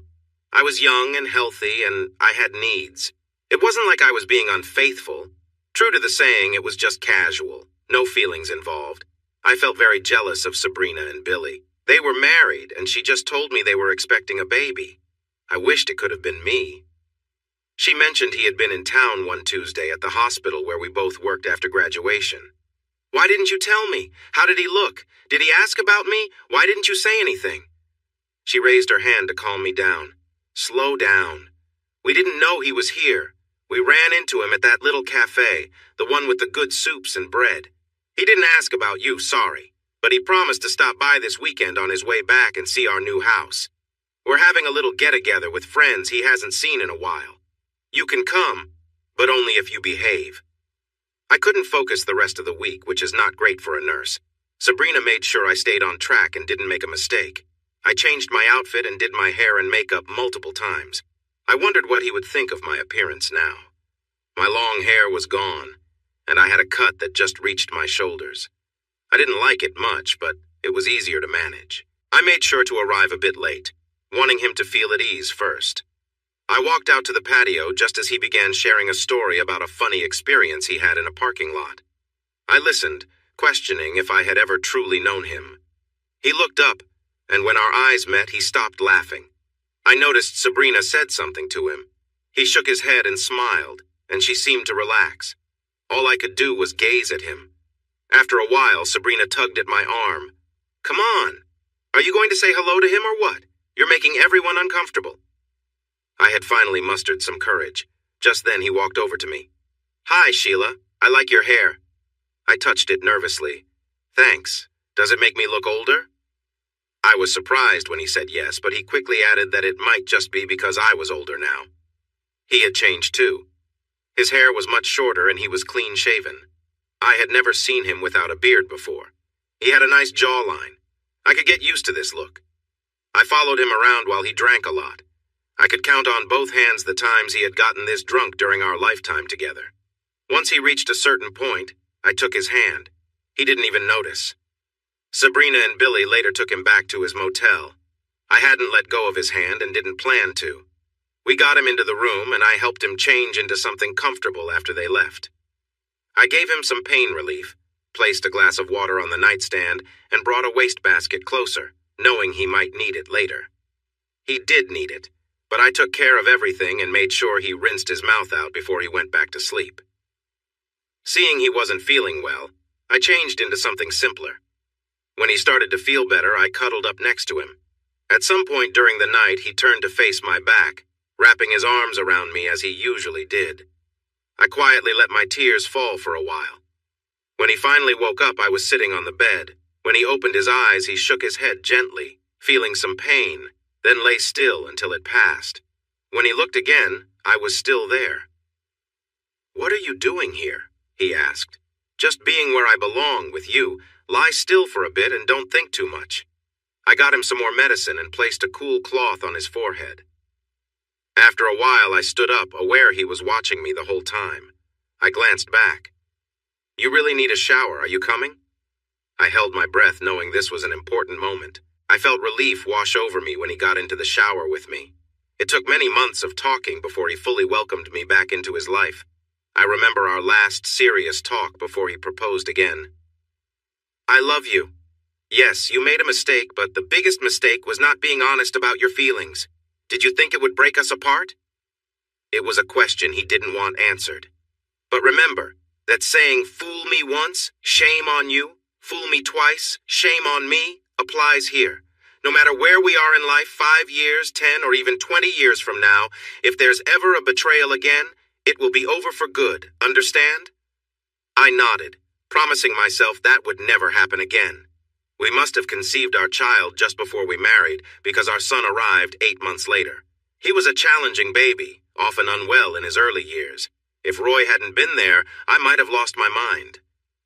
I was young and healthy, and I had needs. It wasn't like I was being unfaithful. True to the saying, it was just casual. No feelings involved. I felt very jealous of Sabrina and Billy. They were married, and she just told me they were expecting a baby. I wished it could have been me. She mentioned he had been in town one Tuesday at the hospital where we both worked after graduation. Why didn't you tell me? How did he look? Did he ask about me? Why didn't you say anything? She raised her hand to calm me down. Slow down. We didn't know he was here. We ran into him at that little cafe, the one with the good soups and bread. He didn't ask about you, sorry, but he promised to stop by this weekend on his way back and see our new house. We're having a little get-together with friends he hasn't seen in a while. You can come, but only if you behave. I couldn't focus the rest of the week, which is not great for a nurse. Sabrina made sure I stayed on track and didn't make a mistake. I changed my outfit and did my hair and makeup multiple times. I wondered what he would think of my appearance now. My long hair was gone, and I had a cut that just reached my shoulders. I didn't like it much, but it was easier to manage. I made sure to arrive a bit late, wanting him to feel at ease first. I walked out to the patio just as he began sharing a story about a funny experience he had in a parking lot. I listened, questioning if I had ever truly known him. He looked up, and when our eyes met, he stopped laughing. I noticed Sabrina said something to him. He shook his head and smiled, and she seemed to relax. All I could do was gaze at him. After a while, Sabrina tugged at my arm. Come on. Are you going to say hello to him or what? You're making everyone uncomfortable. I had finally mustered some courage. Just then he walked over to me. Hi, Sheila. I like your hair. I touched it nervously. Thanks. Does it make me look older? I was surprised when he said yes, but he quickly added that it might just be because I was older now. He had changed too. His hair was much shorter and he was clean-shaven. I had never seen him without a beard before. He had a nice jawline. I could get used to this look. I followed him around while he drank a lot. I could count on both hands the times he had gotten this drunk during our lifetime together. Once he reached a certain point, I took his hand. He didn't even notice. Sabrina and Billy later took him back to his motel. I hadn't let go of his hand and didn't plan to. We got him into the room and I helped him change into something comfortable after they left. I gave him some pain relief, placed a glass of water on the nightstand, and brought a wastebasket closer, knowing he might need it later. He did need it, but I took care of everything and made sure he rinsed his mouth out before he went back to sleep. Seeing he wasn't feeling well, I changed into something simpler. When he started to feel better, I cuddled up next to him. At some point during the night, he turned to face my back, wrapping his arms around me as he usually did. I quietly let my tears fall for a while. When he finally woke up, I was sitting on the bed. When he opened his eyes, he shook his head gently, feeling some pain, then lay still until it passed. When he looked again, I was still there. "What are you doing here?" he asked. "Just being where I belong, with you. Lie still for a bit and don't think too much." I got him some more medicine and placed a cool cloth on his forehead. After a while, I stood up, aware he was watching me the whole time. I glanced back. "You really need a shower. Are you coming?" I held my breath, knowing this was an important moment. I felt relief wash over me when he got into the shower with me. It took many months of talking before he fully welcomed me back into his life. I remember our last serious talk before he proposed again. "I love you. Yes, you made a mistake, but the biggest mistake was not being honest about your feelings. Did you think it would break us apart?" It was a question he didn't want answered. But remember that saying, "Fool me once, shame on you. Fool me twice, shame on me," applies here. No matter where we are in life, 5 years, 10, or even 20 years from now, if there's ever a betrayal again, it will be over for good, understand? I nodded, promising myself that would never happen again. We must have conceived our child just before we married, because our son arrived 8 months later. He was a challenging baby, often unwell in his early years. If Roy hadn't been there, I might have lost my mind.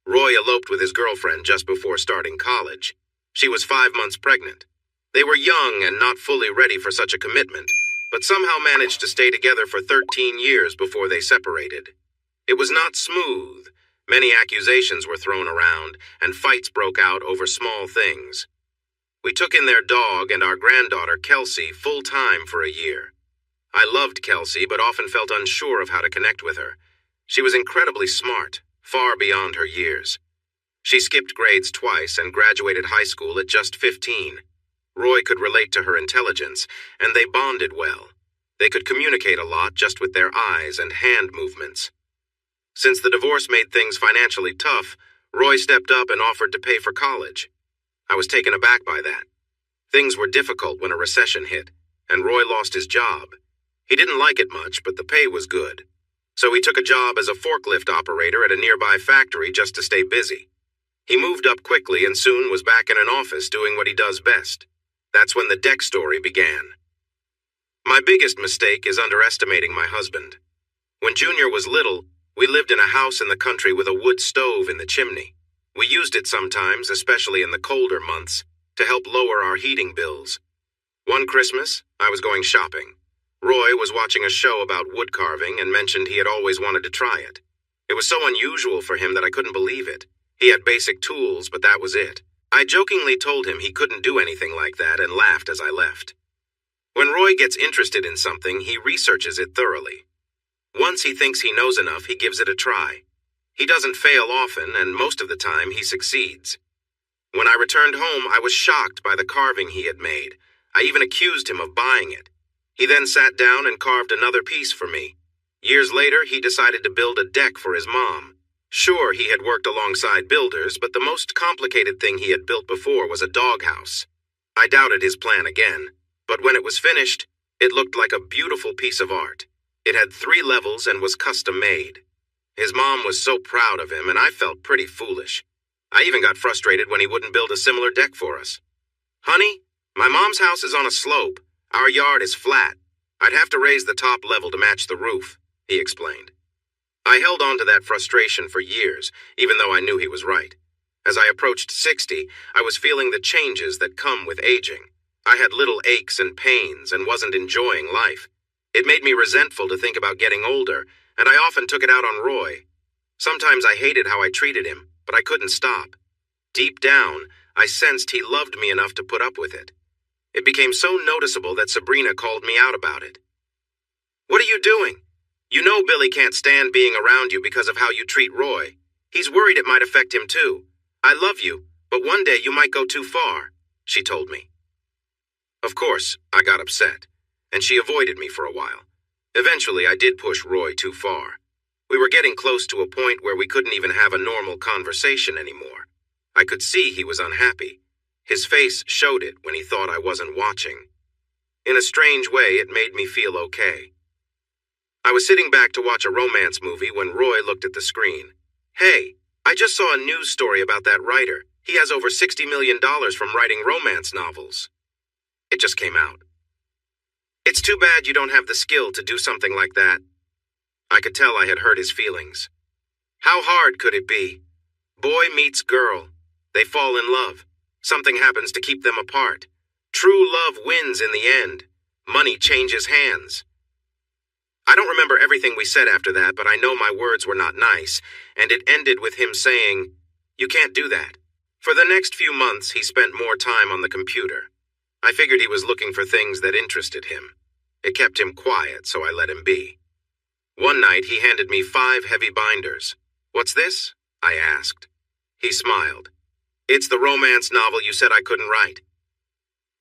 Roy eloped with his girlfriend just before starting college. She was 5 months pregnant. They were young and not fully ready for such a commitment, but somehow managed to stay together for 13 years before they separated. It was not smooth. Many accusations were thrown around, and fights broke out over small things. We took in their dog and our granddaughter, Kelsey, full-time for a year. I loved Kelsey, but often felt unsure of how to connect with her. She was incredibly smart, far beyond her years. She skipped grades twice and graduated high school at just 15. Roy could relate to her intelligence, and they bonded well. They could communicate a lot just with their eyes and hand movements. Since the divorce made things financially tough, Roy stepped up and offered to pay for college. I was taken aback by that. Things were difficult when a recession hit, and Roy lost his job. He didn't like it much, but the pay was good. So he took a job as a forklift operator at a nearby factory just to stay busy. He moved up quickly and soon was back in an office doing what he does best. That's when the deck story began. My biggest mistake is underestimating my husband. When Junior was little, we lived in a house in the country with a wood stove in the chimney. We used it sometimes, especially in the colder months, to help lower our heating bills. One Christmas, I was going shopping. Roy was watching a show about wood carving and mentioned he had always wanted to try it. It was so unusual for him that I couldn't believe it. He had basic tools, but that was it. I jokingly told him he couldn't do anything like that and laughed as I left. When Roy gets interested in something, he researches it thoroughly. Once he thinks he knows enough, he gives it a try. He doesn't fail often, and most of the time he succeeds. When I returned home, I was shocked by the carving he had made. I even accused him of buying it. He then sat down and carved another piece for me. Years later, he decided to build a deck for his mom. Sure, he had worked alongside builders, but the most complicated thing he had built before was a doghouse. I doubted his plan again, but when it was finished, it looked like a beautiful piece of art. It had 3 levels and was custom-made. His mom was so proud of him, and I felt pretty foolish. I even got frustrated when he wouldn't build a similar deck for us. "Honey, my mom's house is on a slope. Our yard is flat. I'd have to raise the top level to match the roof," he explained. I held on to that frustration for years, even though I knew he was right. As I approached 60, I was feeling the changes that come with aging. I had little aches and pains and wasn't enjoying life. It made me resentful to think about getting older, and I often took it out on Roy. Sometimes I hated how I treated him, but I couldn't stop. Deep down, I sensed he loved me enough to put up with it. It became so noticeable that Sabrina called me out about it. "What are you doing? You know Billy can't stand being around you because of how you treat Roy. He's worried it might affect him too. I love you, but one day you might go too far," she told me. Of course, I got upset, and she avoided me for a while. Eventually, I did push Roy too far. We were getting close to a point where we couldn't even have a normal conversation anymore. I could see he was unhappy. His face showed it when he thought I wasn't watching. In a strange way, it made me feel okay. I was sitting back to watch a romance movie when Roy looked at the screen. "Hey, I just saw a news story about that writer. He has over $60 million from writing romance novels." It just came out. "It's too bad you don't have the skill to do something like that." I could tell I had hurt his feelings. How hard could it be? Boy meets girl. They fall in love. Something happens to keep them apart. True love wins in the end. Money changes hands. I don't remember everything we said after that, but I know my words were not nice, and it ended with him saying, "You can't do that." For the next few months, he spent more time on the computer. I figured he was looking for things that interested him. It kept him quiet, so I let him be. One night, he handed me 5 heavy binders. "What's this?" I asked. He smiled. "It's the romance novel you said I couldn't write."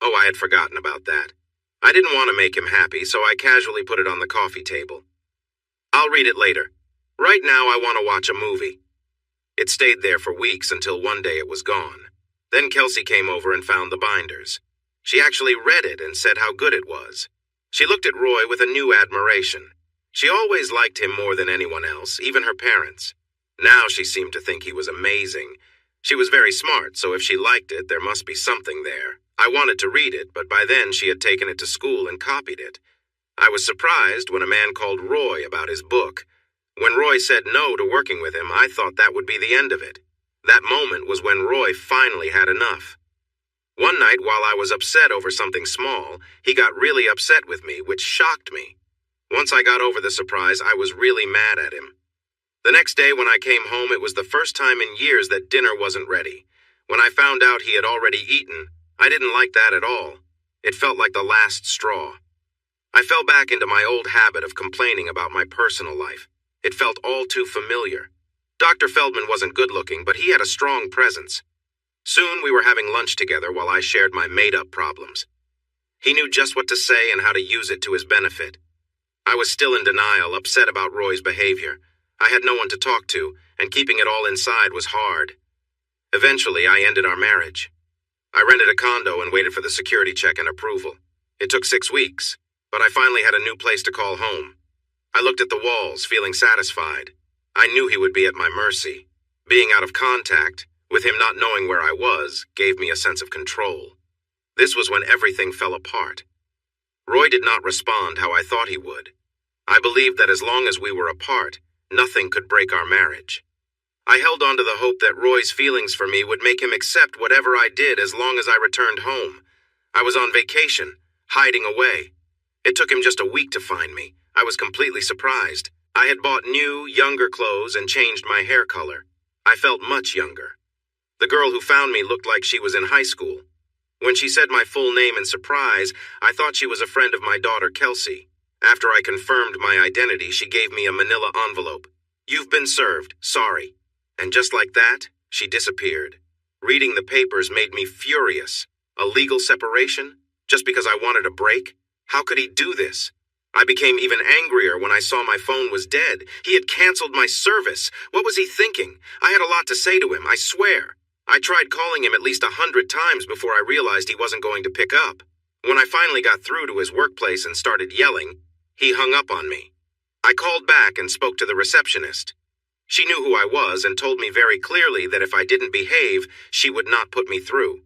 Oh, I had forgotten about that. I didn't want to make him happy, so I casually put it on the coffee table. "I'll read it later. Right now, I want to watch a movie." It stayed there for weeks until one day it was gone. Then Kelsey came over and found the binders. She actually read it and said how good it was. She looked at Roy with a new admiration. She always liked him more than anyone else, even her parents. Now she seemed to think he was amazing. She was very smart, so if she liked it, there must be something there. I wanted to read it, but by then she had taken it to school and copied it. I was surprised when a man called Roy about his book. When Roy said no to working with him, I thought that would be the end of it. That moment was when Roy finally had enough. One night, while I was upset over something small, he got really upset with me, which shocked me. Once I got over the surprise, I was really mad at him. The next day when I came home, it was the first time in years that dinner wasn't ready. When I found out he had already eaten, I didn't like that at all. It felt like the last straw. I fell back into my old habit of complaining about my personal life. It felt all too familiar. Dr. Feldman wasn't good-looking, but he had a strong presence. Soon we were having lunch together while I shared my made-up problems. He knew just what to say and how to use it to his benefit. I was still in denial, upset about Roy's behavior. I had no one to talk to, and keeping it all inside was hard. Eventually, I ended our marriage. I rented a condo and waited for the security check and approval. It took 6 weeks, but I finally had a new place to call home. I looked at the walls, feeling satisfied. I knew he would be at my mercy. Being out of contact, with him not knowing where I was, gave me a sense of control. This was when everything fell apart. Roy did not respond how I thought he would. I believed that as long as we were apart, nothing could break our marriage. I held on to the hope that Roy's feelings for me would make him accept whatever I did as long as I returned home. I was on vacation, hiding away. It took him just a week to find me. I was completely surprised. I had bought new, younger clothes and changed my hair color. I felt much younger. The girl who found me looked like she was in high school. When she said my full name in surprise, I thought she was a friend of my daughter, Kelsey. After I confirmed my identity, she gave me a manila envelope. "You've been served. Sorry." And just like that, she disappeared. Reading the papers made me furious. A legal separation? Just because I wanted a break? How could he do this? I became even angrier when I saw my phone was dead. He had canceled my service. What was he thinking? I had a lot to say to him, I swear. I tried calling him at least 100 times before I realized he wasn't going to pick up. When I finally got through to his workplace and started yelling, he hung up on me. I called back and spoke to the receptionist. She knew who I was and told me very clearly that if I didn't behave, she would not put me through.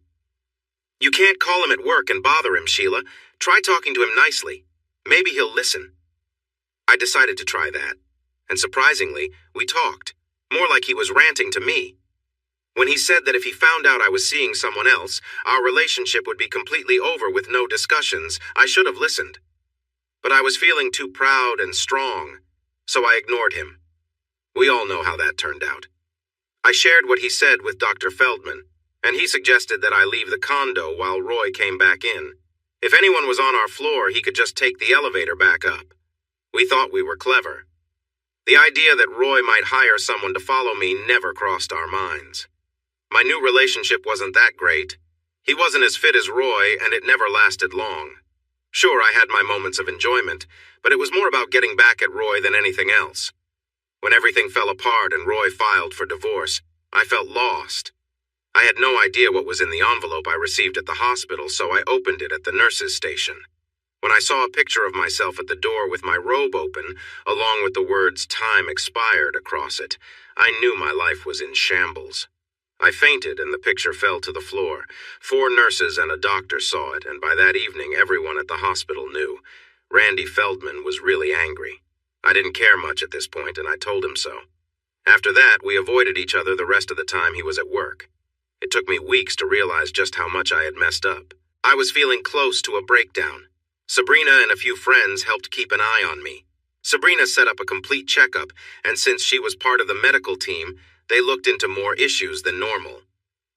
"You can't call him at work and bother him, Sheila. Try talking to him nicely. Maybe he'll listen." I decided to try that, and surprisingly, we talked, more like he was ranting to me. When he said that if he found out I was seeing someone else, our relationship would be completely over with no discussions, I should have listened. But I was feeling too proud and strong, so I ignored him. We all know how that turned out. I shared what he said with Dr. Feldman, and he suggested that I leave the condo while Roy came back in. If anyone was on our floor, he could just take the elevator back up. We thought we were clever. The idea that Roy might hire someone to follow me never crossed our minds. My new relationship wasn't that great. He wasn't as fit as Roy, and it never lasted long. Sure, I had my moments of enjoyment, but it was more about getting back at Roy than anything else. When everything fell apart and Roy filed for divorce, I felt lost. I had no idea what was in the envelope I received at the hospital, so I opened it at the nurse's station. When I saw a picture of myself at the door with my robe open, along with the words "time expired" across it, I knew my life was in shambles. I fainted and the picture fell to the floor. 4 nurses and a doctor saw it, and by that evening everyone at the hospital knew. Randy Feldman was really angry. I didn't care much at this point, and I told him so. After that, we avoided each other the rest of the time he was at work. It took me weeks to realize just how much I had messed up. I was feeling close to a breakdown. Sabrina and a few friends helped keep an eye on me. Sabrina set up a complete checkup, and since she was part of the medical team, they looked into more issues than normal.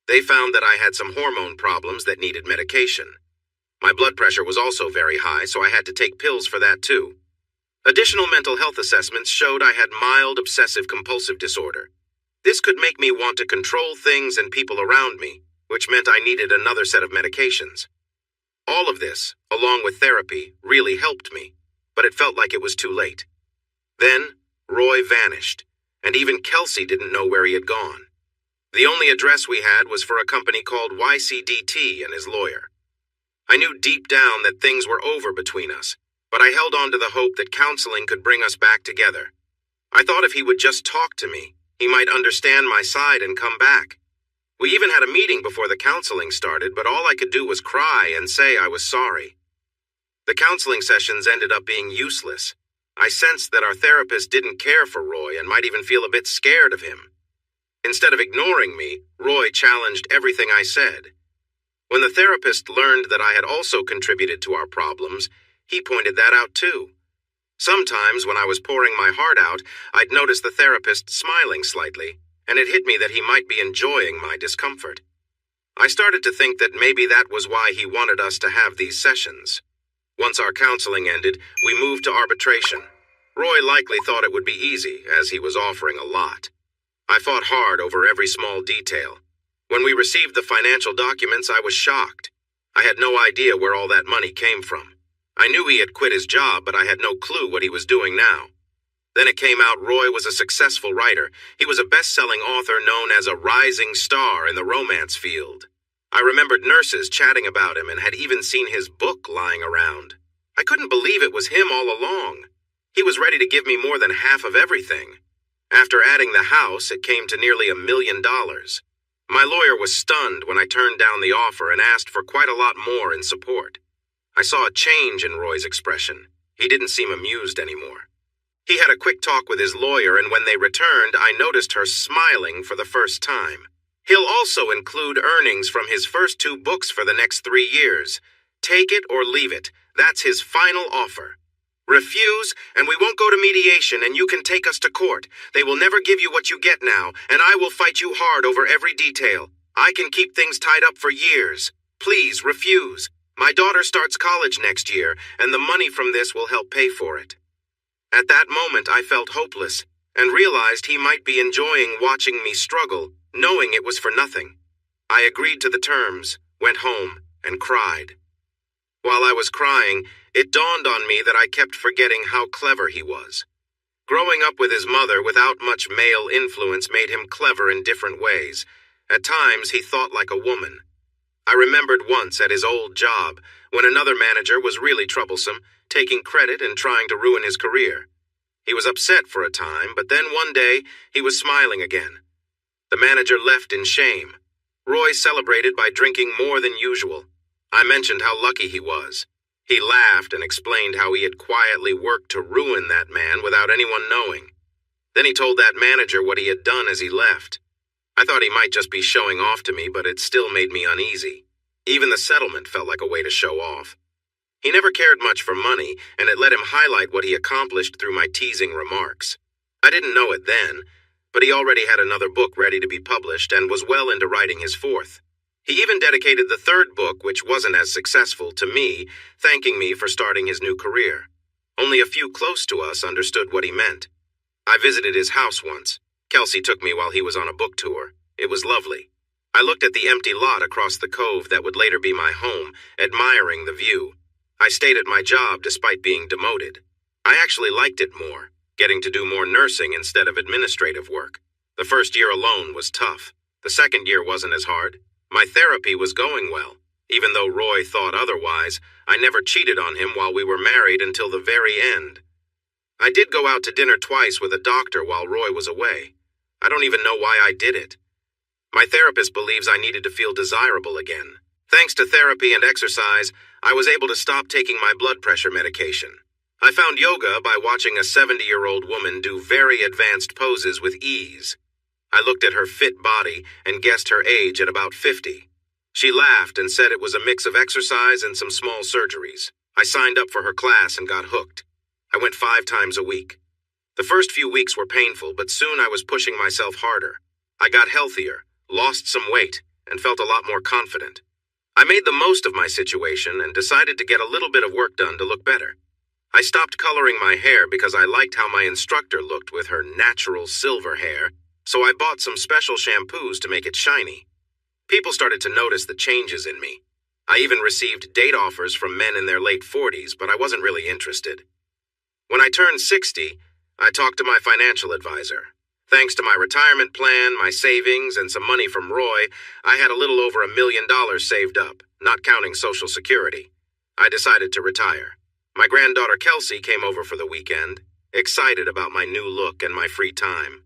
They found that I had some hormone problems that needed medication. My blood pressure was also very high, so I had to take pills for that too. Additional mental health assessments showed I had mild obsessive-compulsive disorder. This could make me want to control things and people around me, which meant I needed another set of medications. All of this, along with therapy, really helped me, but it felt like it was too late. Then, Roy vanished, and even Kelsey didn't know where he had gone. The only address we had was for a company called YCDT and his lawyer. I knew deep down that things were over between us, but I held on to the hope that counseling could bring us back together. I thought if he would just talk to me, he might understand my side and come back. We even had a meeting before the counseling started, but all I could do was cry and say I was sorry. The counseling sessions ended up being useless. I sensed that our therapist didn't care for Roy and might even feel a bit scared of him. Instead of ignoring me, Roy challenged everything I said. When the therapist learned that I had also contributed to our problems, he pointed that out too. Sometimes when I was pouring my heart out, I'd notice the therapist smiling slightly, and it hit me that he might be enjoying my discomfort. I started to think that maybe that was why he wanted us to have these sessions. Once our counseling ended, we moved to arbitration. Roy likely thought it would be easy, as he was offering a lot. I fought hard over every small detail. When we received the financial documents, I was shocked. I had no idea where all that money came from. I knew he had quit his job, but I had no clue what he was doing now. Then it came out Roy was a successful writer. He was a best-selling author known as a rising star in the romance field. I remembered nurses chatting about him and had even seen his book lying around. I couldn't believe it was him all along. He was ready to give me more than half of everything. After adding the house, it came to nearly $1 million. My lawyer was stunned when I turned down the offer and asked for quite a lot more in support. I saw a change in Roy's expression. He didn't seem amused anymore. He had a quick talk with his lawyer, and when they returned, I noticed her smiling for the first time. He'll also include earnings from his first 2 books for the next 3 years. Take it or leave it. That's his final offer. Refuse, and we won't go to mediation, and you can take us to court. They will never give you what you get now, and I will fight you hard over every detail. I can keep things tied up for years. Please refuse. My daughter starts college next year, and the money from this will help pay for it. At that moment, I felt hopeless and realized he might be enjoying watching me struggle, knowing it was for nothing. I agreed to the terms, went home, and cried. While I was crying, it dawned on me that I kept forgetting how clever he was. Growing up with his mother without much male influence made him clever in different ways. At times, he thought like a woman. I remembered once at his old job, when another manager was really troublesome, taking credit and trying to ruin his career. He was upset for a time, but then one day, he was smiling again. The manager left in shame. Roy celebrated by drinking more than usual. I mentioned how lucky he was. He laughed and explained how he had quietly worked to ruin that man without anyone knowing. Then he told that manager what he had done as he left. I thought he might just be showing off to me, but it still made me uneasy. Even the settlement felt like a way to show off. He never cared much for money, and it let him highlight what he accomplished through my teasing remarks. I didn't know it then, but he already had another book ready to be published and was well into writing his fourth. He even dedicated the third book, which wasn't as successful, to me, thanking me for starting his new career. Only a few close to us understood what he meant. I visited his house once. Kelsey took me while he was on a book tour. It was lovely. I looked at the empty lot across the cove that would later be my home, admiring the view. I stayed at my job despite being demoted. I actually liked it more, getting to do more nursing instead of administrative work. The first year alone was tough. The second year wasn't as hard. My therapy was going well. Even though Roy thought otherwise, I never cheated on him while we were married until the very end. I did go out to dinner twice with a doctor while Roy was away. I don't even know why I did it. My therapist believes I needed to feel desirable again. Thanks to therapy and exercise, I was able to stop taking my blood pressure medication. I found yoga by watching a 70-year-old woman do very advanced poses with ease. I looked at her fit body and guessed her age at about 50. She laughed and said it was a mix of exercise and some small surgeries. I signed up for her class and got hooked. I went 5 times a week. The first few weeks were painful, but soon I was pushing myself harder. I got healthier, lost some weight, and felt a lot more confident. I made the most of my situation and decided to get a little bit of work done to look better. I stopped coloring my hair because I liked how my instructor looked with her natural silver hair, so I bought some special shampoos to make it shiny. People started to notice the changes in me. I even received date offers from men in their late 40s, but I wasn't really interested. When I turned 60, I talked to my financial advisor. Thanks to my retirement plan, my savings, and some money from Roy, I had a little over $1 million saved up, not counting Social Security. I decided to retire. My granddaughter Kelsey came over for the weekend, excited about my new look and my free time.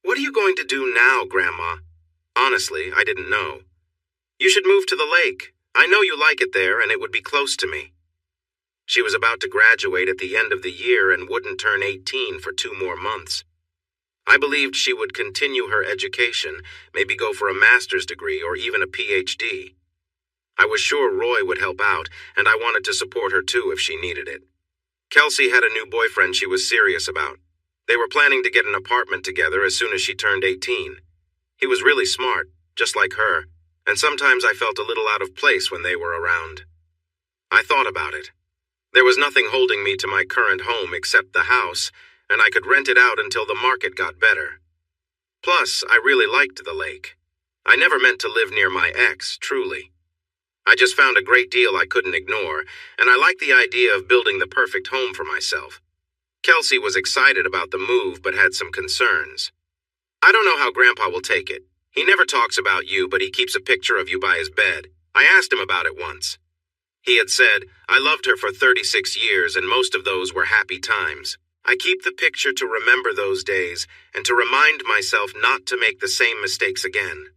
"What are you going to do now, Grandma?" Honestly, I didn't know. "You should move to the lake. I know you like it there, and it would be close to me." She was about to graduate at the end of the year and wouldn't turn 18 for 2 more months. I believed she would continue her education, maybe go for a master's degree or even a PhD. I was sure Roy would help out, and I wanted to support her too if she needed it. Kelsey had a new boyfriend she was serious about. They were planning to get an apartment together as soon as she turned 18. He was really smart, just like her, and sometimes I felt a little out of place when they were around. I thought about it. There was nothing holding me to my current home except the house, and I could rent it out until the market got better. Plus, I really liked the lake. I never meant to live near my ex, truly. I just found a great deal I couldn't ignore, and I liked the idea of building the perfect home for myself. Kelsey was excited about the move but had some concerns. "I don't know how Grandpa will take it. He never talks about you, but he keeps a picture of you by his bed. I asked him about it once. He had said, 'I loved her for 36 years and most of those were happy times. I keep the picture to remember those days and to remind myself not to make the same mistakes again.'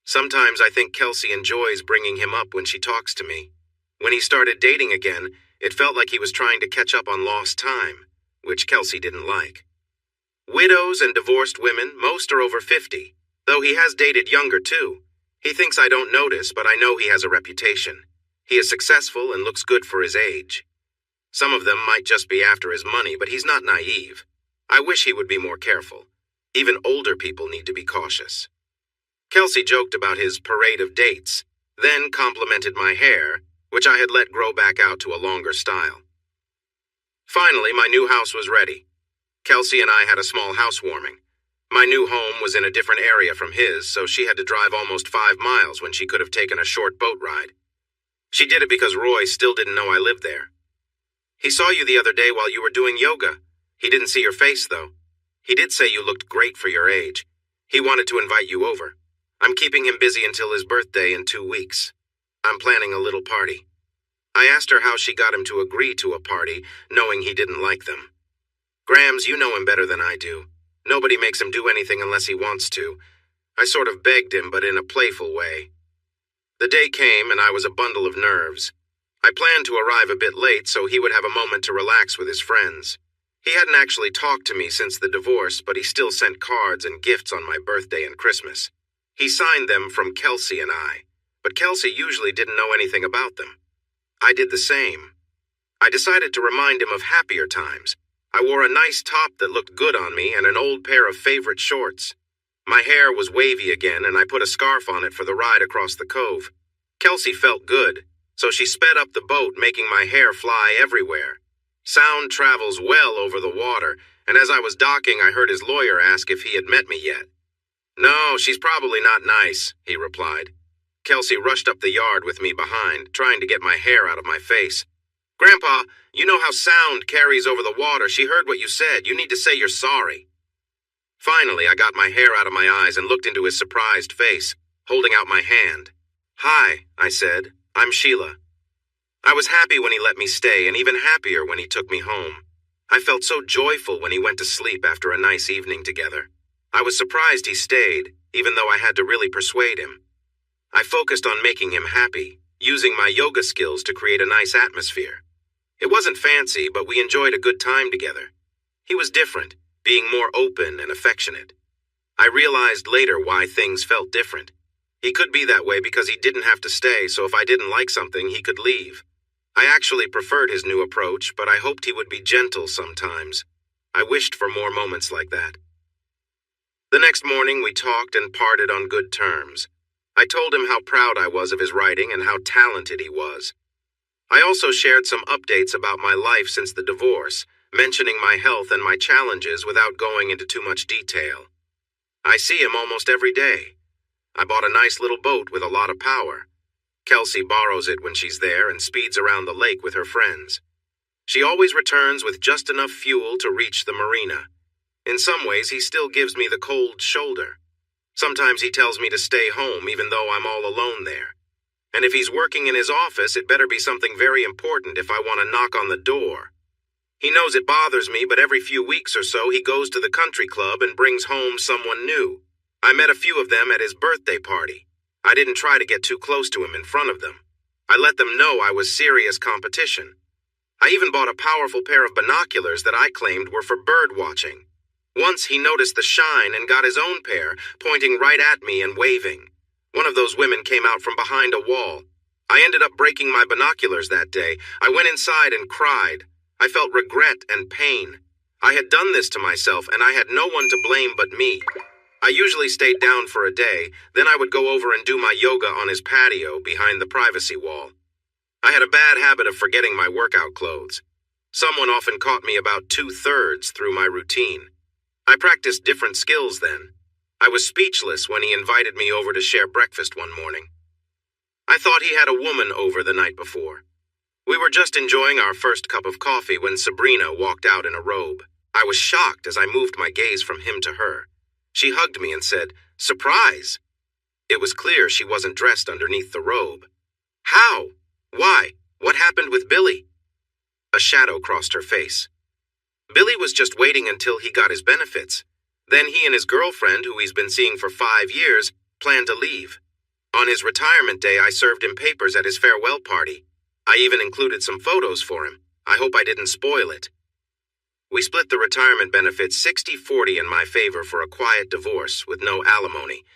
Sometimes I think Kelsey enjoys bringing him up when she talks to me. When he started dating again, it felt like he was trying to catch up on lost time, which Kelsey didn't like. Widows and divorced women, most are over 50, though he has dated younger too. He thinks I don't notice, but I know he has a reputation. He is successful and looks good for his age. Some of them might just be after his money, but he's not naive. I wish he would be more careful. Even older people need to be cautious." Kelsey joked about his parade of dates, then complimented my hair, which I had let grow back out to a longer style. Finally, my new house was ready. Kelsey and I had a small housewarming. My new home was in a different area from his, so she had to drive almost 5 miles when she could have taken a short boat ride. She did it because Roy still didn't know I lived there. "He saw you the other day while you were doing yoga. He didn't see your face, though. He did say you looked great for your age. He wanted to invite you over. I'm keeping him busy until his birthday in 2 weeks. I'm planning a little party." I asked her how she got him to agree to a party, knowing he didn't like them. "Grams, you know him better than I do. Nobody makes him do anything unless he wants to." I sort of begged him, but in a playful way. The day came, and I was a bundle of nerves. I planned to arrive a bit late so he would have a moment to relax with his friends. He hadn't actually talked to me since the divorce, but he still sent cards and gifts on my birthday and Christmas. He signed them from Kelsey and I, but Kelsey usually didn't know anything about them. I did the same. I decided to remind him of happier times. I wore a nice top that looked good on me and an old pair of favorite shorts. My hair was wavy again, and I put a scarf on it for the ride across the cove. Kelsey felt good, so she sped up the boat, making my hair fly everywhere. Sound travels well over the water, and as I was docking, I heard his lawyer ask if he had met me yet. "No, she's probably not nice," he replied. Kelsey rushed up the yard with me behind, trying to get my hair out of my face. "Grandpa, you know how sound carries over the water. She heard what you said. You need to say you're sorry." Finally, I got my hair out of my eyes and looked into his surprised face, holding out my hand. "Hi," I said. "I'm Sheila." I was happy when he let me stay, and even happier when he took me home. I felt so joyful when he went to sleep after a nice evening together. I was surprised he stayed, even though I had to really persuade him. I focused on making him happy, using my yoga skills to create a nice atmosphere. It wasn't fancy, but we enjoyed a good time together. He was different, being more open and affectionate. I realized later why things felt different. He could be that way because he didn't have to stay, so if I didn't like something, he could leave. I actually preferred his new approach, but I hoped he would be gentle sometimes. I wished for more moments like that. The next morning, we talked and parted on good terms. I told him how proud I was of his writing and how talented he was. I also shared some updates about my life since the divorce, mentioning my health and my challenges without going into too much detail. I see him almost every day. I bought a nice little boat with a lot of power. Kelsey borrows it when she's there and speeds around the lake with her friends. She always returns with just enough fuel to reach the marina. In some ways, he still gives me the cold shoulder. Sometimes he tells me to stay home even though I'm all alone there. And if he's working in his office, it better be something very important if I want to knock on the door. He knows it bothers me, but every few weeks or so he goes to the country club and brings home someone new. I met a few of them at his birthday party. I didn't try to get too close to him in front of them. I let them know I was serious competition. I even bought a powerful pair of binoculars that I claimed were for bird watching. Once he noticed the shine and got his own pair, pointing right at me and waving. One of those women came out from behind a wall. I ended up breaking my binoculars that day. I went inside and cried. I felt regret and pain. I had done this to myself, and I had no one to blame but me. I usually stayed down for a day, then I would go over and do my yoga on his patio behind the privacy wall. I had a bad habit of forgetting my workout clothes. Someone often caught me about 2/3 through my routine. I practiced different skills then. I was speechless when he invited me over to share breakfast one morning. I thought he had a woman over the night before. We were just enjoying our first cup of coffee when Sabrina walked out in a robe. I was shocked as I moved my gaze from him to her. She hugged me and said, "Surprise!" It was clear she wasn't dressed underneath the robe. "How? Why? What happened with Billy?" A shadow crossed her face. Billy was just waiting until he got his benefits. Then he and his girlfriend, who he's been seeing for 5 years, planned to leave. On his retirement day, I served him papers at his farewell party. I even included some photos for him. I hope I didn't spoil it. We split the retirement benefits 60-40 in my favor for a quiet divorce with no alimony.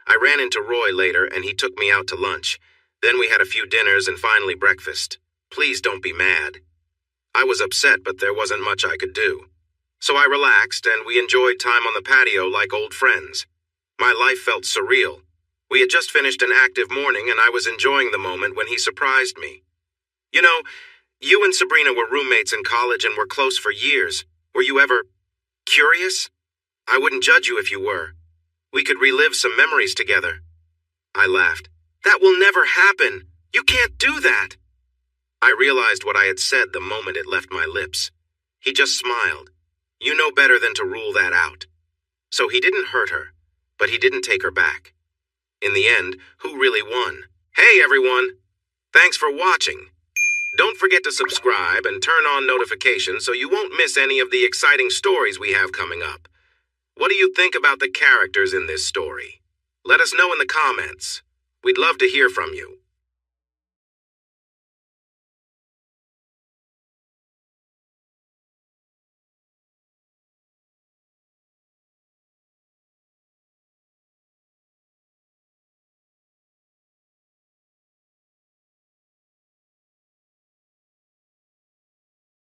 I ran into Roy later and he took me out to lunch. Then we had a few dinners and finally breakfast. Please don't be mad. I was upset, but there wasn't much I could do. So I relaxed and we enjoyed time on the patio like old friends. My life felt surreal. We had just finished an active morning and I was enjoying the moment when he surprised me. You know, you and Sabrina were roommates in college and were close for years. Were you ever curious? I wouldn't judge you if you were. We could relive some memories together. I laughed. That will never happen. You can't do that. I realized what I had said the moment it left my lips. He just smiled. You know better than to rule that out. So he didn't hurt her, but he didn't take her back. In the end, who really won? Hey everyone! Thanks for watching. Don't forget to subscribe and turn on notifications so you won't miss any of the exciting stories we have coming up. What do you think about the characters in this story? Let us know in the comments. We'd love to hear from you.